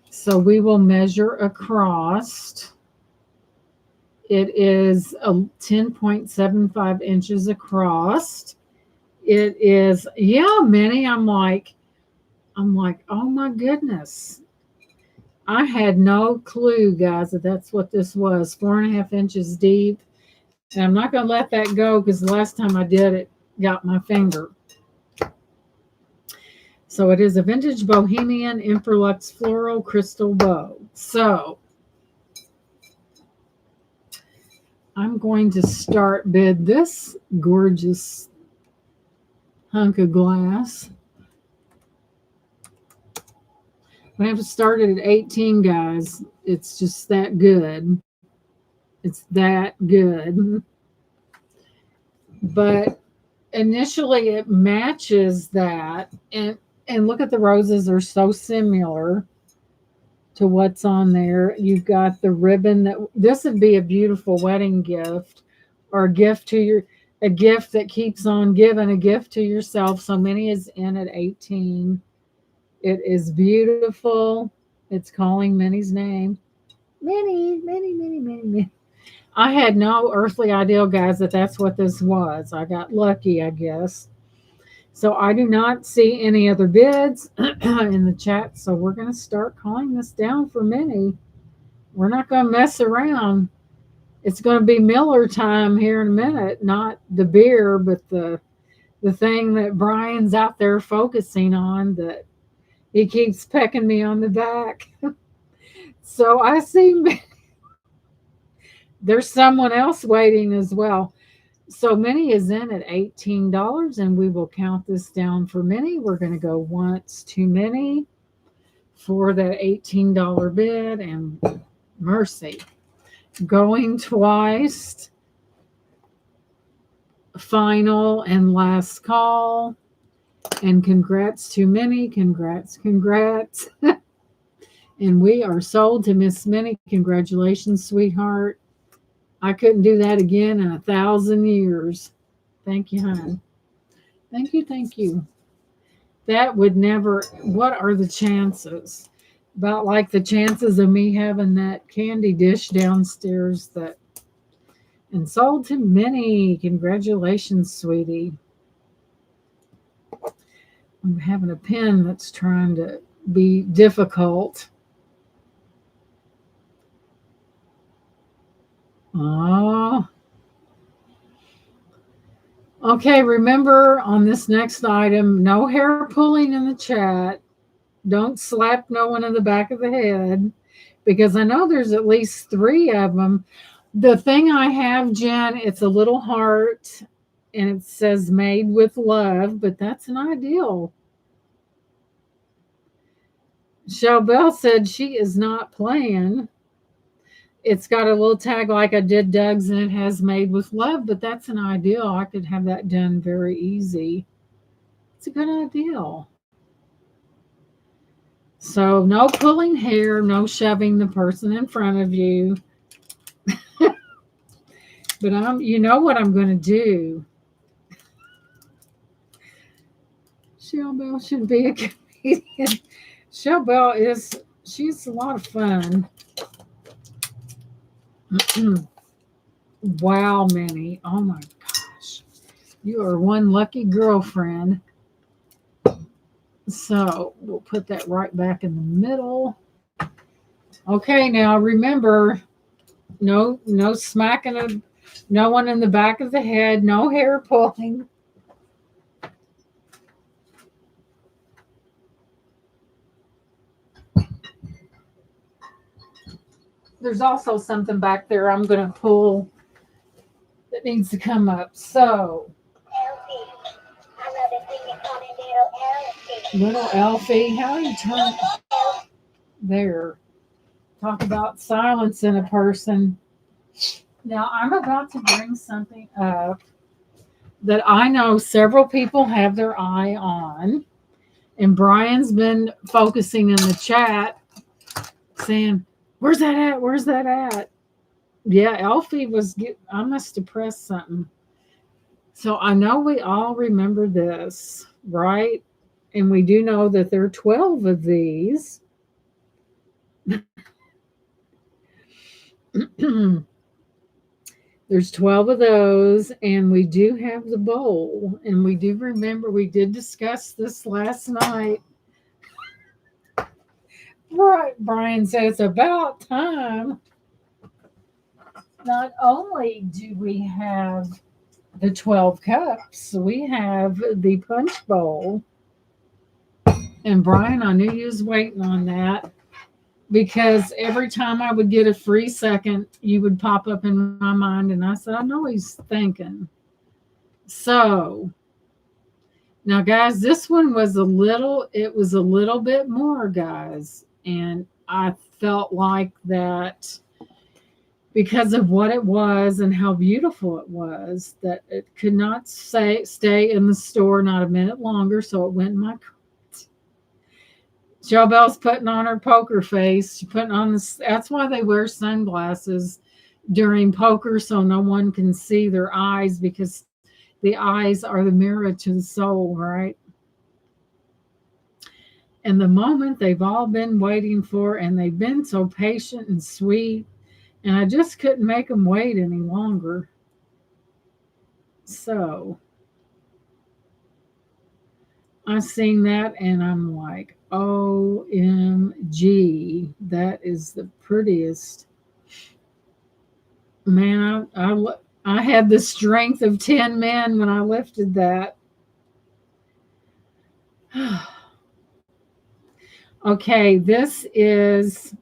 So we will measure across. It is a 10.75 inches across. It is, yeah, Minnie. I'm like, oh my goodness. I had no clue, guys, that that's what this was. 4.5 inches deep. And I'm not going to let that go because the last time I did it, got my finger. So it is a vintage Bohemian Imperlux floral crystal bow. So I'm going to start bid this gorgeous hunk of glass. I have to start it at 18, guys. It's just that good. It's that good. But initially it matches that, and look at the roses, are so similar to what's on there. You've got the ribbon that this would be a beautiful wedding gift, or a gift that keeps on giving, a gift to yourself. So Minnie is in at 18. It is beautiful. It's calling Minnie's name. Minnie, Minnie, Minnie, Minnie, Minnie. I had no earthly idea, guys, that that's what this was. I got lucky, I guess. So I do not see any other bids in the chat. So we're going to start calling this down for Minnie. We're not going to mess around. It's going to be Miller time here in a minute, not the beer, but the thing that Brian's out there focusing on that he keeps pecking me on the back. So I see there's someone else waiting as well. So Minnie is in at $18, and we will count this down for Minnie. We're going to go once to Minnie for that $18 bid, and Mercy going twice. Final and last call. And congrats to Minnie. Congrats, congrats. And we are sold to Miss Minnie. Congratulations, sweetheart. I couldn't do that again in 1,000 years. Thank you, hon. Thank you, thank you. That would never, what are the chances? About like the chances of me having that candy dish downstairs that, and sold to Minnie. Congratulations, sweetie. I'm having a pen that's trying to be difficult. Oh, okay. Remember on this next item, no hair pulling in the chat. Don't slap no one in the back of the head because I know there's at least three of them. The thing I have, Jen, it's a little heart and it says made with love, but that's an ideal. Shell Bell said she is not playing. It's got a little tag like I did Doug's and it has made with love, but that's an ideal. I could have that done very easy. It's a good ideal. So no pulling hair, no shoving the person in front of you. But you know what I'm going to do. Shell Bell should be a comedian. Shell Bell she's a lot of fun. Wow, Minnie. Oh my gosh. You are one lucky girlfriend. So we'll put that right back in the middle. Okay, now remember, no smacking of no one in the back of the head, no hair pulling. There's also something back there I'm going to pull that needs to come up. So, little Elfie, how do you turn there? Talk about silence in a person. Now, I'm about to bring something up that I know several people have their eye on. And Brian's been focusing in the chat saying, where's that at? Where's that at? Yeah, Elfie I must have pressed something. So I know we all remember this, right? And we do know that there are 12 of these. There's 12 of those, and we do have the bowl. And we do remember we did discuss this last night. Right, Brian says it's about time. Not only do we have the 12 cups, we have the punch bowl. And Brian, I knew you was waiting on that because every time I would get a free second, you would pop up in my mind. And I said, I know he's thinking. So now, guys, this one was a little bit more, guys. And I felt like that because of what it was and how beautiful it was, that it could not stay in the store not a minute longer. So it went in my cart. Joe Bell's putting on her poker face. She's putting on this. That's why they wear sunglasses during poker, so no one can see their eyes, because the eyes are the mirror to the soul, right? And the moment they've all been waiting for, and they've been so patient and sweet, and I just couldn't make them wait any longer. So I seen that and I'm like, OMG, that is the prettiest Man, I had the strength of 10 men when I lifted that. Okay, this is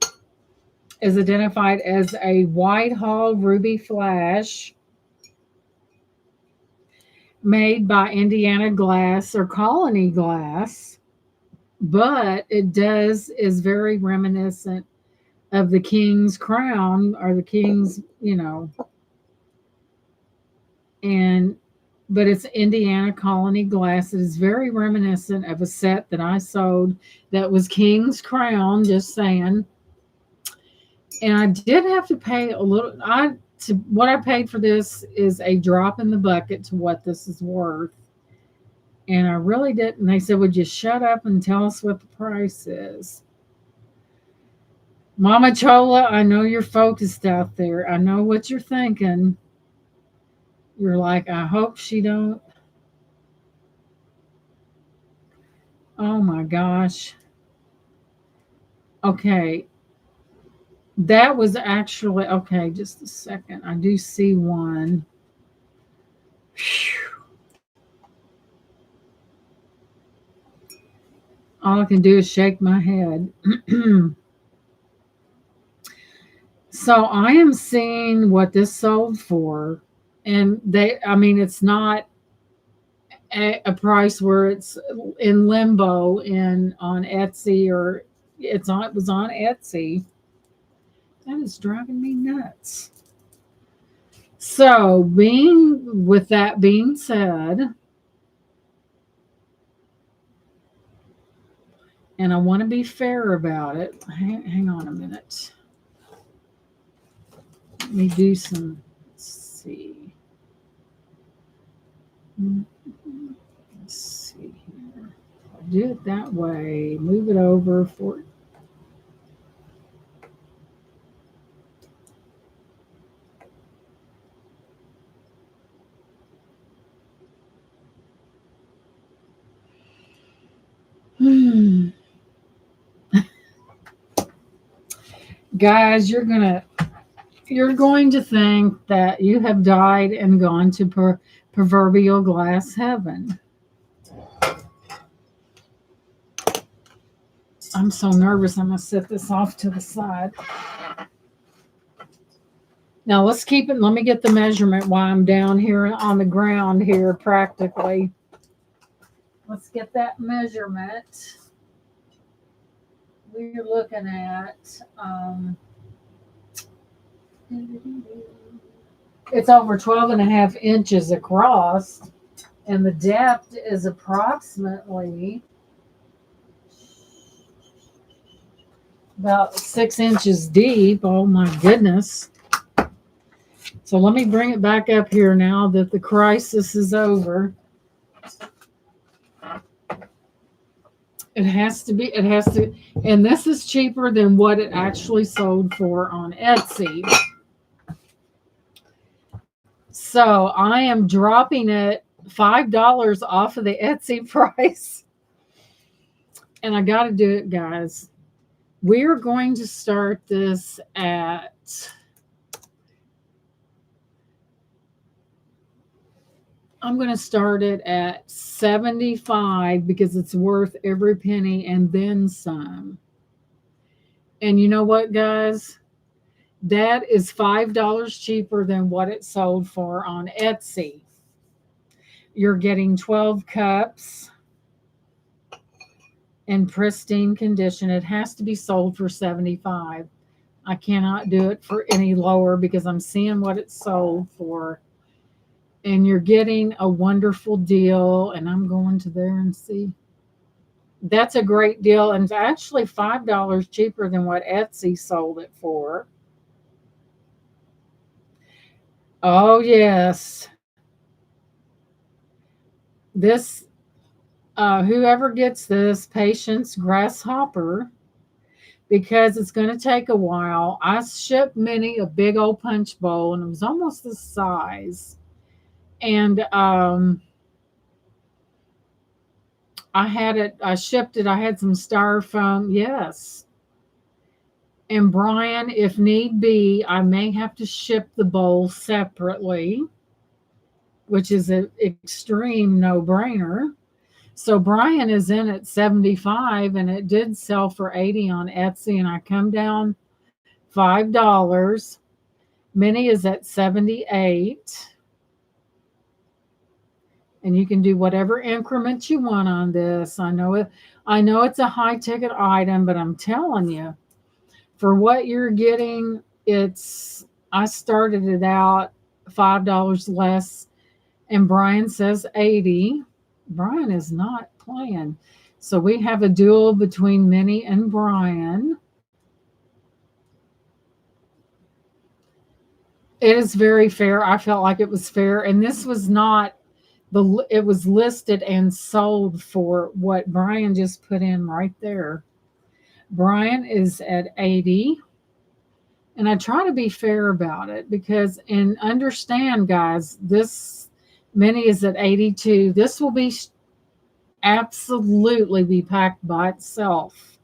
identified as a Whitehall Ruby Flash made by Indiana Glass or Colony Glass, but it does is very reminiscent of the king's crown or the king's, and but it's Indiana Colony Glass. It is very reminiscent of a set that I sold that was King's Crown, just saying. And I did have to pay a little. What I paid for this is a drop in the bucket to what this is worth. And I really didn't. They said, "Would you shut up and tell us what the price is?" Mama Chola, I know you're focused out there. I know what you're thinking. You're like, I hope she don't. Oh my gosh. Okay. That was actually okay. Just a second. I do see one. Phew. All I can do is shake my head. So I am seeing what this sold for, and I mean, it's not a price where it's in limbo in on Etsy or it was on Etsy. That is driving me nuts. So, being with that being said, and I want to be fair about it. Hang on a minute. Let me do some. Let's see. Let's see here. I'll do it that way. Move it over for. Hmm. Guys, you're going to think that you have died and gone to proverbial glass heaven. I'm so nervous. I'm going to set this off to the side. Now let's keep it. Let me get the measurement while I'm down here on the ground here practically. Let's get that measurement. We're looking at, it's over 12 and a half inches across, and the depth is approximately about 6 inches deep. Oh my goodness. So let me bring it back up here now that the crisis is over. It has to, and this is cheaper than what it actually sold for on Etsy. So I am dropping it $5 off of the Etsy price. And I got to do it, guys. We're going to start this at I'm going to start it at 75 because it's worth every penny and then some. And you know what, guys? That is $5 cheaper than what it sold for on Etsy. You're getting 12 cups in pristine condition. It has to be sold for 75. I cannot do it for any lower because I'm seeing what it's sold for. And you're getting a wonderful deal. And I'm going to there and see. That's a great deal. And it's actually $5 cheaper than what Etsy sold it for. Oh, yes. This, whoever gets this, Patience Grasshopper, because it's going to take a while. I shipped Minnie a big old punch bowl, and it was almost this size. And I shipped it. I had some styrofoam. Yes. And Brian, if need be, I may have to ship the bowl separately, which is an extreme no brainer. So Brian is in at 75 and it did sell for 80 on Etsy, and I come down $5. Minnie is at 78. And you can do whatever increments you want on this. I know it's a high ticket item, but I'm telling you, for what you're getting, I started it out $5 less, and Brian says 80. Brian is not playing. So we have a duel between Minnie and Brian. It is very fair. I felt like it was fair, and this was not it was listed and sold for what Brian just put in right there. Brian is at 80. And I try to be fair about it because, and understand, guys, this Minnie is at 82. This will be absolutely be packed by itself.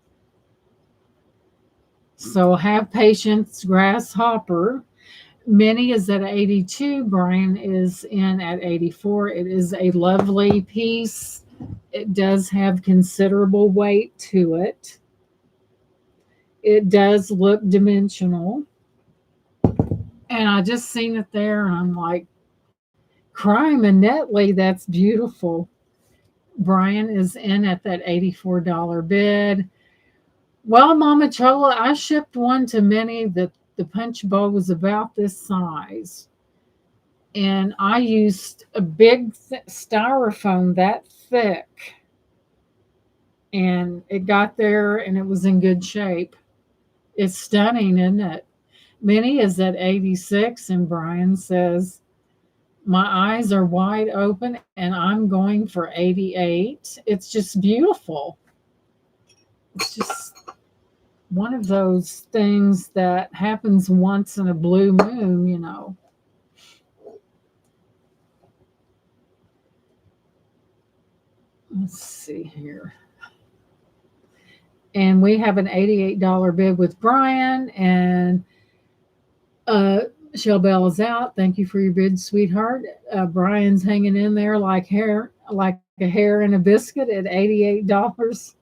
So have patience, grasshopper. Minnie is at 82. Brian is in at 84. It is a lovely piece. It does have considerable weight to it. It does look dimensional. And I just seen it there, and I'm like, Crime and Netley, that's beautiful. Brian is in at that $84 bid. Well, Mama Chola, I shipped one to Minnie that the punch bowl was about this size. And I used a big styrofoam that thick. And it got there and it was in good shape. It's stunning, isn't it? Minnie is at 86, and Brian says, my eyes are wide open and I'm going for 88. It's just beautiful. It's just one of those things that happens once in a blue moon, you know. Let's see here. And we have an $88 bid with Brian, and Shell Bell is out. Thank you for your bid, sweetheart. Brian's hanging in there like a hair in a biscuit at $88.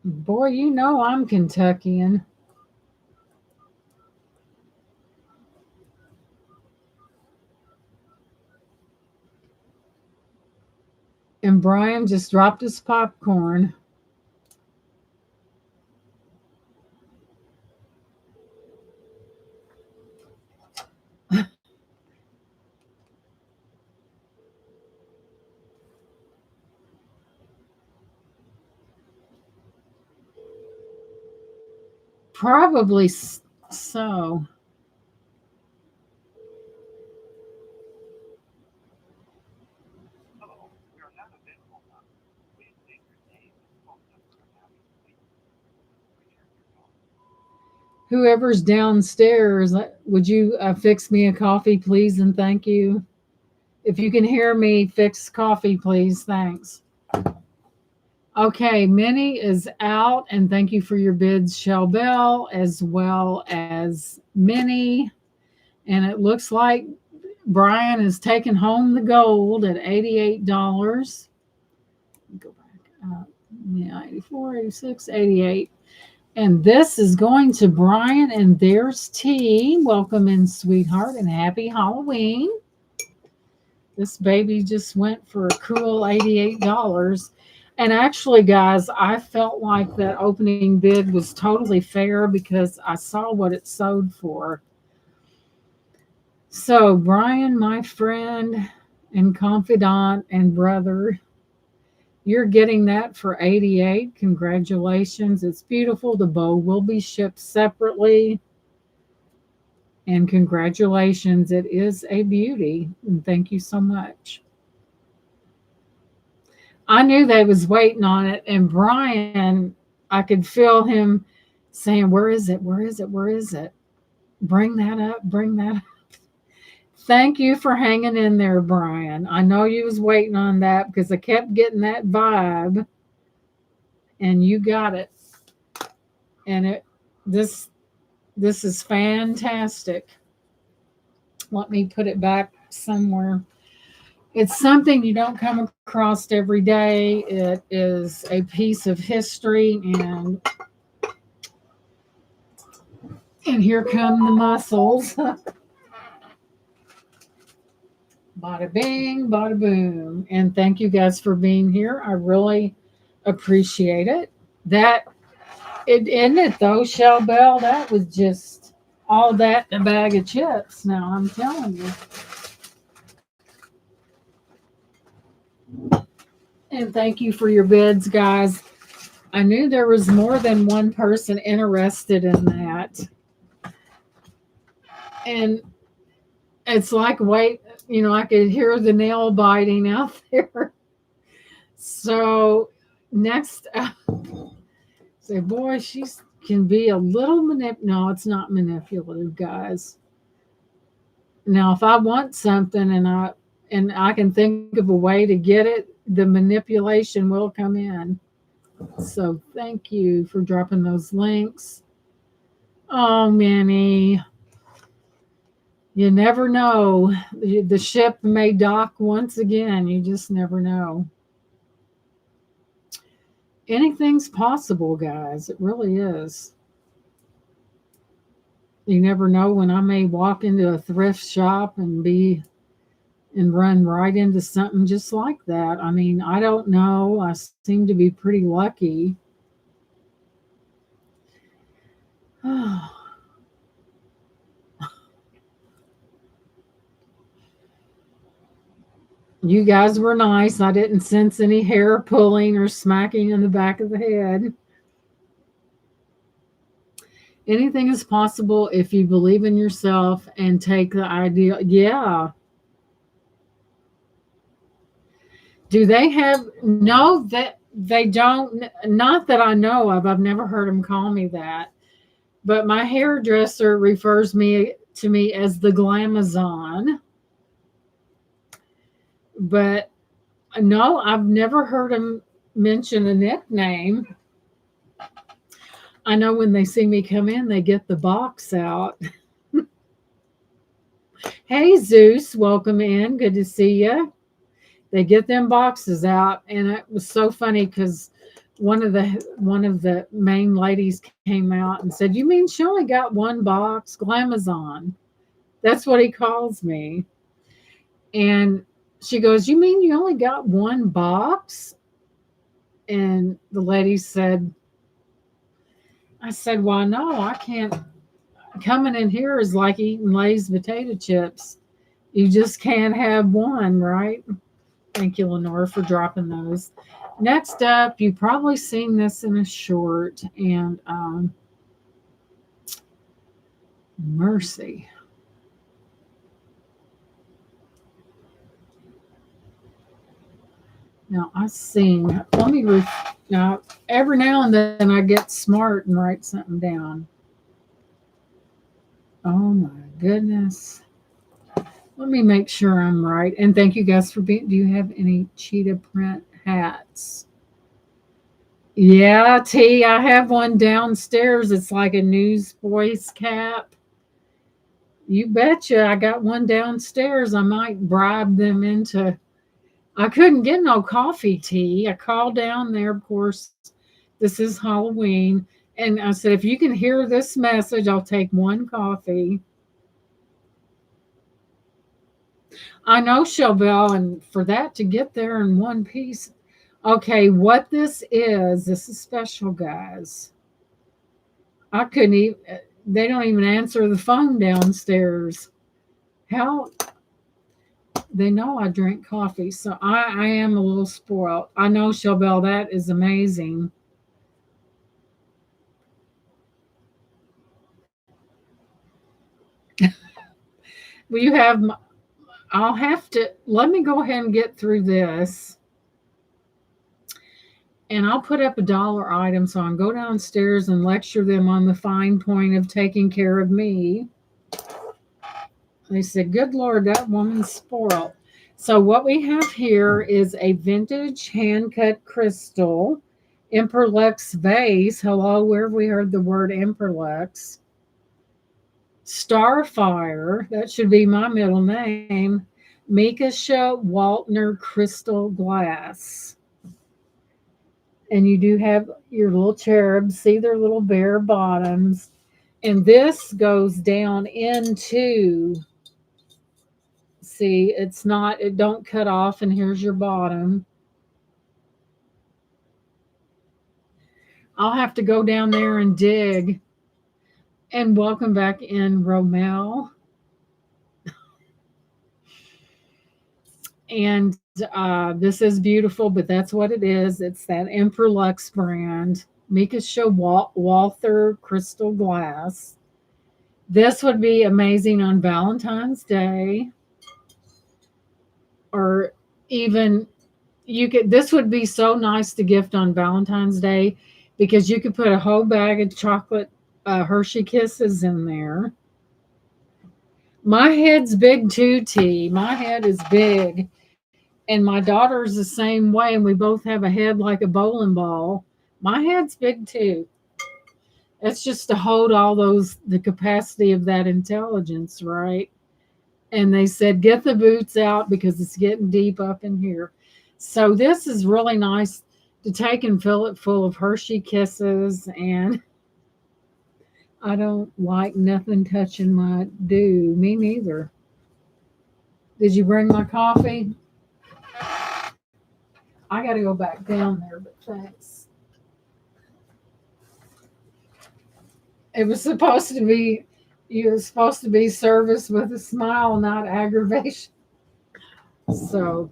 Boy, you know I'm Kentuckian. And Brian just dropped his popcorn. Probably so. Whoever's downstairs, would you fix me a coffee, please, and thank you? If you can hear me, fix coffee, please. Thanks. Okay, Minnie is out, and thank you for your bids, Shell Bell, as well as Minnie. And it looks like Brian is taking home the gold at $88. Go back up. Yeah, 84, 86, 88. And this is going to Brian, and there's T. Welcome in, sweetheart, and happy Halloween. This baby just went for a cool $88. And actually, guys, I felt like that opening bid was totally fair because I saw what it sold for. So, Brian, my friend and confidant and brother, you're getting that for 88. Congratulations. It's beautiful. The bowl will be shipped separately. And congratulations. It is a beauty. And thank you so much. I knew they was waiting on it. And Brian, I could feel him saying, where is it? Where is it? Where is it? Bring that up. Bring that up. Thank you for hanging in there, Brian. I know you was waiting on that because I kept getting that vibe, and you got it. and this this is fantastic. Let me put it back somewhere. It's something you don't come across every day. It is a piece of history, and here come the mussels. Bada bing, bada boom. And thank you guys for being here. I really appreciate it. That it isn't it though, Shell Bell. That was just all that in a bag of chips. Now I'm telling you. And thank you for your bids, guys. I knew there was more than one person interested in that. And it's like, wait, I could hear the nail biting out there. So next, say, boy, she can be a little No, it's not manipulative, guys. Now, if I want something and I can think of a way to get it, the manipulation will come in. So thank you for dropping those links. Oh, Manny, you never know. The ship may dock once again. You just never know. Anything's possible, guys. It really is. You never know when I may walk into a thrift shop and run right into something just like that. I mean, I don't know. I seem to be pretty lucky. You guys were nice. I didn't sense any hair pulling or smacking in the back of the head. Anything is possible if you believe in yourself and take the idea. Yeah. Do they have no that they don't, not that I know of. I've never heard them call me that. But my hairdresser refers me to me as the Glamazon. But no, I've never heard him mention a nickname. I know when they see me come in, they get the box out. Hey, Zeus, welcome in. Good to see you. They get them boxes out, and it was so funny because one of the main ladies came out and said, "You mean she only got one box?" Glamazon. That's what he calls me. And she goes, "You mean you only got one box?" And the lady said, I said, "Well, no, I can't. Coming in here is like eating Lay's potato chips. You just can't have one, right?" Thank you, Lenore, for dropping those. Next up, you've probably seen this in a short, and mercy. Now I sing. Now every now and then I get smart and write something down. Oh my goodness. Let me make sure I'm right. And thank you guys for being. Do you have any cheetah print hats? Yeah, T. I have one downstairs. It's like a newsboy's cap. You betcha. I got one downstairs. I might bribe them into. I couldn't get no coffee tea. I called down there, of course. This is Halloween. And I said, if you can hear this message, I'll take one coffee. I know, Chauvel, and for that to get there in one piece. Okay, what this is special, guys. I couldn't even, they don't even answer the phone downstairs. How? They know I drink coffee, so I am a little spoiled. I know, Chauvel, that is amazing. Well, I'll have to, let me go ahead and get through this. And I'll put up a dollar item so I can go downstairs and lecture them on the fine point of taking care of me. They said, good Lord, that woman's spoiled. So what we have here is a vintage hand cut crystal. Imperlex vase. Hello, where have we heard the word Imperlex? Starfire. That should be my middle name. Mikasha Waltner Crystal Glass. And you do have your little cherubs. See their little bare bottoms. And this goes down into, see, it's not, it don't cut off. And here's your bottom. I'll have to go down there and dig. And welcome back in, Romel. And this is beautiful, but that's what it is. It's that Emperor Lux brand. Mikasha Walther Crystal Glass. This would be amazing on Valentine's Day, or even you could. This would be so nice to gift on Valentine's Day because you could put a whole bag of chocolate Hershey Kisses in there. My head's big too, T. My head is big. And my daughter's the same way, and we both have a head like a bowling ball. My head's big too. It's just to hold all those, the capacity of that intelligence, right? And they said, get the boots out because it's getting deep up in here. So this is really nice to take and fill it full of Hershey Kisses. And I don't like nothing touching my dew. Me neither. Did you bring my coffee? I got to go back down there, but thanks. It was supposed to be, you were supposed to be service with a smile, not aggravation. So,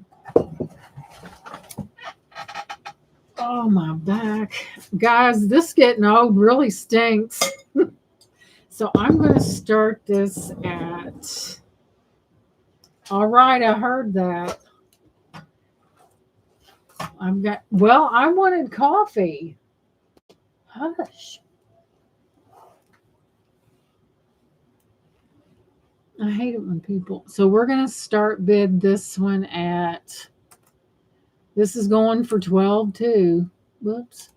oh, my back. Guys, this getting old really stinks. So I'm going to start this at, all right, I heard that. Well, I wanted coffee. Hush. I hate it when people. So we're going to start bid this one at, this is going for 12 too. Whoops.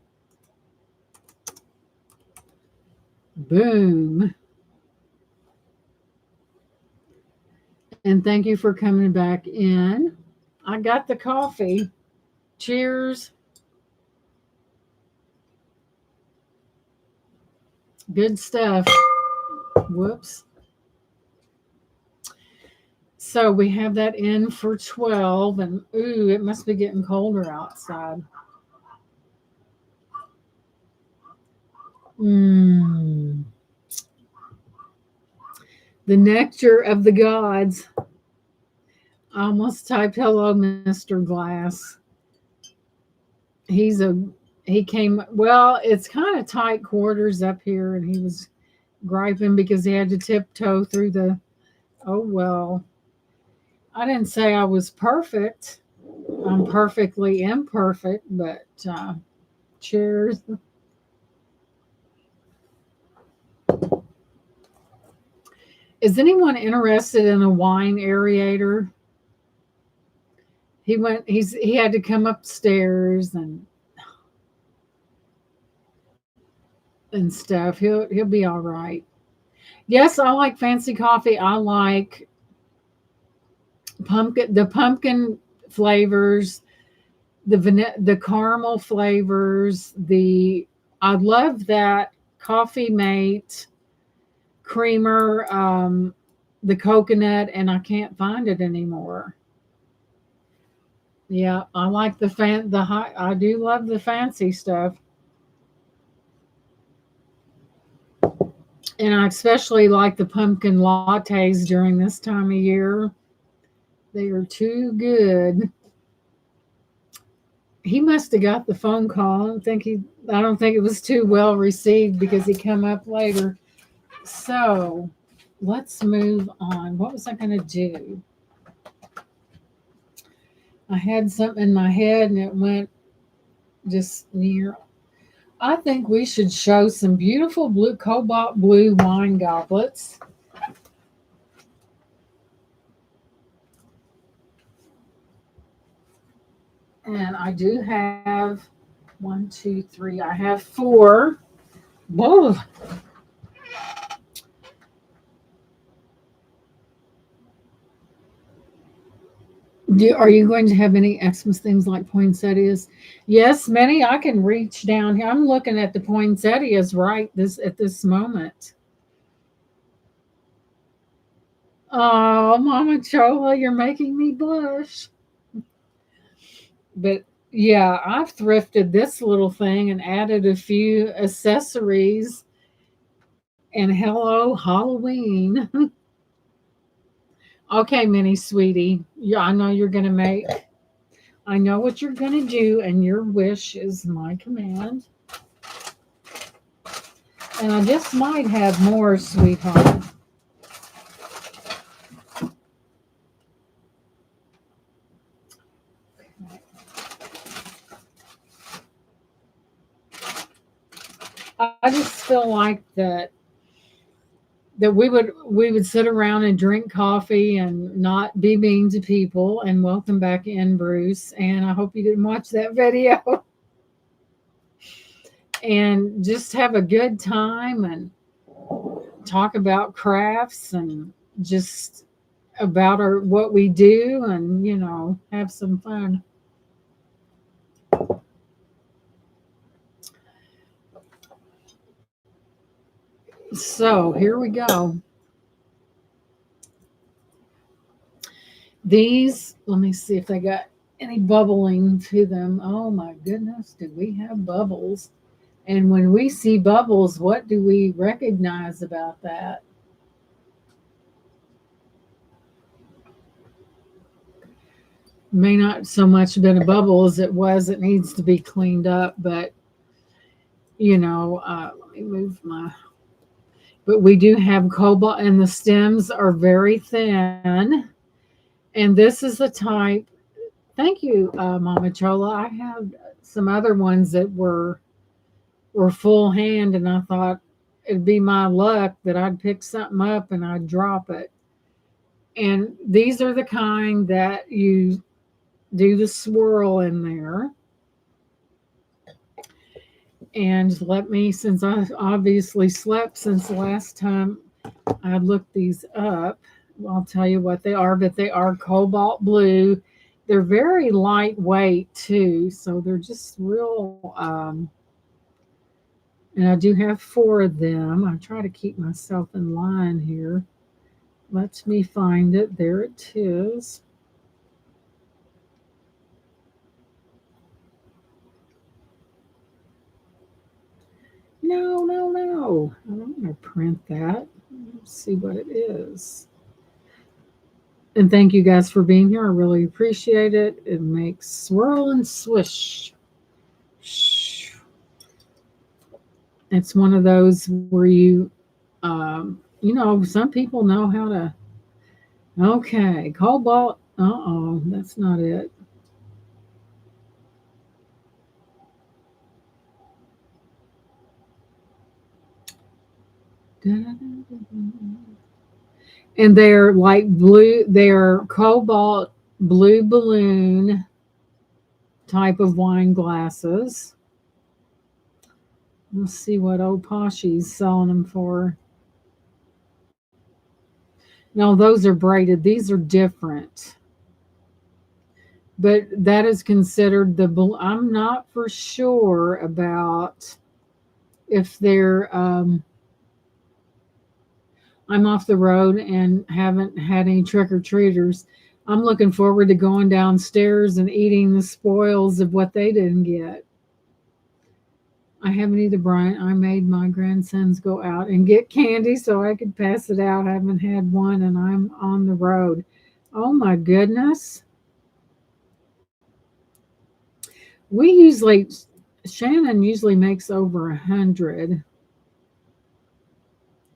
Boom. And thank you for coming back in. I got the coffee. Cheers. Good stuff. Whoops. So we have that in for 12. And ooh, it must be getting colder outside. Mmm. The nectar of the gods. I almost typed hello, Mr. Glass. He's a he came well, it's kind of tight quarters up here, and he was griping because he had to tiptoe through the, oh well. I didn't say I was perfect. I'm perfectly imperfect, but cheers. Is anyone interested in a wine aerator? He had to come upstairs and stuff. He'll be all right. Yes, I like fancy coffee. I like pumpkin flavors, the caramel flavors, I love that Coffee Mate creamer, the coconut, and I can't find it anymore. Yeah, I like the high. I do love the fancy stuff, and I especially like the pumpkin lattes during this time of year. They are too good. He must have got the phone call. I don't think it was too well received because he come up later. So let's move on. What was I going to do? I had something in my head and it went just near. I think we should show some beautiful blue cobalt blue wine goblets. And I do have One, two, three. I have four. Whoa. Are you going to have any Xmas things like poinsettias? Yes, many. I can reach down here. I'm looking at the poinsettias right this at this moment. Oh, Mama Chola, you're making me blush. But yeah, I've thrifted this little thing and added a few accessories. And hello, Halloween. Okay, Minnie, sweetie. Yeah, I know you're gonna make. I know what you're gonna do, and your wish is my command. And I just might have more, sweetheart. I just feel like that we would sit around and drink coffee and not be mean to people. And welcome back in, Bruce. And I hope you didn't watch that video. And just have a good time and talk about crafts and just about our what we do and have some fun. So here we go. These, let me see if they got any bubbling to them. Oh my goodness, do we have bubbles? And when we see bubbles, what do we recognize about that? May not so much been a bubble as it was. It needs to be cleaned up, but let me move my. But we do have cobalt, and the stems are very thin. And this is the type. Thank you, Mama Chola. I have some other ones that were full hand, and I thought it'd be my luck that I'd pick something up and I'd drop it. And these are the kind that you do the swirl in there. And let me, since I obviously slept since the last time I looked these up, I'll tell you what they are, but they are cobalt blue. They're very lightweight too, so they're just real. And I do have four of them. I try to keep myself in line here. Let me find it. There it is. No, no, no. I don't want to print that. Let's see what it is. And thank you guys for being here. I really appreciate it. It makes swirl and swish. It's one of those where some people know how to. Okay, cobalt. Uh-oh, that's not it. And they're like blue, they're cobalt blue balloon type of wine glasses. Let's see what old Poshy's selling them for. No, those are braided. These are different. But that is considered I'm not for sure about if they're I'm off the road and haven't had any trick or treaters. I'm looking forward to going downstairs and eating the spoils of what they didn't get. I haven't either, Brian. I made my grandsons go out and get candy so I could pass it out. I haven't had one and I'm on the road. Oh my goodness. We usually, Shannon usually makes over 100.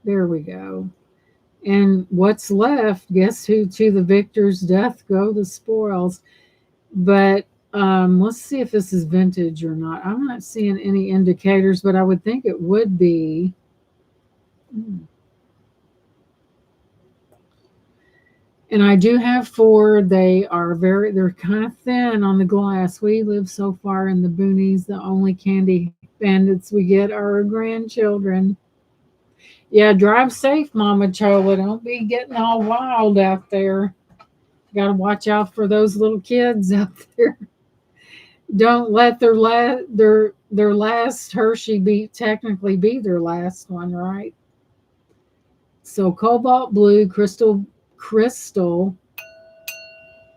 There we go. And what's left, guess who to the victor's death go the spoils. But let's see if this is vintage or not. I'm not seeing any indicators, but I would think it would be. And I do have four. They're kind of thin on the glass. We live so far in the boonies. The only candy bandits we get are our grandchildren. Yeah, drive safe, Mama Chola. Don't be getting all wild out there. Got to watch out for those little kids out there. Don't let their last Hershey be technically be their last one, right? So cobalt blue, crystal.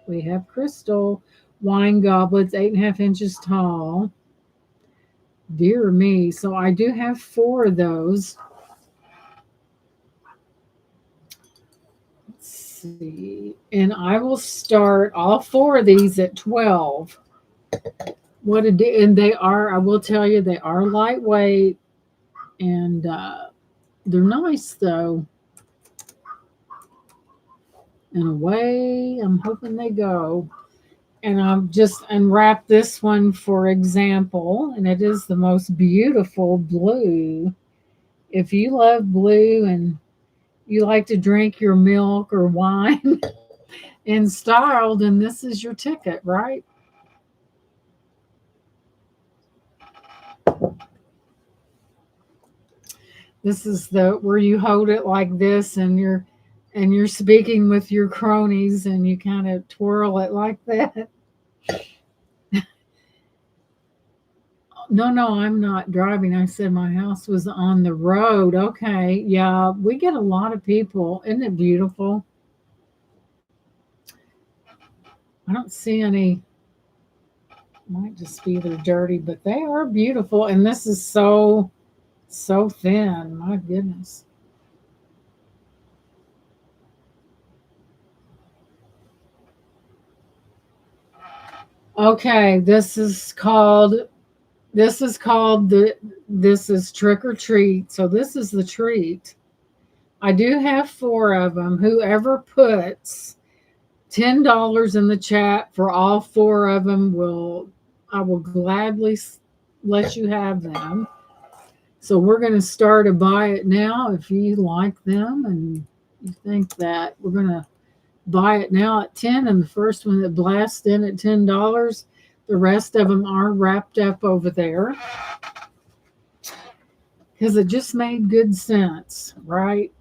We have crystal wine goblets, 8.5 inches tall. Dear me. So I do have four of those. Let's see. And I will start all four of these at 12. And they are, I will tell you, they are lightweight and they're nice though. And away I'm hoping they go. And I've just unwrapped this one for example, and it is the most beautiful blue. If you love blue and you like to drink your milk or wine in style, then this is your ticket, right? This is the where you hold it like this and you're speaking with your cronies and you kind of twirl it like that. No, no, I'm not driving. I said my house was on the road. Okay. Yeah, we get a lot of people. Isn't it beautiful? I don't see any, might just be they're dirty, but they are beautiful. And this is so thin. My goodness. Okay, this is trick or treat. So this is the treat. I do have four of them. Whoever puts $10 in the chat for all four of them will I will gladly let you have them. So we're going to start a buy it now if you like them and you think that we're going to buy it now at 10 and the first one that blasts in at $10. The rest of them are wrapped up over there because it just made good sense, right?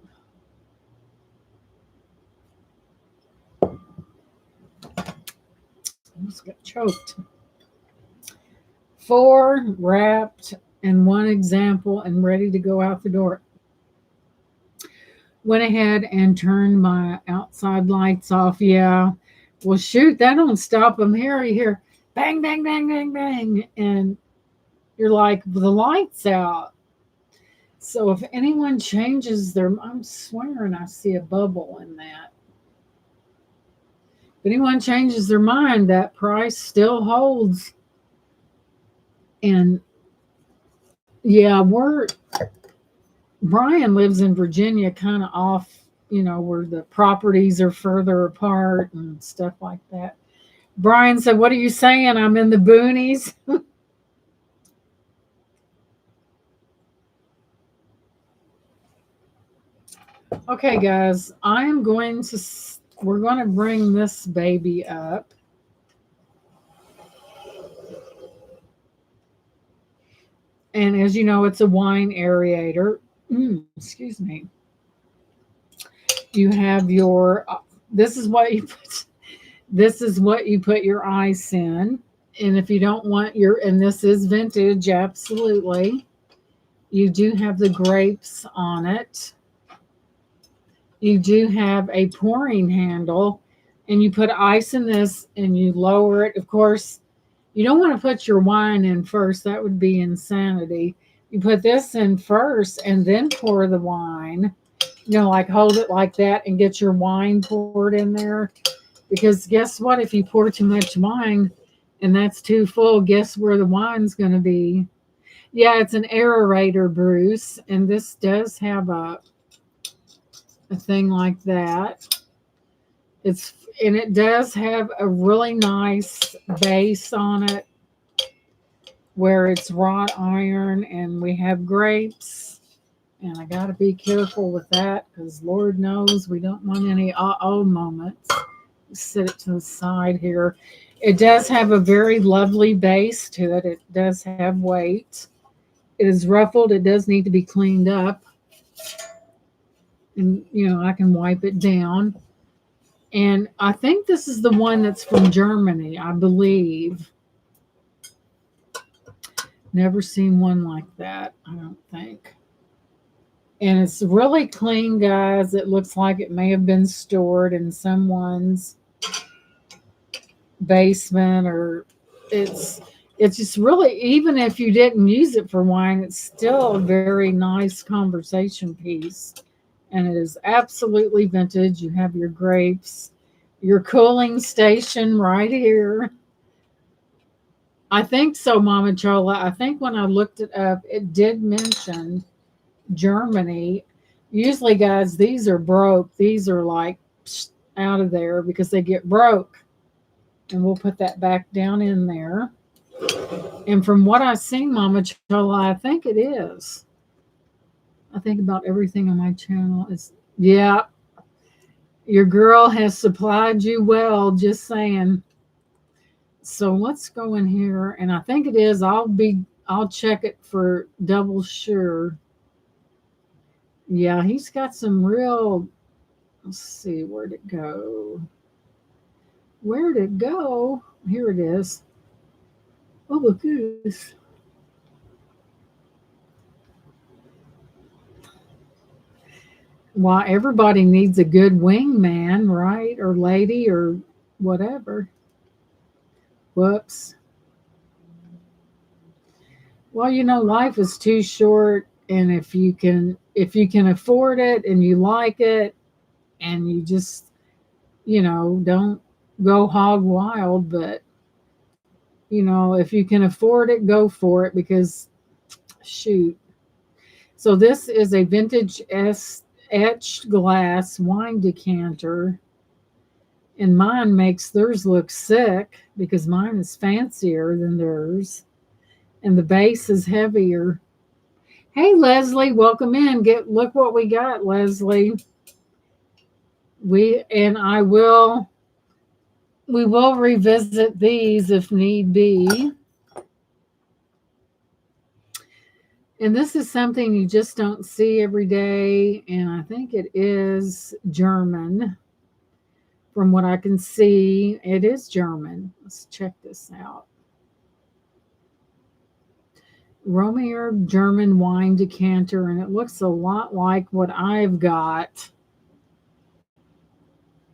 Almost got choked. Four wrapped and one example and ready to go out the door. Went ahead and turned my outside lights off. Yeah. Well, shoot, that don't stop them here. You hear bang, bang, bang, bang, bang. And you're like, the light's out. So if anyone changes their, I'm swearing I see a bubble in that. If anyone changes their mind, that price still holds. And yeah, Brian lives in Virginia, kind of off, where the properties are further apart and stuff like that. Brian said, "What are you saying? I'm in the boonies." Okay, guys, we're going to bring this baby up. And as you know, it's a wine aerator. Excuse me. You have this is what you put. This is what you put your ice in. And if you don't want and this is vintage, absolutely. You do have the grapes on it. You do have a pouring handle, and you put ice in this and you lower it. Of course, you don't want to put your wine in first. That would be insanity. You put this in first and then pour the wine. Like hold it like that and get your wine poured in there. Because guess what? If you pour too much wine and that's too full, guess where the wine's going to be? Yeah, it's an aerator, Bruce. And this does have a thing like that. And it does have a really nice base on it where it's wrought iron and we have grapes. And I got to be careful with that because Lord knows we don't want any uh-oh moments. Set it to the side here. It does have a very lovely base to it. It does have weight. It is ruffled. It does need to be cleaned up. And, I can wipe it down. And I think this is the one that's from Germany, I believe. Never seen one like that, I don't think. And it's really clean, guys. It looks like it may have been stored in someone's basement, or it's just really, even if you didn't use it for wine, it's still a very nice conversation piece. And it is absolutely vintage. You have your grapes, your cooling station right here. I think so, Mama Chola. I think when I looked it up, it did mention Germany. Usually, guys, these are broke. These are like out of there because they get broke. And we'll put that back down in there. And from what I've seen, Mama Chola, I think it is. I think about everything on my channel is, yeah, your girl has supplied you well, just saying. So let's go in here, and I think it is. I'll check it for double sure. Yeah, he's got some real, let's see, where'd it go? Where'd it go? Here it is. Oh, look at this. Why, everybody needs a good wingman, right? Or lady or whatever. Whoops. Well, life is too short, and if you can afford it and you like it and you just, don't go hog wild, but if you can afford it, go for it because shoot. So this is a vintage etched glass wine decanter, and mine makes theirs look sick because mine is fancier than theirs, and the base is heavier. Hey, Leslie, welcome in. Look what we got, Leslie. We will revisit these if need be. And this is something you just don't see every day, and I think it is German. From what I can see, it is German. Let's check this out. Romier German wine decanter, and it looks a lot like what I've got,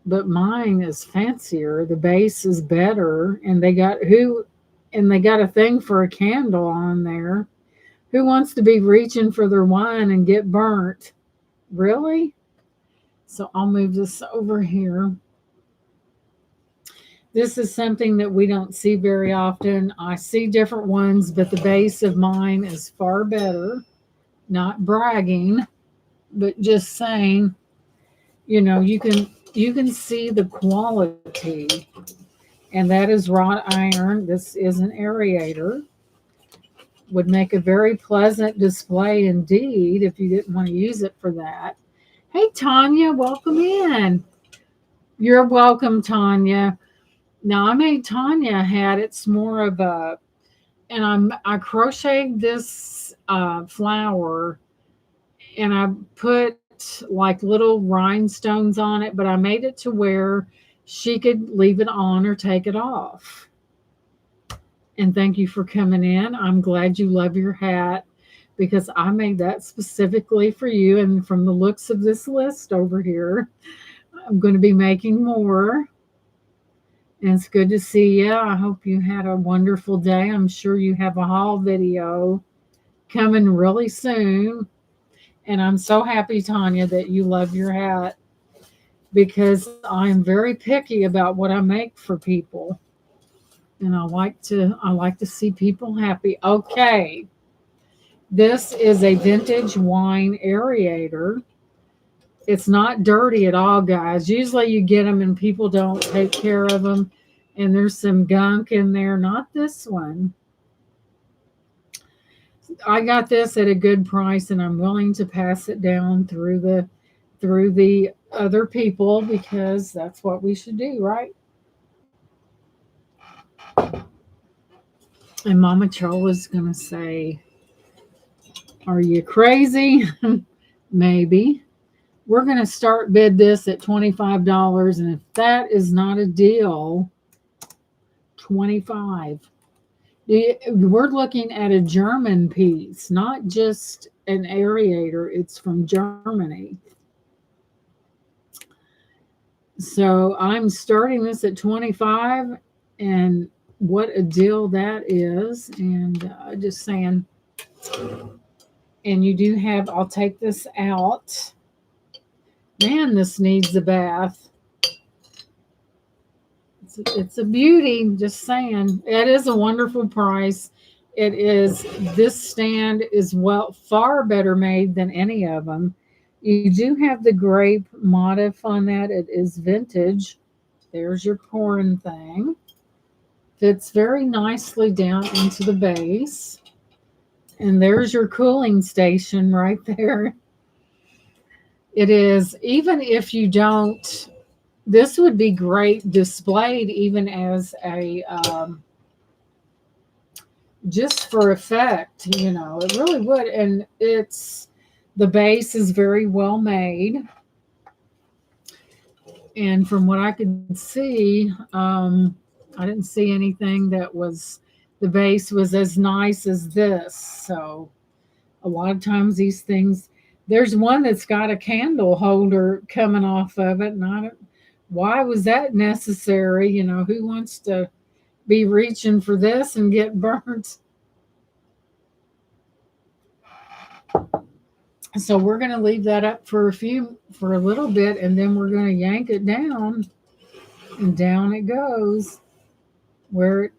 but mine is fancier. The base is better, and they got a thing for a candle on there. Who wants to be reaching for their wine and get burnt? Really? So I'll move this over here. This is something that we don't see very often. I see different ones, but the base of mine is far better. Not bragging, but just saying, you can see the quality. And that is wrought iron. This is an aerator. Would make a very pleasant display indeed if you didn't want to use it for that. Hey, Tanya, welcome in. You're welcome, Tanya. Now, I made Tanya a hat. It's more of a, and I crocheted this flower, and I put like little rhinestones on it, but I made it to where she could leave it on or take it off. And thank you for coming in. I'm glad you love your hat because I made that specifically for you. And from the looks of this list over here, I'm going to be making more. And it's good to see you. I hope you had a wonderful day. I'm sure you have a haul video coming really soon. And I'm so happy, Tanya, that you love your hat because I'm very picky about what I make for people. And I like to see people happy. Okay. This is a vintage wine aerator. It's not dirty at all, guys. Usually you get them and people don't take care of them, and there's some gunk in there. Not this one. I got this at a good price, and I'm willing to pass it down through the other people because that's what we should do, right? And Mama Chola's gonna say, "Are you crazy?" Maybe. We're gonna start bid this at $25, and if that is not a deal, 25. We're looking at a German piece, not just an aerator. It's from Germany. So I'm starting this at 25, and what a deal that is. And just saying, and you do have, I'll take this out. Man, this needs a bath. It's a beauty, just saying. It is a wonderful price. It is, this stand is far better made than any of them. You do have the grape motif on that. It is vintage. There's your pouring thing. Fits very nicely down into the base. And there's your cooling station right there. It is, even if you don't, this would be great displayed even as a, just for effect, it really would. And the base is very well made. And from what I could see, I didn't see anything the base was as nice as this. So a lot of times these things, there's one that's got a candle holder coming off of it. And why was that necessary? Who wants to be reaching for this and get burnt? So we're going to leave that up for a little bit, and then we're going to yank it down, and down it goes. Where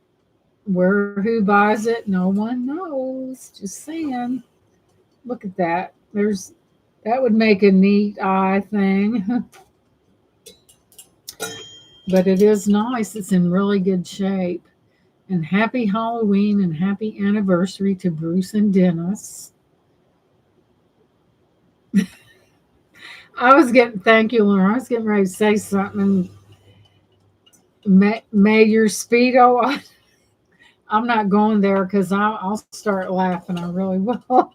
who buys it? No one knows. Just saying. Look at that. That would make a neat eye thing. But it is nice. It's in really good shape. And happy Halloween and happy anniversary to Bruce and Dennis. Thank you, Lauren. I was getting ready to say something. May your Speedo, I'm not going there because I'll start laughing. I really will.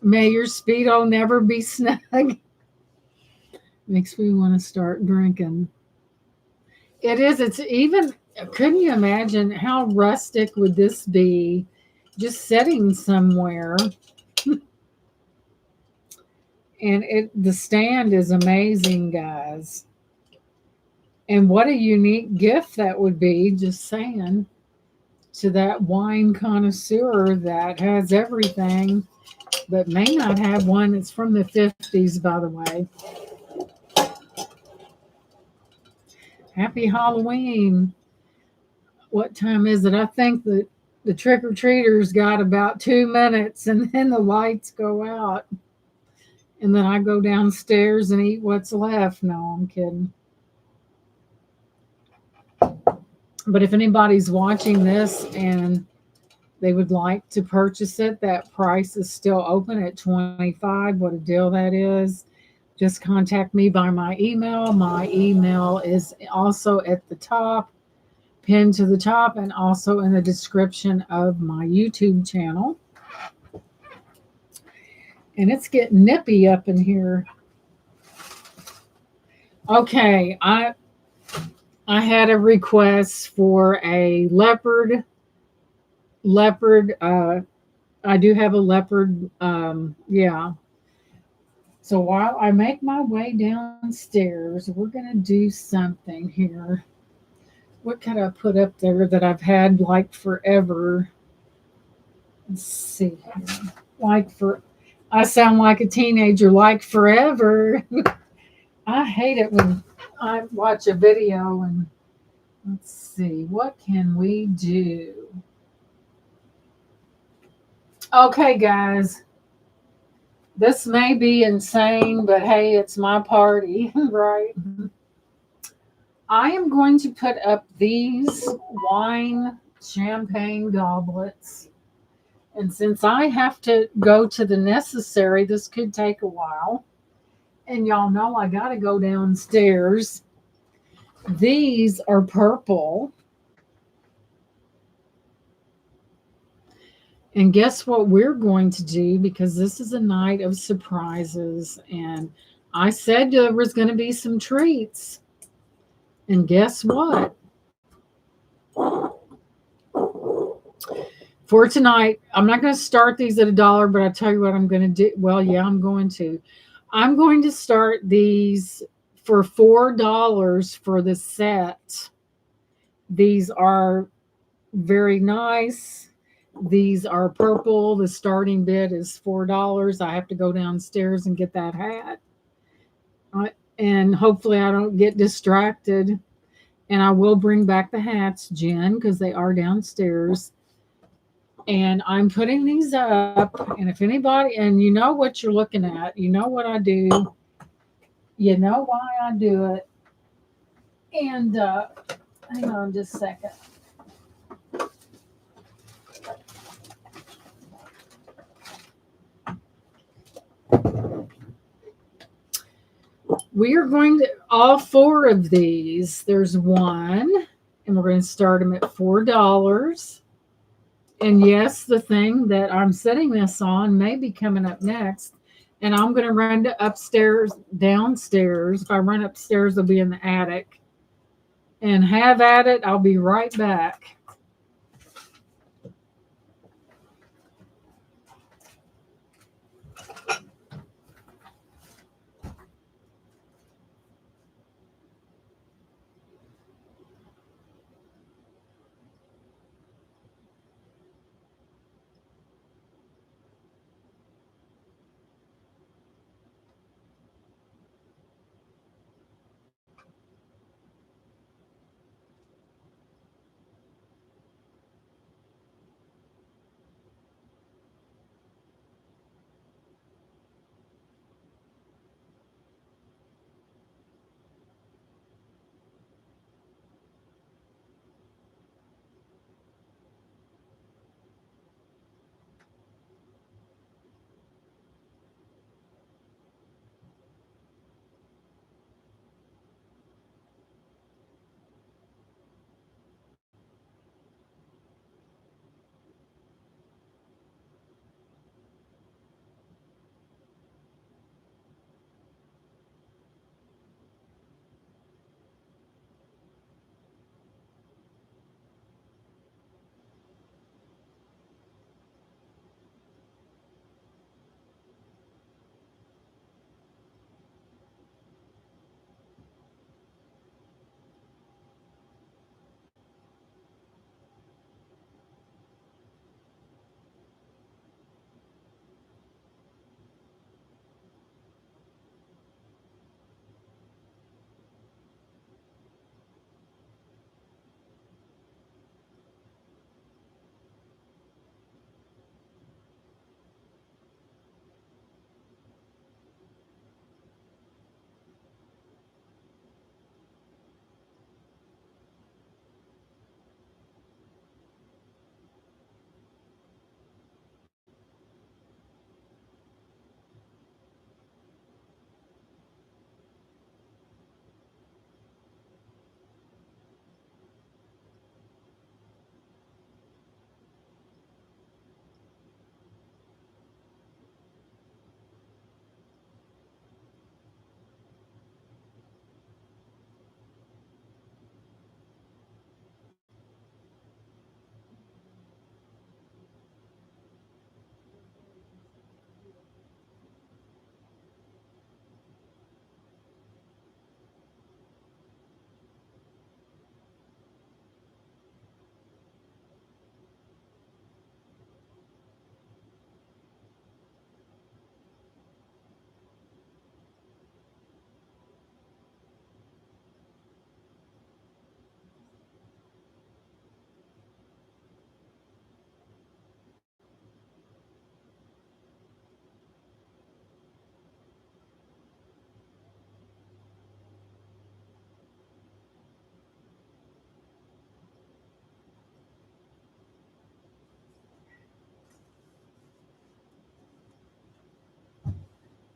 May your Speedo never be snug. Makes me want to start drinking. It is. It's even, couldn't you imagine how rustic would this be just sitting somewhere? And the stand is amazing, guys. And what a unique gift that would be, just saying, to that wine connoisseur that has everything, but may not have one. It's from the 50s, by the way. Happy Halloween. What time is it? I think that the trick-or-treaters got about 2 minutes, and then the lights go out. And then I go downstairs and eat what's left. No, I'm kidding. But if anybody's watching this and they would like to purchase it, that price is still open at 25. What a deal that is. Just contact me by my email. My email is also at the top, pinned to the top, and also in the description of my YouTube channel. And it's getting nippy up in here. Okay, I had a request for a leopard. I do have a leopard. Yeah. So while I make my way downstairs, we're gonna do something here. What could I put up there that I've had like forever? Let's see here. I sound like a teenager, like forever. I hate it when I watch a video and let's see, what can we do? Okay, guys, this may be insane, but hey, it's my party, right? I am going to put up these wine champagne goblets. And since I have to go to the necessary, this could take a while. And y'all know I got to go downstairs. These are purple. And guess what we're going to do? Because this is a night of surprises. And I said there was going to be some treats. And guess what? For tonight, I'm not going to start these at $1, but I tell you what I'm going to do. Well, yeah, I'm going to. I'm going to start these for $4 for the set. These are very nice. These are purple. The starting bid is $4. I have to go downstairs and get that hat. And hopefully I don't get distracted. And I will bring back the hats, Jen, because they are downstairs. And I'm putting these up. And if anybody, and you know what you're looking at, you know what I do, you know why I do it. And hang on just a second. We are going to all four of these. There's one, and we're going to start them at $4. And yes, the thing that I'm setting this on may be coming up next. And I'm going to run to upstairs, downstairs. If I run upstairs, it'll be in the attic. And have at it. I'll be right back.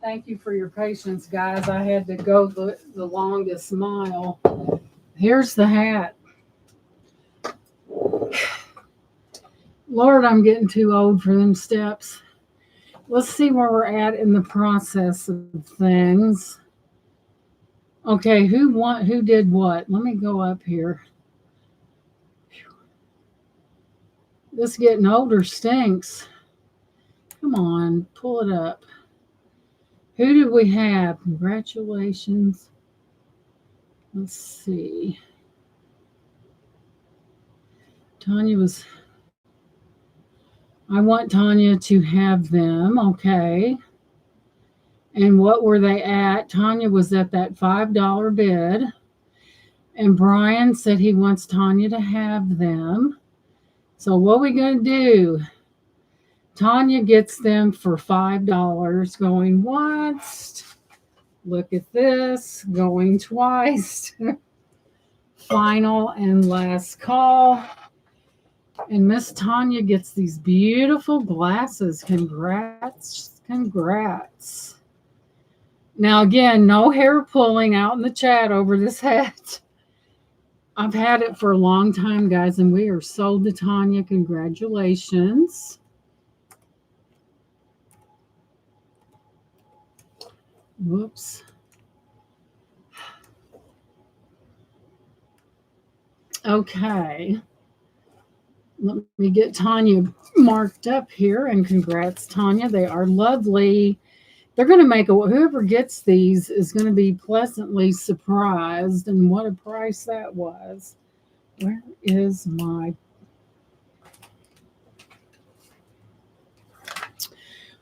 Thank you for your patience, guys. I had to go the longest mile. Here's the hat. Lord, I'm getting too old for them steps. Let's see where we're at in the process of things. Okay, who did what? Let me go up here. This getting older stinks. Come on, pull it up. Who did we have? Congratulations. Let's see. Tanya was. I want Tanya to have them. Okay. And what were they at? Tanya was at that $5 bid. And Brian said he wants Tanya to have them. So what are we going to do? Tanya gets them for $5 going once. Look at this. Going twice. Final and last call. And Miss Tanya gets these beautiful glasses. Congrats. Congrats. Now, again, no hair pulling out in the chat over this hat. I've had it for a long time, guys, and we are sold to Tanya. Congratulations. Whoops. Okay. Let me get Tanya marked up here, and congrats, Tanya. They are lovely. They're going to make whoever gets these is going to be pleasantly surprised. And what a price that was. Where is my...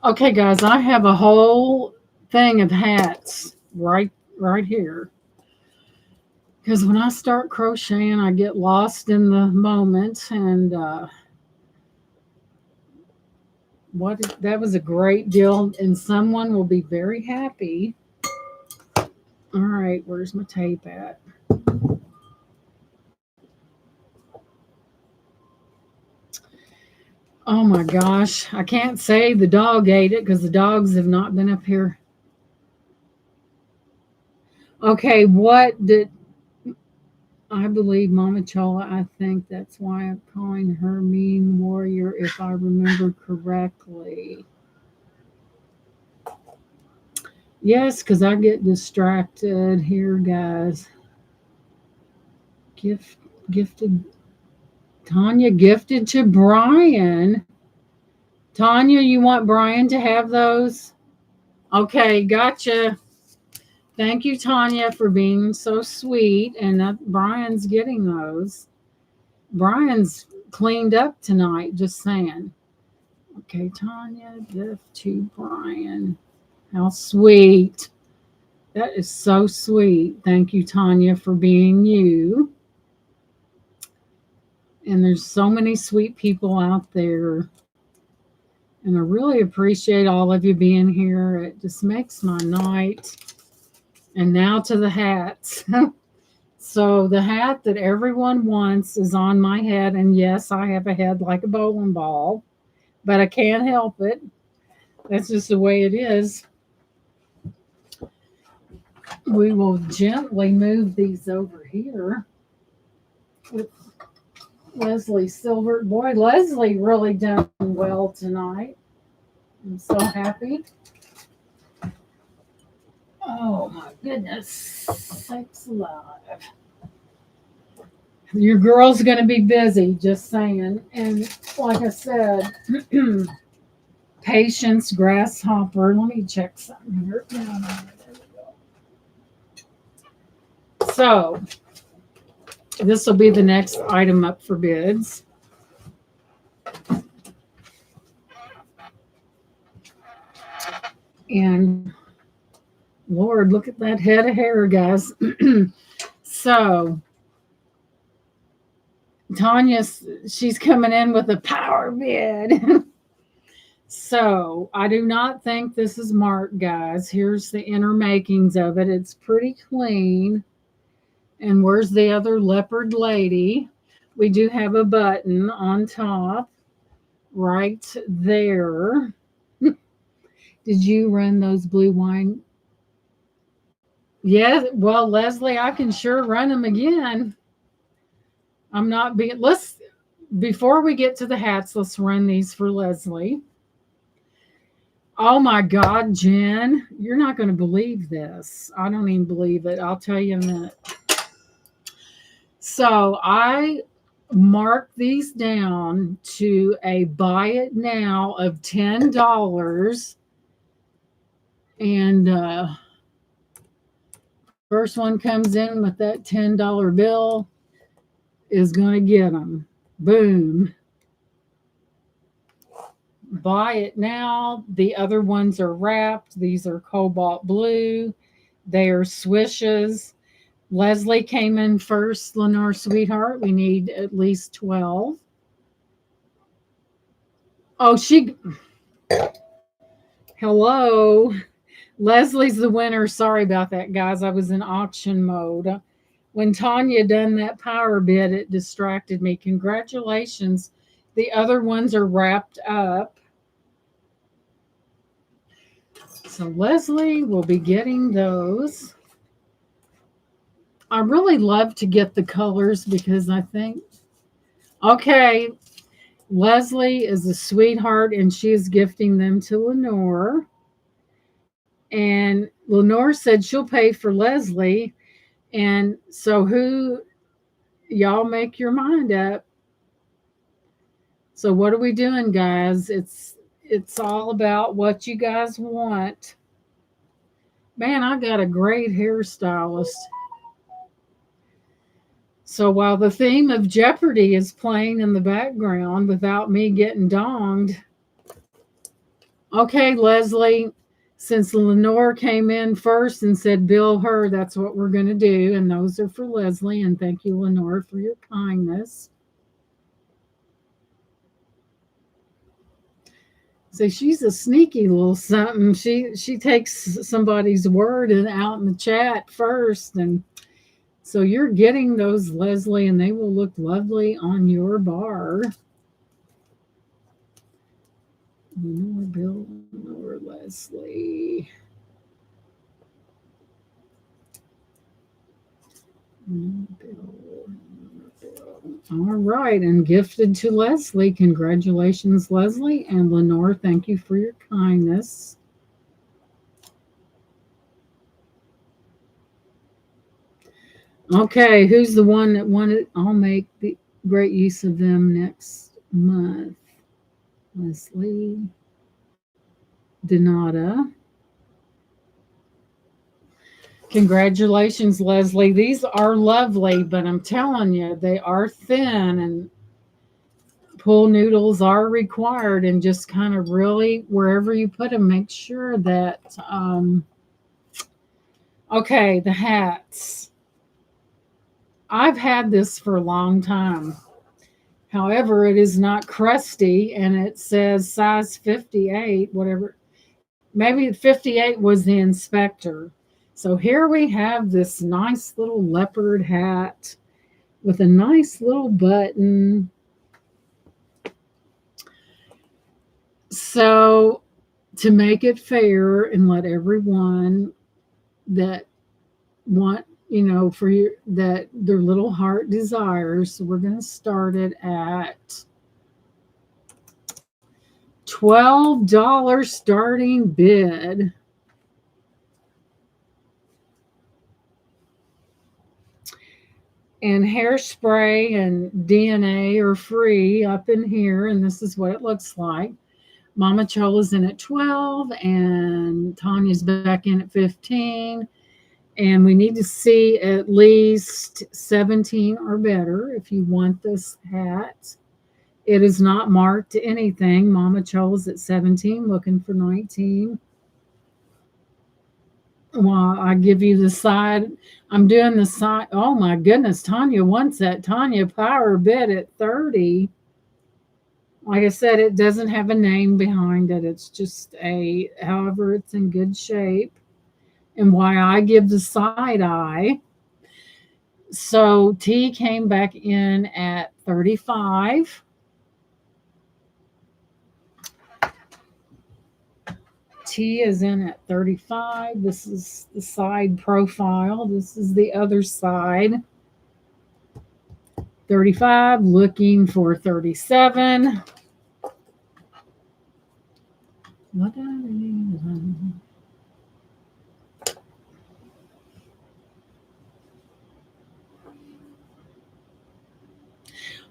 Okay, guys, I have a whole thing of hats right here. Because when I start crocheting, I get lost in the moment. And that was a great deal. And someone will be very happy. All right, where's my tape at? Oh my gosh, I can't say the dog ate it because the dogs have not been up here. Okay, what did... I believe Mama Chola, I think that's why I'm calling her Mean Warrior, if I remember correctly. Yes, because I get distracted here, guys. Gifted. Tanya gifted to Brian. Tanya, you want Brian to have those? Okay, gotcha. Thank you, Tanya, for being so sweet. And Brian's getting those. Brian's cleaned up tonight, just saying. Okay, Tanya, gift to Brian. How sweet. That is so sweet. Thank you, Tanya, for being you. And there's so many sweet people out there. And I really appreciate all of you being here. It just makes my night. And now to the hats. So the hat that everyone wants is on my head. And yes, I have a head like a bowling ball. But I can't help it. That's just the way it is. We will gently move these over here with Leslie Silver. Boy, Leslie really done well tonight. I'm so happy. Oh my goodness. Sakes alive. Your girl's going to be busy, just saying. And like I said, Patience, Grasshopper. Let me check something here. There we go. So, this will be the next item up for bids. And Lord, look at that head of hair, guys. So, Tanya, she's coming in with a power bid. So, I do not think this is marked, guys. Here's the inner makings of it. It's pretty clean. And where's the other leopard lady? We do have a button on top right there. Did you run those blue wine? Yeah, well, Leslie, I can sure run them again. I'm not being, let's, before we get to the hats, let's run these for Leslie. Oh my God, Jen, you're not going to believe this. I don't even believe it. I'll tell you in a minute. So I marked these down to a buy it now of $10. And first one comes in with that $10 bill is going to get them. Boom. Buy it now. The other ones are wrapped. These are cobalt blue. They are swishes. Leslie came in first, Lenore sweetheart. We need at least 12. Oh, hello. Leslie's the winner. Sorry about that, guys. I was in auction mode. When Tanya done that power bid, it distracted me. Congratulations. The other ones are wrapped up. So Leslie will be getting those. I really love to get the colors because I think, okay, Leslie is a sweetheart and she is gifting them to Lenore. And Lenore said she'll pay for Leslie. And so who, y'all make your mind up. So what are we doing, guys? It's all about what you guys want. Man, I got a great hairstylist. So while the theme of Jeopardy is playing in the background without me getting donged, okay, Leslie, since Lenore came in first and said bill her, that's what we're going to do. And those are for Leslie. And thank you, Lenore, for your kindness. So she's a sneaky little something. She takes somebody's word and out in the chat first. And so you're getting those, Leslie, and they will look lovely on your bar. Lenore, Bill, Lenore, Leslie. Bill. All right, and gifted to Leslie. Congratulations, Leslie. And Lenore, thank you for your kindness. Okay, who's the one that wanted? I'll make the great use of them next month. Leslie. Donata. Congratulations, Leslie. These are lovely, but I'm telling you, they are thin and pool noodles are required. And just kind of really, wherever you put them, make sure that, okay, the hats. I've had this for a long time. However, it is not crusty and it says size 58, whatever. Maybe 58 was the inspector. So here we have this nice little leopard hat with a nice little button. So to make it fair and let everyone that want, for your, that their little heart desires, so we're going to start it at $12 starting bid. And hairspray and DNA are free up in here, and this is what it looks like. Mama Chola's in at 12, and Tanya's back in at 15. And we need to see at least 17 or better if you want this hat. It is not marked to anything. Mama Chola's at 17, looking for 19. Well, I give you the side. I'm doing the side. Oh my goodness, Tanya wants that. Tanya power bid at 30. Like I said, it doesn't have a name behind it. It's just however, it's in good shape. And why I give the side eye. So T came back in at 35. T is in at 35. This is the side profile. This is the other side. 35, looking for 37. What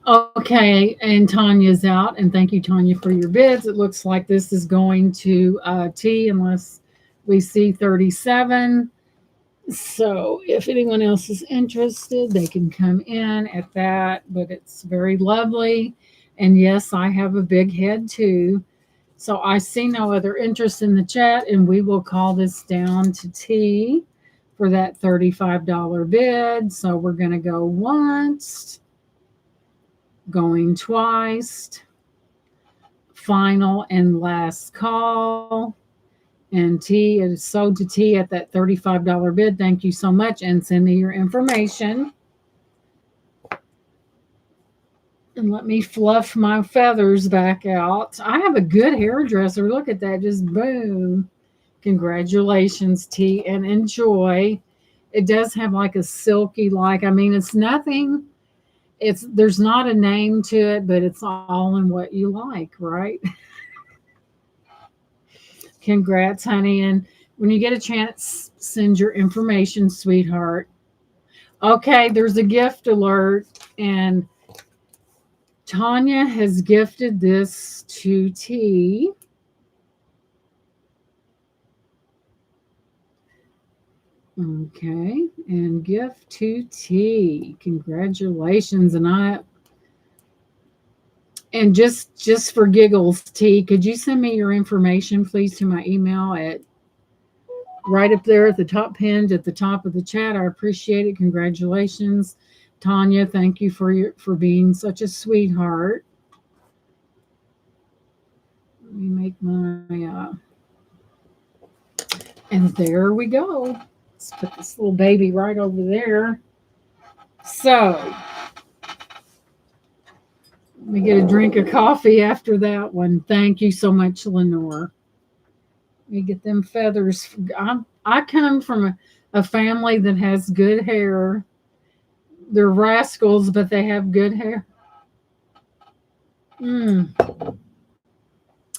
Okay, and Tanya's out, and thank you, Tanya, for your bids. It looks like this is going to T unless we see 37. So if anyone else is interested, they can come in at that, but it's very lovely. And yes, I have a big head too. So I see no other interest in the chat, and we will call this down to T for that $35 bid. So we're going to go once, going twice, final and last call. And T is sold to T at that $35 bid. Thank you so much. And send me your information. And let me fluff my feathers back out. I have a good hairdresser. Look at that. Just boom. Congratulations, T, and enjoy. It does have like a silky like. I mean, it's nothing. There's not a name to it, but it's all in what you like, right? Congrats, honey. And when you get a chance, send your information, sweetheart. Okay, there's a gift alert, and Tanya has gifted this to T. Okay, and gift to T. Congratulations. And just for giggles, T, could you send me your information, please, to my email at right up there at the top, pinned at the top of the chat? I appreciate it. Congratulations, Tanya. Thank you for being such a sweetheart. Let me make my and there we go. Let's put this little baby right over there. So let me get a drink of coffee after that one. Thank you so much, Lenore. Let me get them feathers. I come from a family that has good hair. They're rascals, but they have good hair.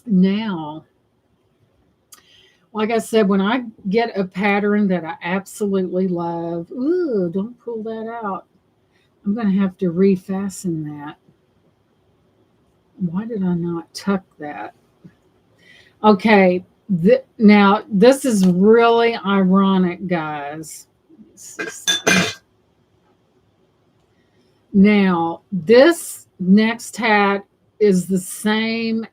Now, like I said, when I get a pattern that I absolutely love, ooh, don't pull that out. I'm going to have to refasten that. Why did I not tuck that? Okay, now this is really ironic, guys. Now, this next hat is the same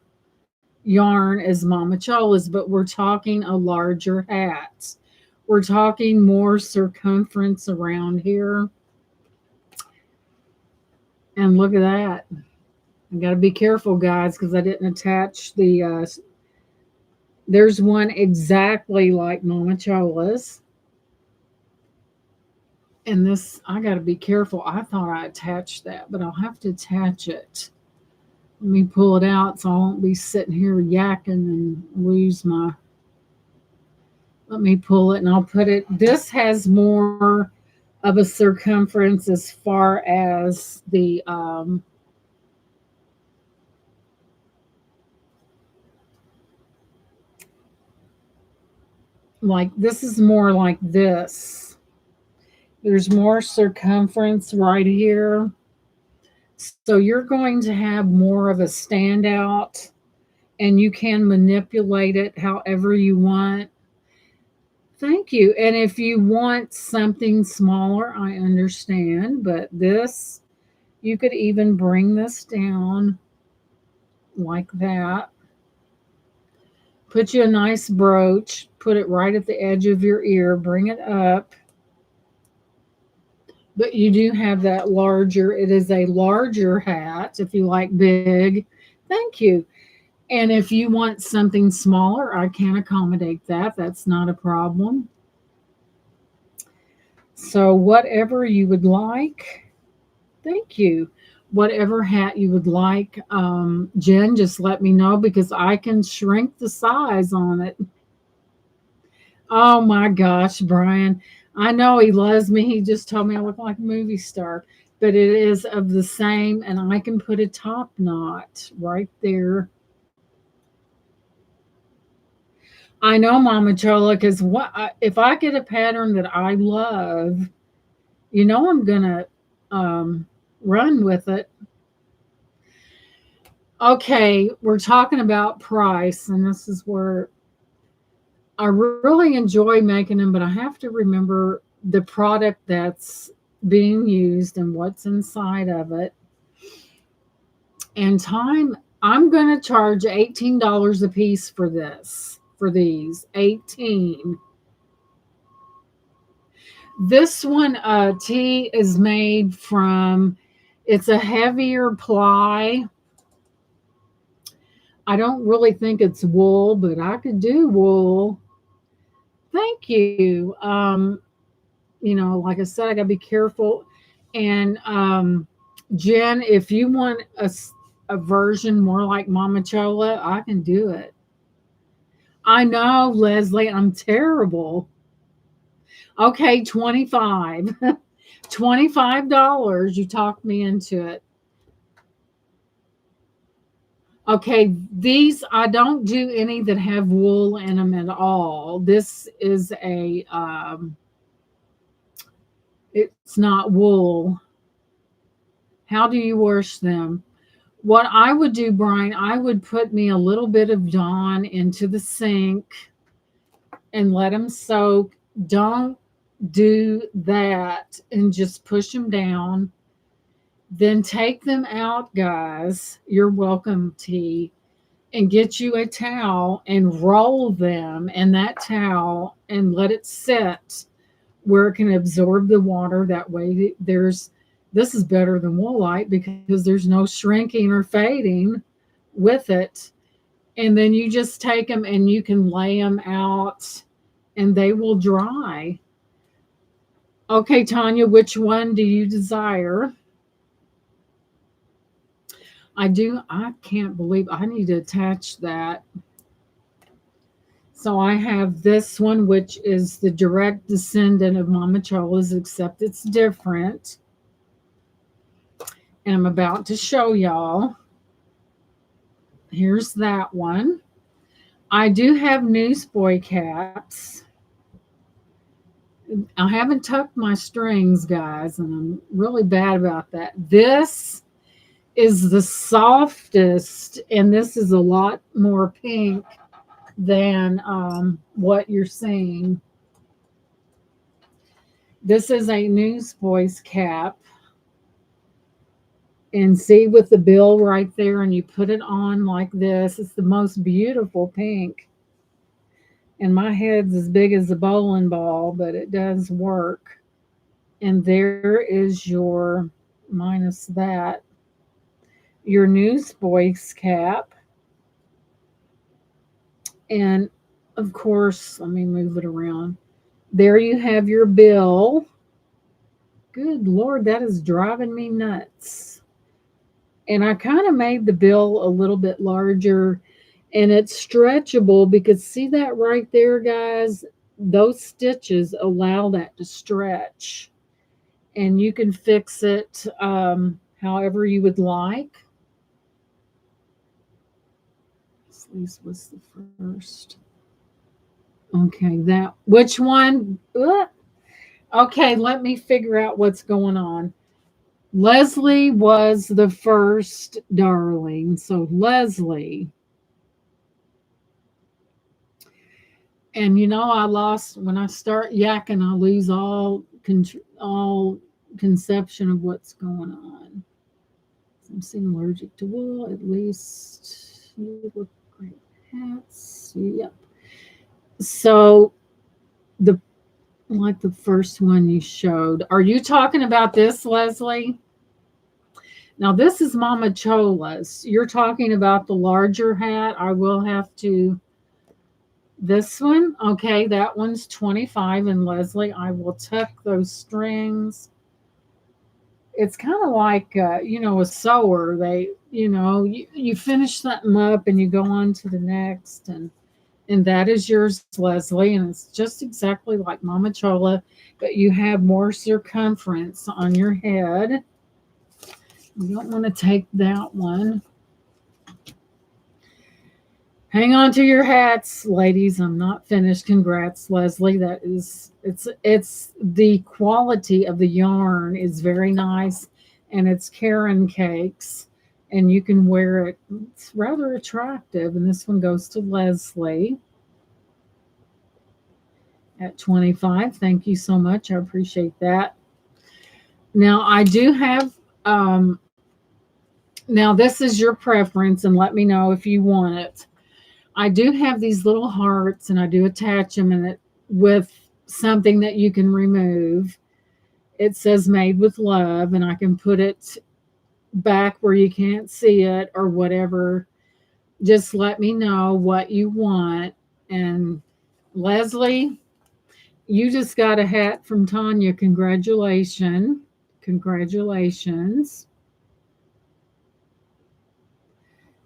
yarn as Mama Chola's, but we're talking a larger hat. We're talking more circumference around here. And look at that. I got to be careful, guys, because I didn't attach the... there's one exactly like Mama Chola's. And this, I got to be careful. I thought I attached that, but I'll have to attach it. Let me pull it out so I won't be sitting here yakking and lose my... Let me pull it and I'll put it... This has more of a circumference as far as the... like this is more like this. There's more circumference right here. So you're going to have more of a standout, and you can manipulate it however you want. Thank you. And if you want something smaller, I understand, but this, you could even bring this down like that. Put you a nice brooch, put it right at the edge of your ear, bring it up. But you do have that larger, it is a larger hat if you like big. Thank you. And if you want something smaller, I can accommodate that. That's not a problem. So whatever you would like, thank you. Whatever hat you would like, Jen, just let me know because I can shrink the size on it. Oh my gosh, Brian. I know he loves me. He just told me I look like a movie star. But it is of the same, and I can put a top knot right there. I know, Mama Chola, because if I get a pattern that I love, I'm gonna um, run with it. Okay, we're talking about price, and this is where I really enjoy making them, but I have to remember the product that's being used and what's inside of it. And time, I'm going to charge $18 a piece for for these. 18. This one tee is made from, it's a heavier ply. I don't really think it's wool, but I could do wool. Thank you. Like I said, I got to be careful. And Jen, if you want a version more like Mama Chola, I can do it. I know, Leslie, I'm terrible. Okay, 25. $25. You talked me into it. Okay, these I don't do any that have wool in them at all. This is it's not wool. How do you wash them? What I would do, Brian, I would put me a little bit of Dawn into the sink and let them soak. Don't do that and just push them down. Then take them out, guys. You're welcome, T. And get you a towel and roll them in that towel and let it sit where it can absorb the water. That way, this is better than woolite because there's no shrinking or fading with it. And then you just take them and you can lay them out and they will dry. Okay, Tanya, which one do you desire? I do. I can't believe I need to attach that. So I have this one, which is the direct descendant of Mama Chola's, except it's different. And I'm about to show y'all. Here's that one. I do have newsboy caps. I haven't tucked my strings, guys, and I'm really bad about that. This is the softest, and this is a lot more pink than what you're seeing. This is a newsboy's cap. And see with the bill right there, and you put it on like this. It's the most beautiful pink. And my head's as big as a bowling ball, but it does work. And there is your, minus that, your newsboy's cap. And of course, let me move it around. There you have your bill. Good Lord, that is driving me nuts. And I kind of made the bill a little bit larger and it's stretchable because see that right there, guys? Those stitches allow that to stretch and you can fix it however you would like. This was the first. Okay, that which one? Okay, let me figure out what's going on. Leslie was the first, darling. So Leslie, and I lost when I start yakking. I lose all conception of what's going on. I'm seeing allergic to wool. At least you look great. Hats. Yep. So the like the first one you showed. Are you talking about this, Leslie? Now this is Mama Chola's. You're talking about the larger hat. I will have to. This one, okay, that one's 25. And Leslie, I will tuck those strings. It's kind of like, a sewer. You finish something up and you go on to the next. And And that is yours, Leslie. And it's just exactly like Mama Chola, but you have more circumference on your head. You don't want to take that one. Hang on to your hats, ladies. I'm not finished. Congrats, Leslie. That is it's the quality of the yarn is very nice, and it's Karen cakes, and you can wear it. It's rather attractive. And this one goes to Leslie at 25. Thank you so much. I appreciate that. Now I do have now this is your preference, and let me know if you want it. I do have these little hearts, and I do attach them in it with something that you can remove. It says made with love, and I can put it back where you can't see it or whatever. Just let me know what you want. And Leslie, you just got a hat from Tanya. Congratulations. Congratulations.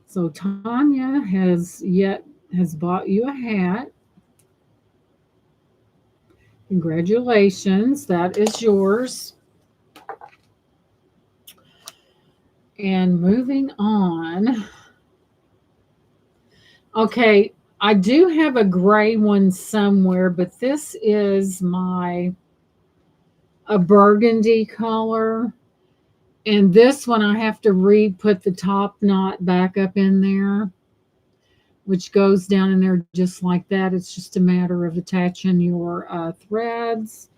So Tanya has bought you a hat. Congratulations. That is yours. And moving on. Okay, I do have a gray one somewhere, but this is my a burgundy color. And this one I have to put the top knot back up in there, which goes down in there just like that. It's just a matter of attaching your threads.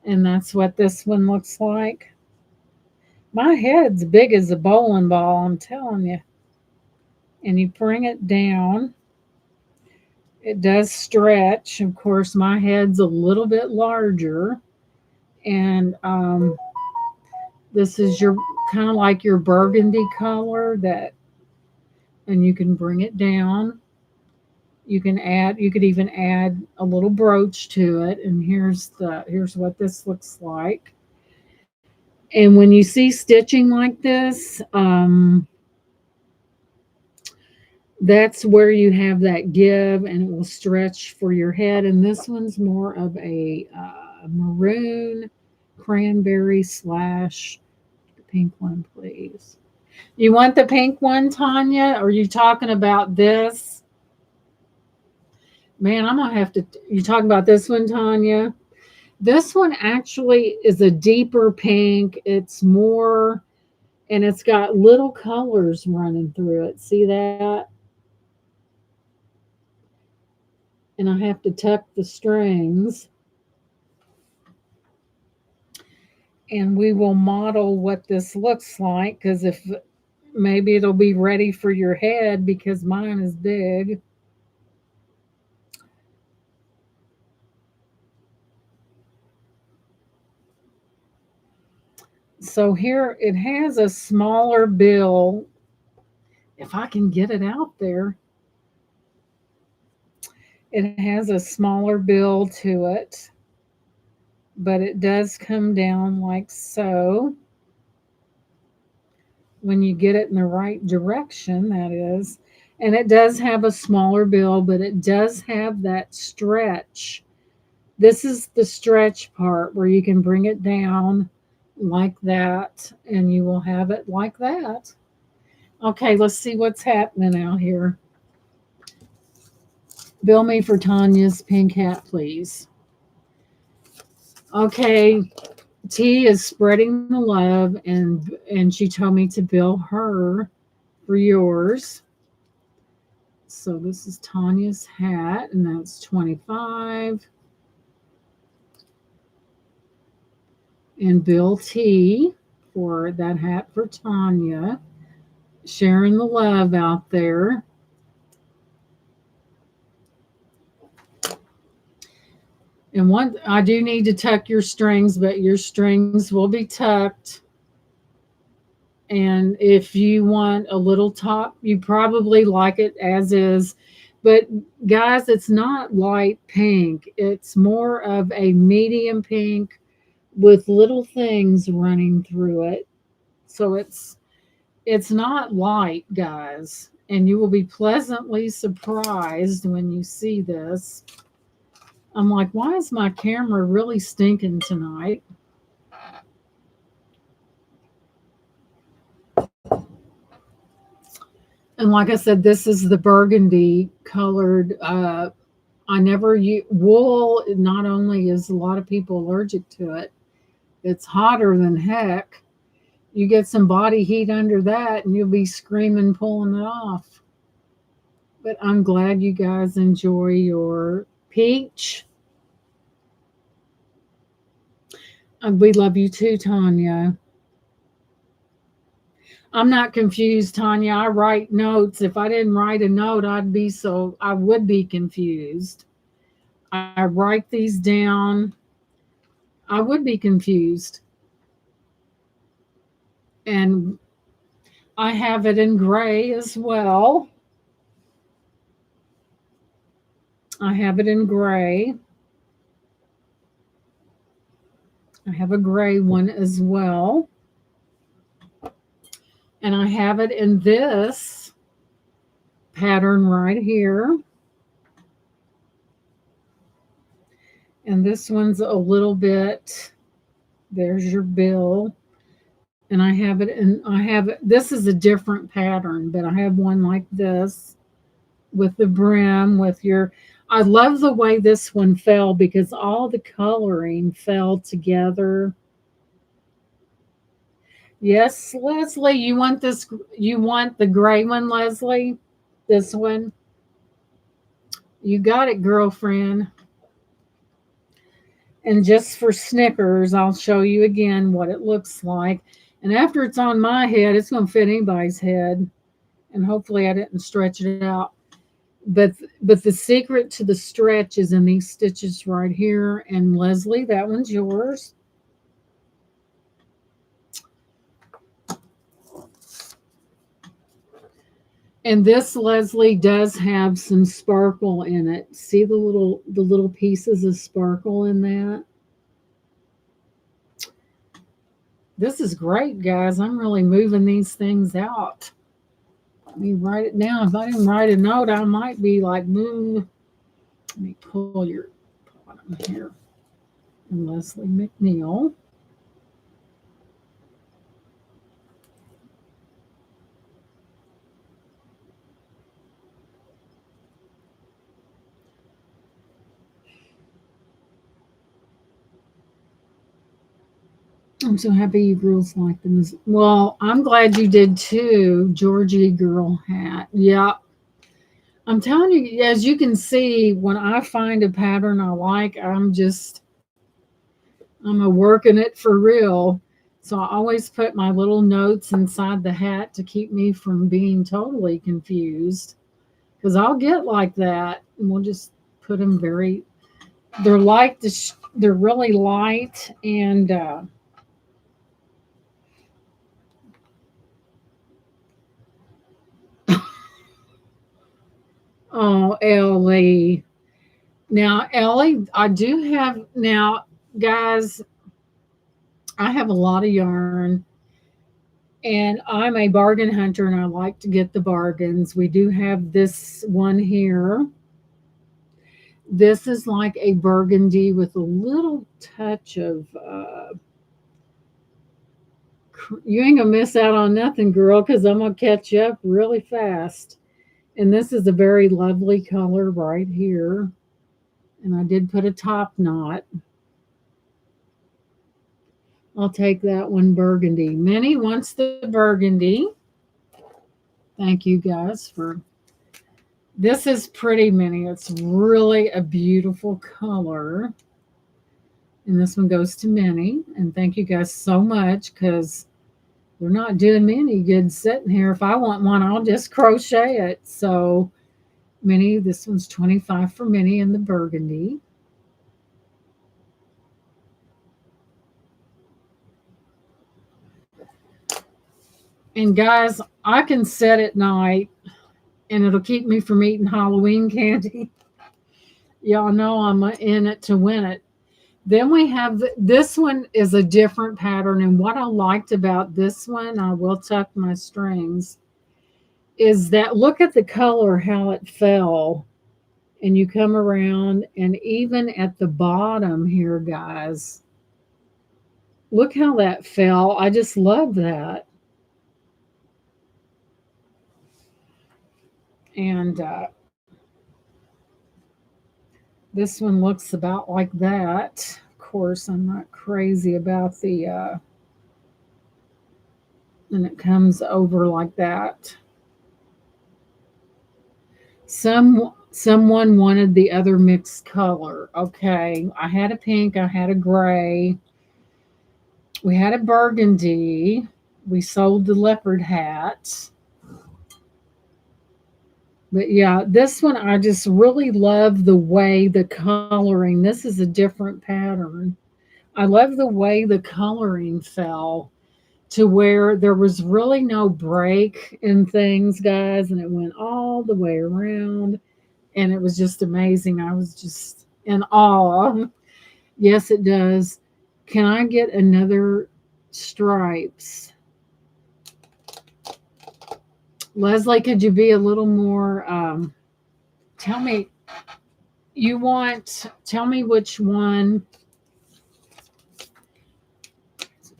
And that's what this one looks like. My head's big as a bowling ball, I'm telling you. And you bring it down. It does stretch. Of course, my head's a little bit larger. And this is your kind of like your burgundy color that, and you can bring it down. You could even add a little brooch to it. And here's what this looks like. And when you see stitching like this, that's where you have that give and it will stretch for your head. And this one's more of a maroon cranberry slash the pink one, please. You want the pink one, Tanya? Or are you talking about this? Man, I'm gonna have to. You talking about this one, Tanya? This one actually is a deeper pink. It's more, and it's got little colors running through it. See that? And I have to tuck the strings. And we will model what this looks like because if maybe it'll be ready for your head because mine is big. So here it has a smaller bill. If I can get it out there, it has a smaller bill to it, but it does come down like so. When you get it in the right direction, that is. And it does have a smaller bill, but it does have that stretch. This is the stretch part where you can bring it down like that, and you will have it like that. Okay, let's see what's happening out here. Bill me for Tanya's pink hat, please. Okay, T is spreading the love, and she told me to bill her for yours. So this is Tanya's hat, and that's 25. And Bill T for that hat for Tanya. Sharing the love out there. And one, I do need to tuck your strings, but your strings will be tucked. And if you want a little top, you probably like it as is. But guys, it's not light pink. It's more of a medium pink with little things running through it. So it's not light, guys. And you will be pleasantly surprised when you see this. I'm like, why is my camera really stinking tonight? And like I said, this is the burgundy colored. I never use wool. Not only is a lot of people allergic to it, it's hotter than heck. You get some body heat under that, and you'll be screaming, pulling it off. But I'm glad you guys enjoy your peach. We love you too, Tanya. I'm not confused, Tanya. I write notes. If I didn't write a note, I would be confused. I write these down. I would be confused. And I have it in gray as well. I have it in gray. I have a gray one as well. And I have it in this pattern right here. And this one's a little bit, there's your bill. And I have it in, this is a different pattern, but I have one like this with the brim, with your, I love the way this one fell because all the coloring fell together. Yes, Leslie, you want this, you want the gray one, Leslie? This one? You got it, girlfriend. And just for Snickers, I'll show you again what it looks like. And after it's on my head, it's going to fit anybody's head. And hopefully I didn't stretch it out. But the secret to the stretch is in these stitches right here. And Leslie, that one's yours. And this, Leslie, does have some sparkle in it. See the little pieces of sparkle in that? This is great, guys. I'm really moving these things out. Let me write it down. If I didn't write a note, I might be like, move. Let me pull your bottom here. And Leslie McNeil. I'm so happy you girls like them. Well, I'm glad you did too, Georgie girl hat. Yeah. I'm telling you, as you can see, when I find a pattern I like, I'm a working it for real. So I always put my little notes inside the hat to keep me from being totally confused. Because I'll get like that, and we'll just put them they're light, they're really light, and oh, Ellie. Now, Ellie, I do have, now, guys, I have a lot of yarn, and I'm a bargain hunter, and I like to get the bargains. We do have this one here. This is like a burgundy with a little touch of, you ain't gonna miss out on nothing, girl, because I'm gonna catch you up really fast. And this is a very lovely color right here. And I did put a top knot. I'll take that one, burgundy. Minnie wants the burgundy. Thank you guys for. This is pretty, Minnie. It's really a beautiful color. And this one goes to Minnie. And thank you guys so much because they're not doing me any good sitting here. If I want one, I'll just crochet it. So, Minnie, this one's 25 for Minnie in the burgundy. And guys, I can set at night and it'll keep me from eating Halloween candy. Y'all know I'm in it to win it. Then we have this one is a different pattern. And what I liked about this one, I will tuck my strings, is that look at the color, how it fell. And you come around, and even at the bottom here, guys, look how that fell. I just love that. And this one looks about like that. Of course, I'm not crazy about the, and it comes over like that. Someone wanted the other mixed color. Okay, I had a pink, I had a gray, we had a burgundy. We sold the leopard hat. But yeah, this one I just really love the way the coloring. This is a different pattern. I love the way the coloring fell to where there was really no break in things, guys, and it went all the way around, and it was just amazing. I was just in awe. Yes, it does. Can I get another stripes? Leslie, could you be a little more? Tell me, tell me which one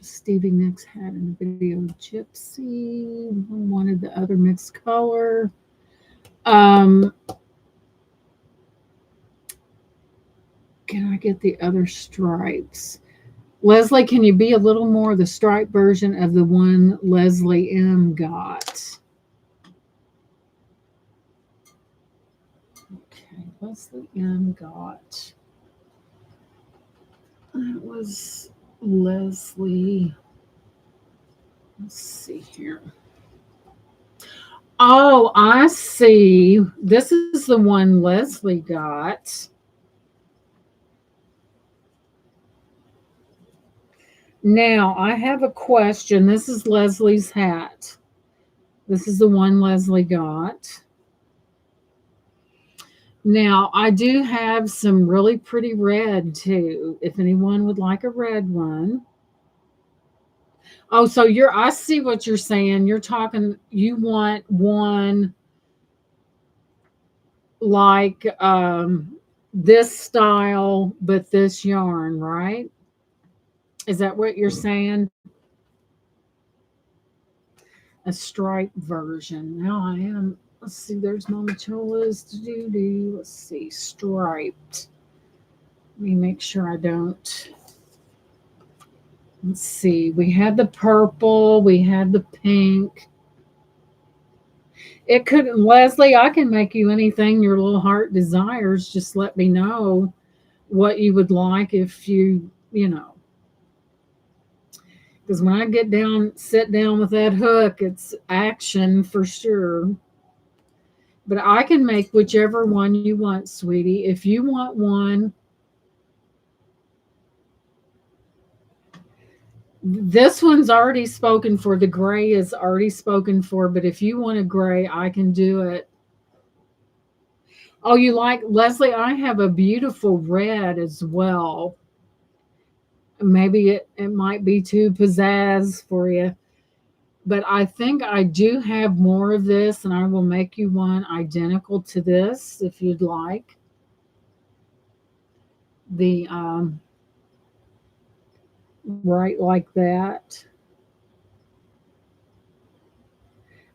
Stevie Nicks had in the video. Gypsy wanted the other mixed color. Um, can I get the other stripes? Leslie, can you be a little more the stripe version of the one Leslie M got? Okay, Leslie M got. That was Leslie. Let's see here. Oh, I see. This is the one Leslie got. Now, I have a question. This is Leslie's hat. This is the one Leslie got. Now, I do have some really pretty red too, if anyone would like a red one. Oh, so I see what you're saying. You're talking, you want one like this style, but this yarn, right? Is that what you're saying? A striped version. Now I am. Let's see. There's Mama Chola's. Do. Let's see. Striped. Let me make sure I don't. Let's see. We had the purple. We had the pink. It could, Leslie, I can make you anything your little heart desires. Just let me know what you would like if you know. Because when I get down, sit down with that hook, it's action for sure. But I can make whichever one you want, sweetie. If you want one, this one's already spoken for. The gray is already spoken for. But if you want a gray, I can do it. Oh, you like Leslie? I have a beautiful red as well. Maybe it might be too pizzazz for you. But I think I do have more of this, and I will make you one identical to this if you'd like. The right like that.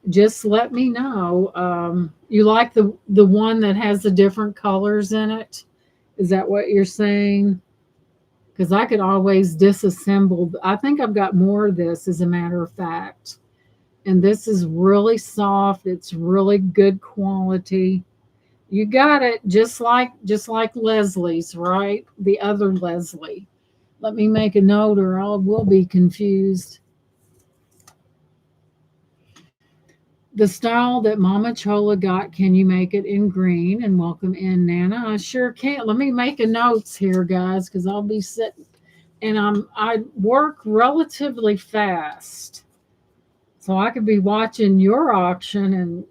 Just let me know. You like the one that has the different colors in it? Is that what you're saying? Because I could always disassemble. I think I've got more of this, as a matter of fact. And this is really soft. It's really good quality. You got it, just like Leslie's, right? The other Leslie. Let me make a note, or I will be confused. The style that Mama Chola got, can you make it in green? And welcome in, Nana. I sure can. Let me make a notes here, guys, because I'll be sitting, and I work relatively fast, so I could be watching your auction and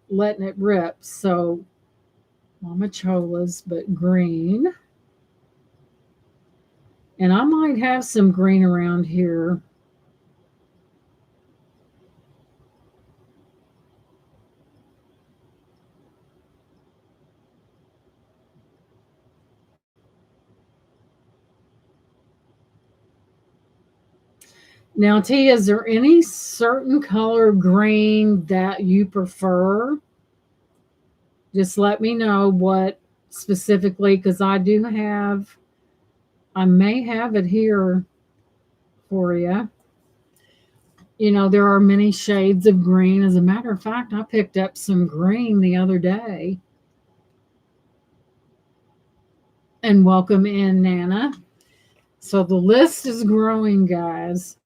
letting it rip. So Mama Chola's, but green. And I might have some green around here. Now, T, is there any certain color green that you prefer? Just let me know what specifically, because I may have it here for you. There are many shades of green. As a matter of fact, I picked up some green the other day. And welcome in, Nana. So the list is growing, guys.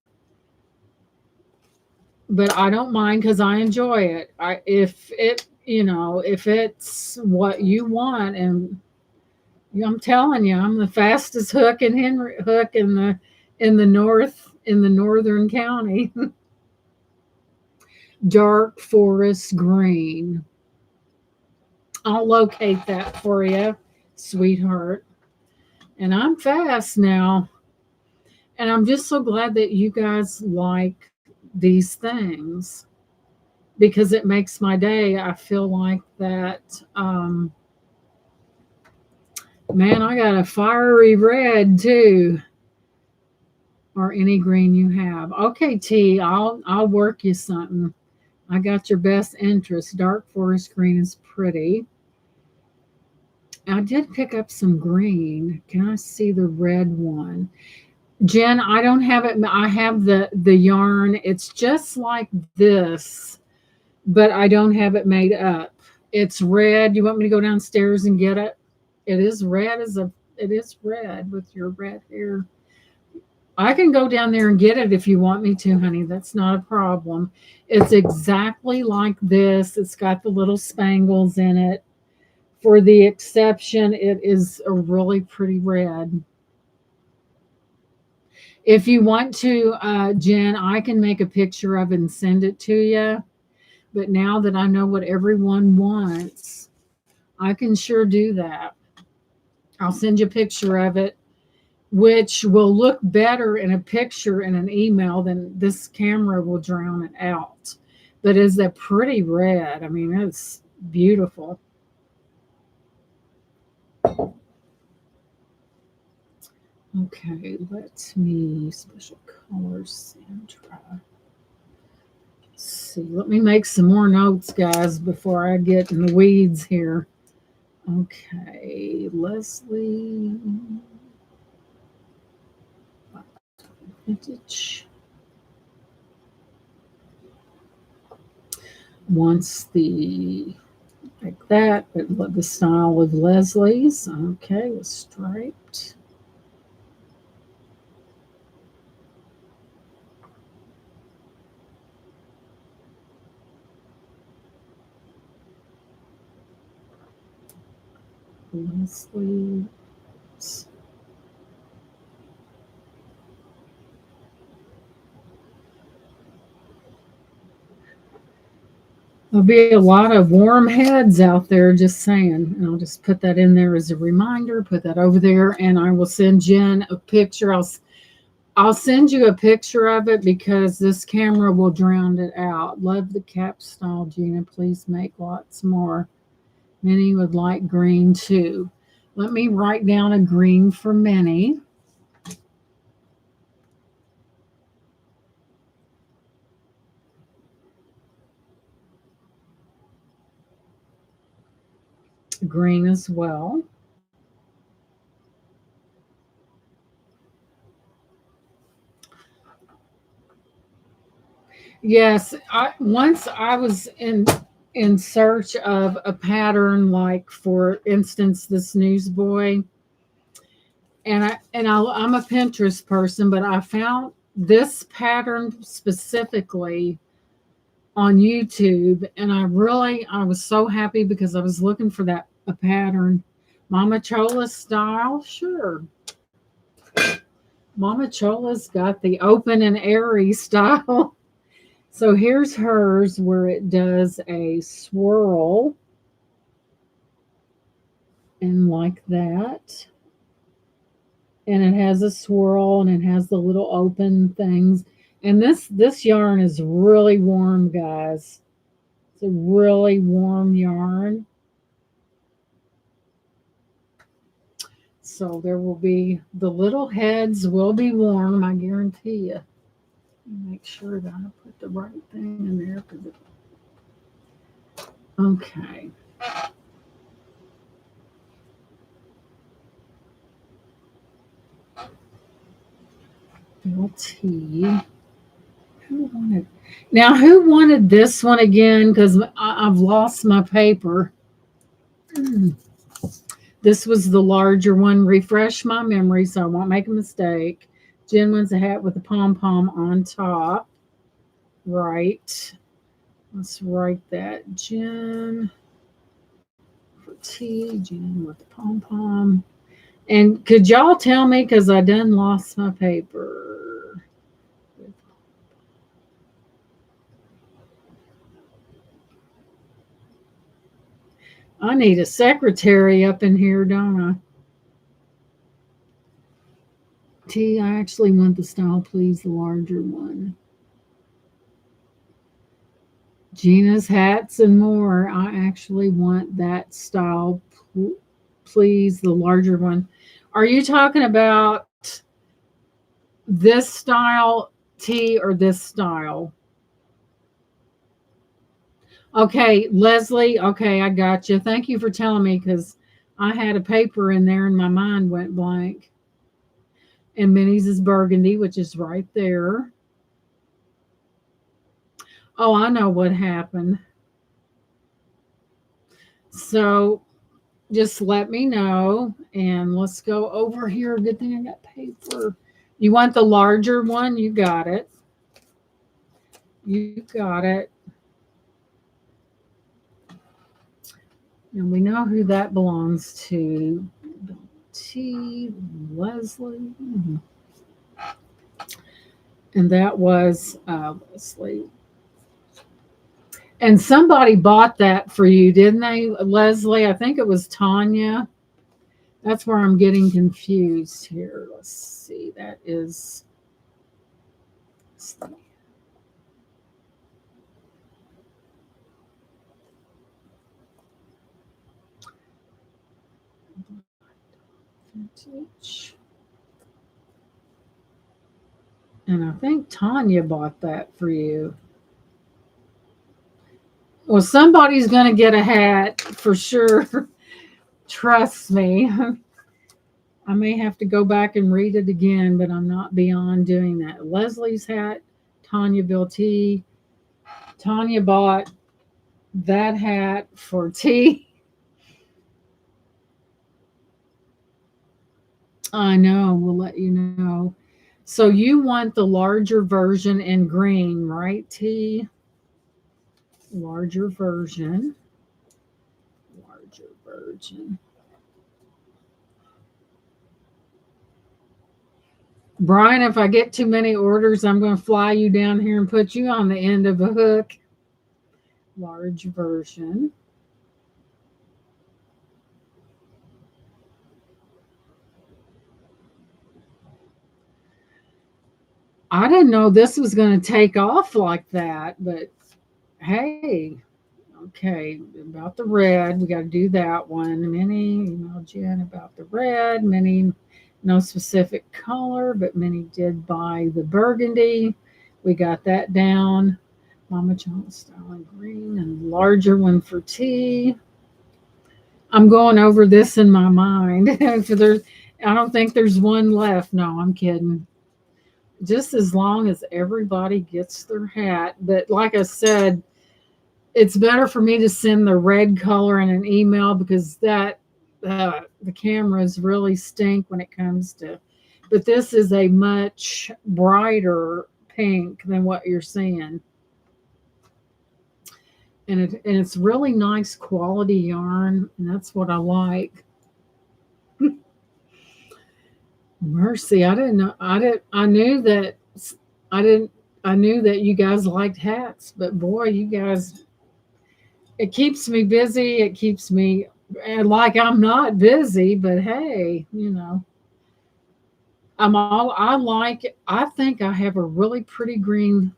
But I don't mind because I enjoy it. If it's what you want, and I'm telling you, I'm the fastest hook in the northern county. Dark forest green. I'll locate that for you, sweetheart. And I'm fast now. And I'm just so glad that you guys like these things because it makes my day. I feel like that. Man, I got a fiery red too, or any green you have. Okay, T, I'll work you something. I got your best interest. Dark forest green is pretty. I did pick up some green. Can I see the red one? Jen, I don't have it. I have the yarn. It's just like this, but I don't have it made up. It's red. You want me to go downstairs and get it? It is red as a it is red with your red hair. I can go down there and get it if you want me to, honey. That's not a problem. It's exactly like this. It's got the little spangles in it. For the exception, it is a really pretty red. If you want to, Jen, I can make a picture of it and send it to you. But now that I know what everyone wants, I can sure do that. I'll send you a picture of it, which will look better in a picture in an email than this camera will drown it out. But is that pretty red? I mean, it's beautiful. Okay, let me special colors, Sandra. Let's see, let me make some more notes, guys, before I get in the weeds here. Okay, Leslie, vintage wants the like that, but the style of Leslie's. Okay, with striped. Leslie. There'll be a lot of warm heads out there, just saying. And I'll just put that in there as a reminder, put that over there, and I will send Jen a picture. I'll send you a picture of it because this camera will drown it out. Love the cap style, Gina. Please make lots more. Minnie would like green too. Let me write down a green for Minnie. Green as well. Yes, once I was in search of a pattern, like for instance, this newsboy, I'm a Pinterest person, but I found this pattern specifically on YouTube, and I was so happy because I was looking for that a pattern, Mama Chola style. Sure, Mama Chola's got the open and airy style. So here's hers where it does a swirl and like that. And it has a swirl and it has the little open things. And this yarn is really warm, guys. It's a really warm yarn. So there will be the little heads will be warm, I guarantee you. Make sure that I put the right thing in there. Okay. Bill T. Who wanted? Now, who wanted this one again? Because I've lost my paper. Hmm. This was the larger one. Refresh my memory so I won't make a mistake. Jen wants a hat with a pom pom on top. Right. Let's write that. Jen for T. Jen with the pom pom. And could y'all tell me, because I done lost my paper. I need a secretary up in here, don't I? T, I actually want the style, please, the larger one. Gina's hats and more. I actually want that style, please, the larger one. Are you talking about this style, T, or this style? Okay, Leslie. Okay, I got you. Thank you for telling me because I had a paper in there and my mind went blank. And Minnie's is burgundy, which is right there. Oh, I know what happened. So just let me know and let's go over here. Good thing I got paper. You want the larger one? You got it. You got it. And we know who that belongs to. T. Leslie. And that was Leslie. And somebody bought that for you, didn't they, Leslie? I think it was Tanya. That's where I'm getting confused here. Let's see. That is. Vintage. And I think Tanya bought that for you. Well, somebody's going to get a hat for sure. Trust me. I may have to go back and read it again, but I'm not beyond doing that. Leslie's hat, Tanya Bill T. Tanya bought that hat for T. I know. We'll let you know. So you want the larger version in green, right, T? Larger version. Larger version. Brian, if I get too many orders, I'm going to fly you down here and put you on the end of a hook. Large version. I didn't know this was going to take off like that, but hey, okay, about the red, we got to do that one. Minnie, email Jen about the red. Minnie, no specific color, but Minnie did buy the burgundy. We got that down. Mama John styling green and larger one for tea. I'm going over this in my mind. If there's, I don't think there's one left. No, I'm kidding. Just as long as everybody gets their hat. But like I said, it's better for me to send the red color in an email because the cameras really stink when it comes to. But this is a much brighter pink than what you're seeing, and it's really nice quality yarn, and that's what I like. Mercy, I didn't know. I didn't. I knew that. I didn't. I knew that you guys liked hats, but boy, you guys. It keeps me busy. It keeps me like I'm not busy, but hey, I'm all. I like. I think I have a really pretty green.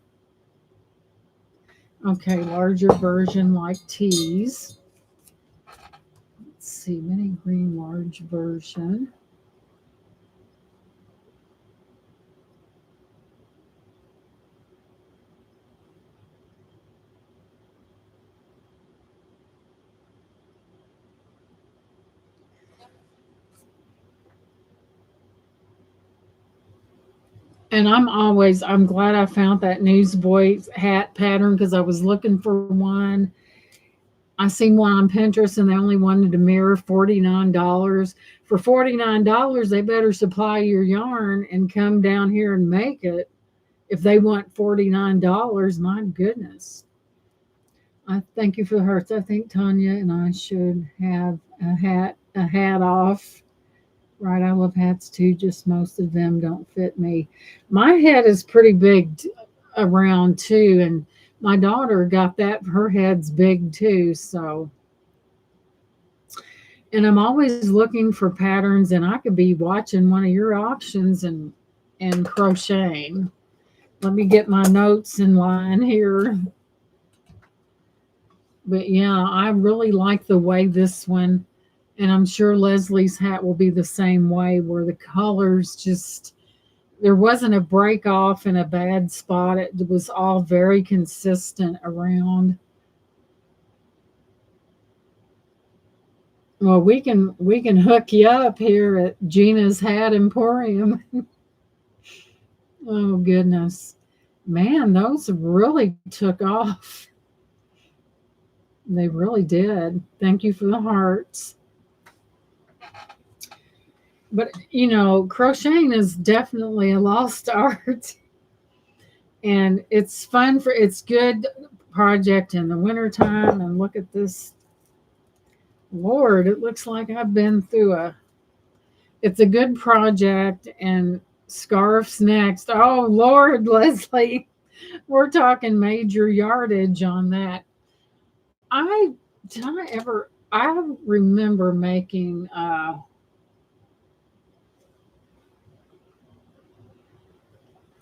Okay, larger version like tees. Let's see, mini green large version. And I'm glad I found that newsboy hat pattern because I was looking for one. I seen one on Pinterest and they only wanted a mirror $49. For $49, they better supply your yarn and come down here and make it. If they want $49, my goodness. I thank you for the hearts. I think Tanya and I should have a hat off. Right, I love hats too, just most of them don't fit me. My head is pretty big around too, and my daughter got that, her head's big too, so. And I'm always looking for patterns, and I could be watching one of your auctions and crocheting. Let me get my notes in line here. But yeah, I really like the way this one, and I'm sure Leslie's hat will be the same way, where the colors just, there wasn't a break off in a bad spot. It was all very consistent around. Well, we can hook you up here at Gina's Hat Emporium. Oh goodness. Man, those really took off. They really did. Thank you for the hearts. But crocheting is definitely a lost art. And it's fun for, it's good project in the wintertime. And look at this. Lord, it looks like I've been through it's a good project. And scarves next. Oh Lord, Leslie, we're talking major yardage on that. I did I ever I remember making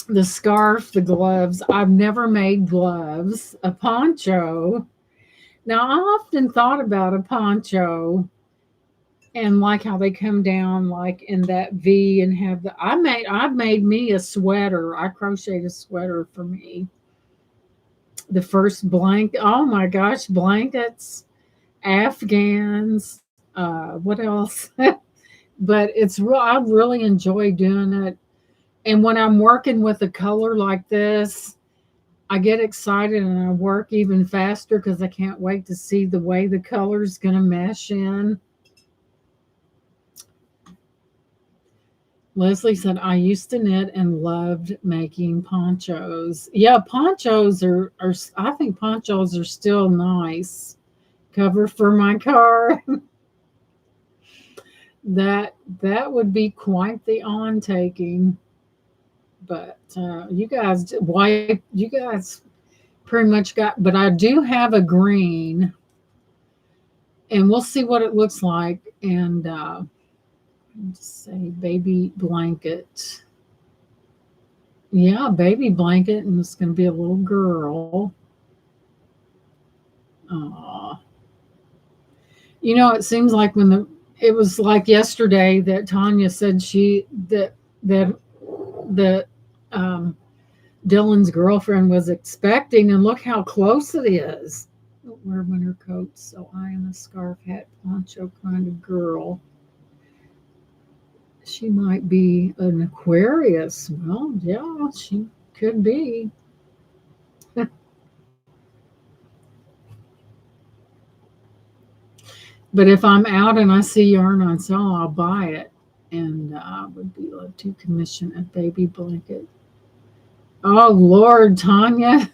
the scarf, the gloves. I've never made gloves, a poncho. Now, I often thought about a poncho and like how they come down like in that V and have I've made me a sweater. I crocheted a sweater for me. The first blanket. Oh my gosh, blankets, Afghans, what else? But it's real. I really enjoy doing it. And when I'm working with a color like this, I get excited and I work even faster because I can't wait to see the way the color's going to mesh in. Leslie said, I used to knit and loved making ponchos. Yeah, I think ponchos are still nice. Cover for my car. That would be quite the on taking. But you guys pretty much got, but I do have a green and we'll see what it looks like. And just say baby blanket. Yeah, baby blanket, and it's going to be a little girl. Aw. It seems like it was like yesterday that Tanya said that um, Dylan's girlfriend was expecting, and look how close it is. Don't wear winter coats, so I am a scarf, hat, poncho kind of girl. She might be an Aquarius. Well, yeah, she could be. But if I'm out and I see yarn on sale, I'll buy it. And I would be love to commission a baby blanket. Oh Lord, Tanya,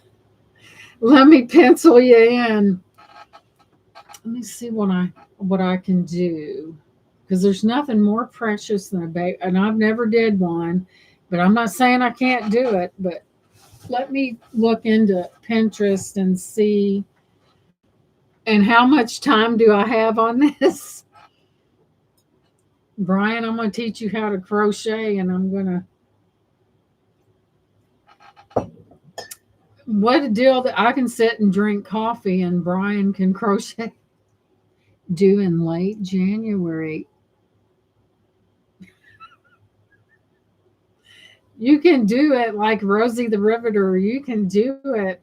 let me pencil you in. Let me see what I can do, because there's nothing more precious than a baby. And I've never did one, but I'm not saying I can't do it. But let me look into Pinterest and see. And how much time do I have on this? Brian, I'm going to teach you how to crochet, and I'm going to. What a deal that I can sit and drink coffee, and Brian can crochet. Due in late January. You can do it like Rosie the Riveter. You can do it.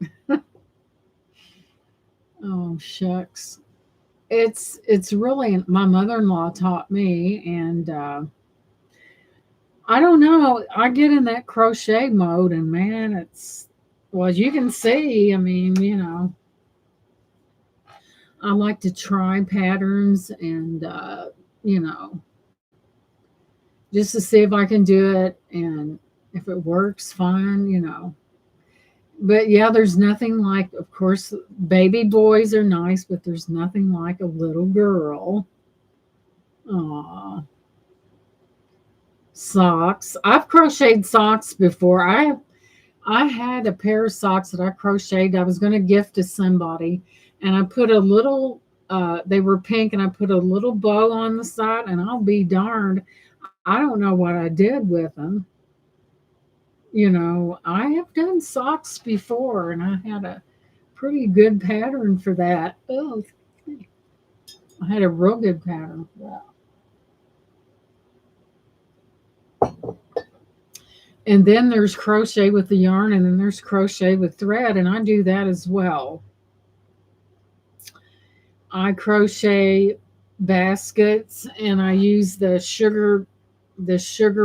Oh shucks. It's really, my mother-in-law taught me, and I don't know. I get in that crochet mode, and man, well, you can see. I mean, I like to try patterns and, you know, just to see if I can do it. And if it works, fine. But yeah, there's nothing like, of course, baby boys are nice, but there's nothing like a little girl. Aw, socks. I've crocheted socks before. I had a pair of socks that I crocheted. I was going to gift to somebody, and I put a little. They were pink, and I put a little bow on the side. And I'll be darned, I don't know what I did with them. I have done socks before, and I had a pretty good pattern for that. Oh, I had a real good pattern for that. And then there's crochet with the yarn, and then there's crochet with thread, and I do that as well. I crochet baskets, and I use the sugar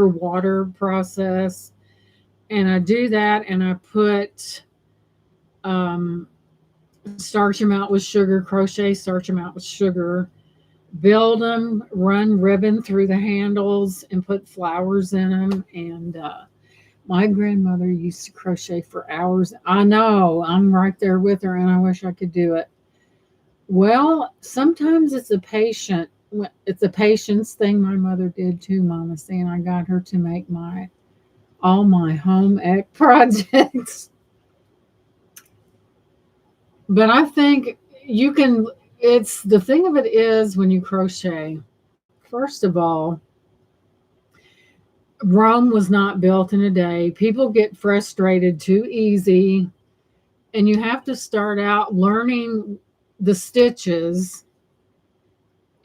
water process, and I do that, and I put um, starch them out with sugar, crochet, starch them out with sugar, build them, run ribbon through the handles, and put flowers in them. And my grandmother used to crochet for hours. I know, I'm right there with her, and I wish I could do it. Well, sometimes it's a patience thing. My mother did too, Mama C, and I got her to make my all my home ec projects. But I think you can. It's the thing of it is when you crochet. First of all, Rome was not built in a day. People get frustrated too easy, and you have to start out learning the stitches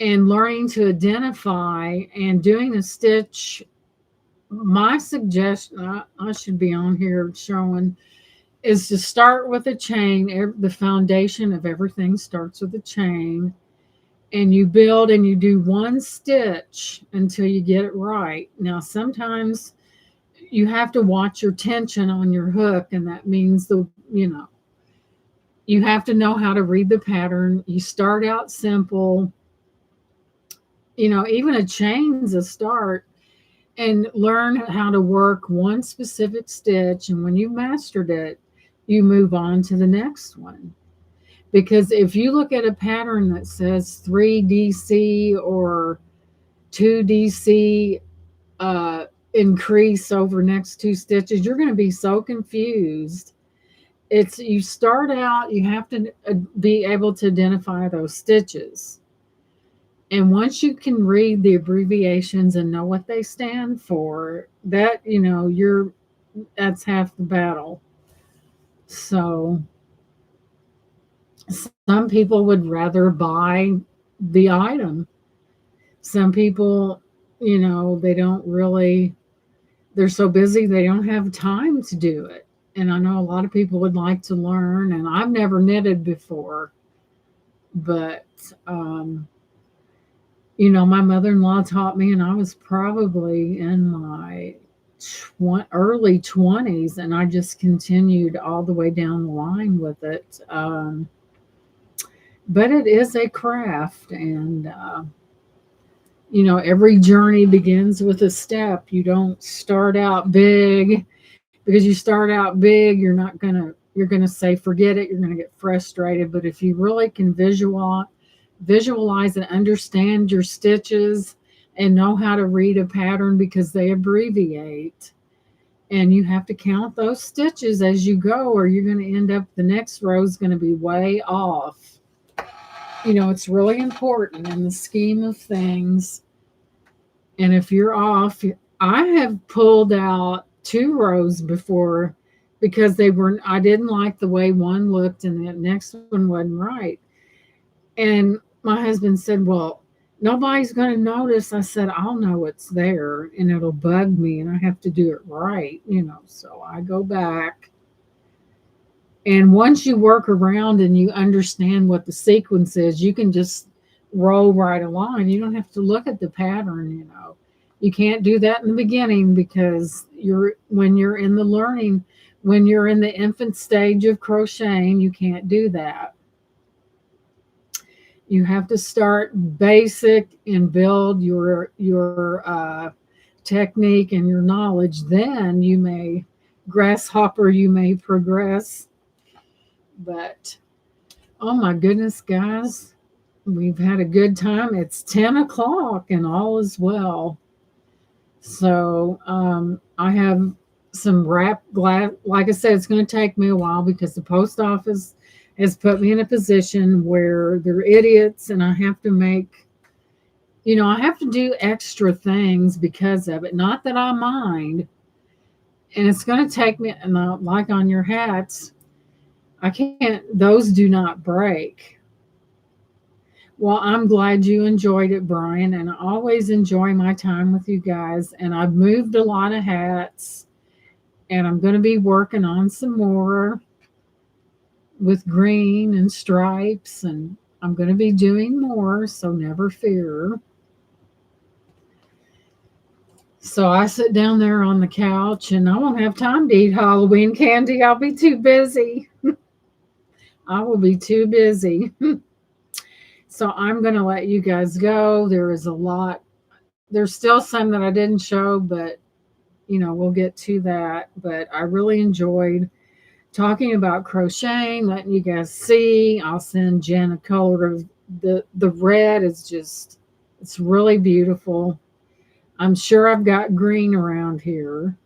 and learning to identify and doing a stitch. My suggestion, I should be on here showing, is to start with a chain. The foundation of everything starts with a chain, and you build and you do one stitch until you get it right. Now, sometimes you have to watch your tension on your hook, and that means you have to know how to read the pattern. You start out simple, even a chain's a start, and learn how to work one specific stitch. And when you've mastered it, you move on to the next one. Because if you look at a pattern that says 3DC or 2DC increase over next two stitches, you're going to be so confused. You start out, you have to be able to identify those stitches. And once you can read the abbreviations and know what they stand for, that's half the battle. So some people would rather buy the item. Some people, they don't really, they're so busy they don't have time to do it. And I know a lot of people would like to learn, and I've never knitted before, but my mother-in-law taught me, and I was probably in my early 20s, and I just continued all the way down the line with it. But it is a craft, and every journey begins with a step. You don't start out big, because you start out big, you're gonna say forget it. You're gonna get frustrated. But if you really can visualize and understand your stitches and know how to read a pattern, because they abbreviate, and you have to count those stitches as you go, or you're going to end up, the next row is going to be way off. It's really important in the scheme of things. And if you're off, I have pulled out 2 rows before because I didn't like the way one looked and the next one wasn't right. And my husband said, well, nobody's going to notice. I said, I'll know it's there, and it'll bug me, and I have to do it right, So I go back. And once you work around and you understand what the sequence is, you can just roll right along. You don't have to look at the pattern, You can't do that in the beginning because when you're in the learning, when you're in the infant stage of crocheting, you can't do that. You have to start basic and build your technique and your knowledge. Then you may grasshopper, you may progress. But oh my goodness, guys, we've had a good time. It's 10 o'clock and all is well. So I have some wrap glass. Like I said, it's going to take me a while because the post office has put me in a position where they're idiots and I have to make, I have to do extra things because of it. Not that I mind. And it's going to take me, and like on your hats, I can't, those do not break. Well, I'm glad you enjoyed it, Brian, and I always enjoy my time with you guys. And I've moved a lot of hats, and I'm going to be working on some more with green and stripes, and I'm going to be doing more, so never fear. So I sit down there on the couch, and I won't have time to eat Halloween candy. I'll be too busy. I will be too busy. So I'm going to let you guys go. There is a lot. There's still some that I didn't show, but we'll get to that. But I really enjoyed talking about crocheting, letting you guys see. I'll send Jen a color of the red is just, it's really beautiful. I'm sure I've got green around here.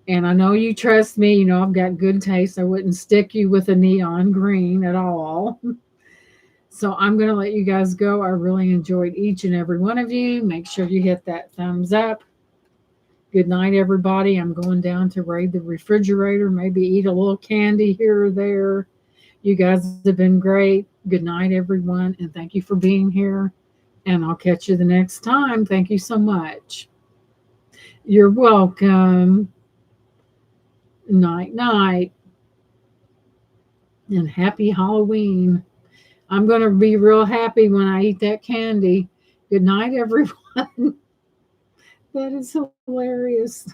And I know you trust me. I've got good taste. I wouldn't stick you with a neon green at all. So I'm going to let you guys go. I really enjoyed each and every one of you. Make sure you hit that thumbs up. Good night, everybody. I'm going down to raid the refrigerator, maybe eat a little candy here or there. You guys have been great. Good night, everyone. And thank you for being here. And I'll catch you the next time. Thank you so much. You're welcome. Night, night. And happy Halloween. I'm going to be real happy when I eat that candy. Good night, everyone. That is hilarious.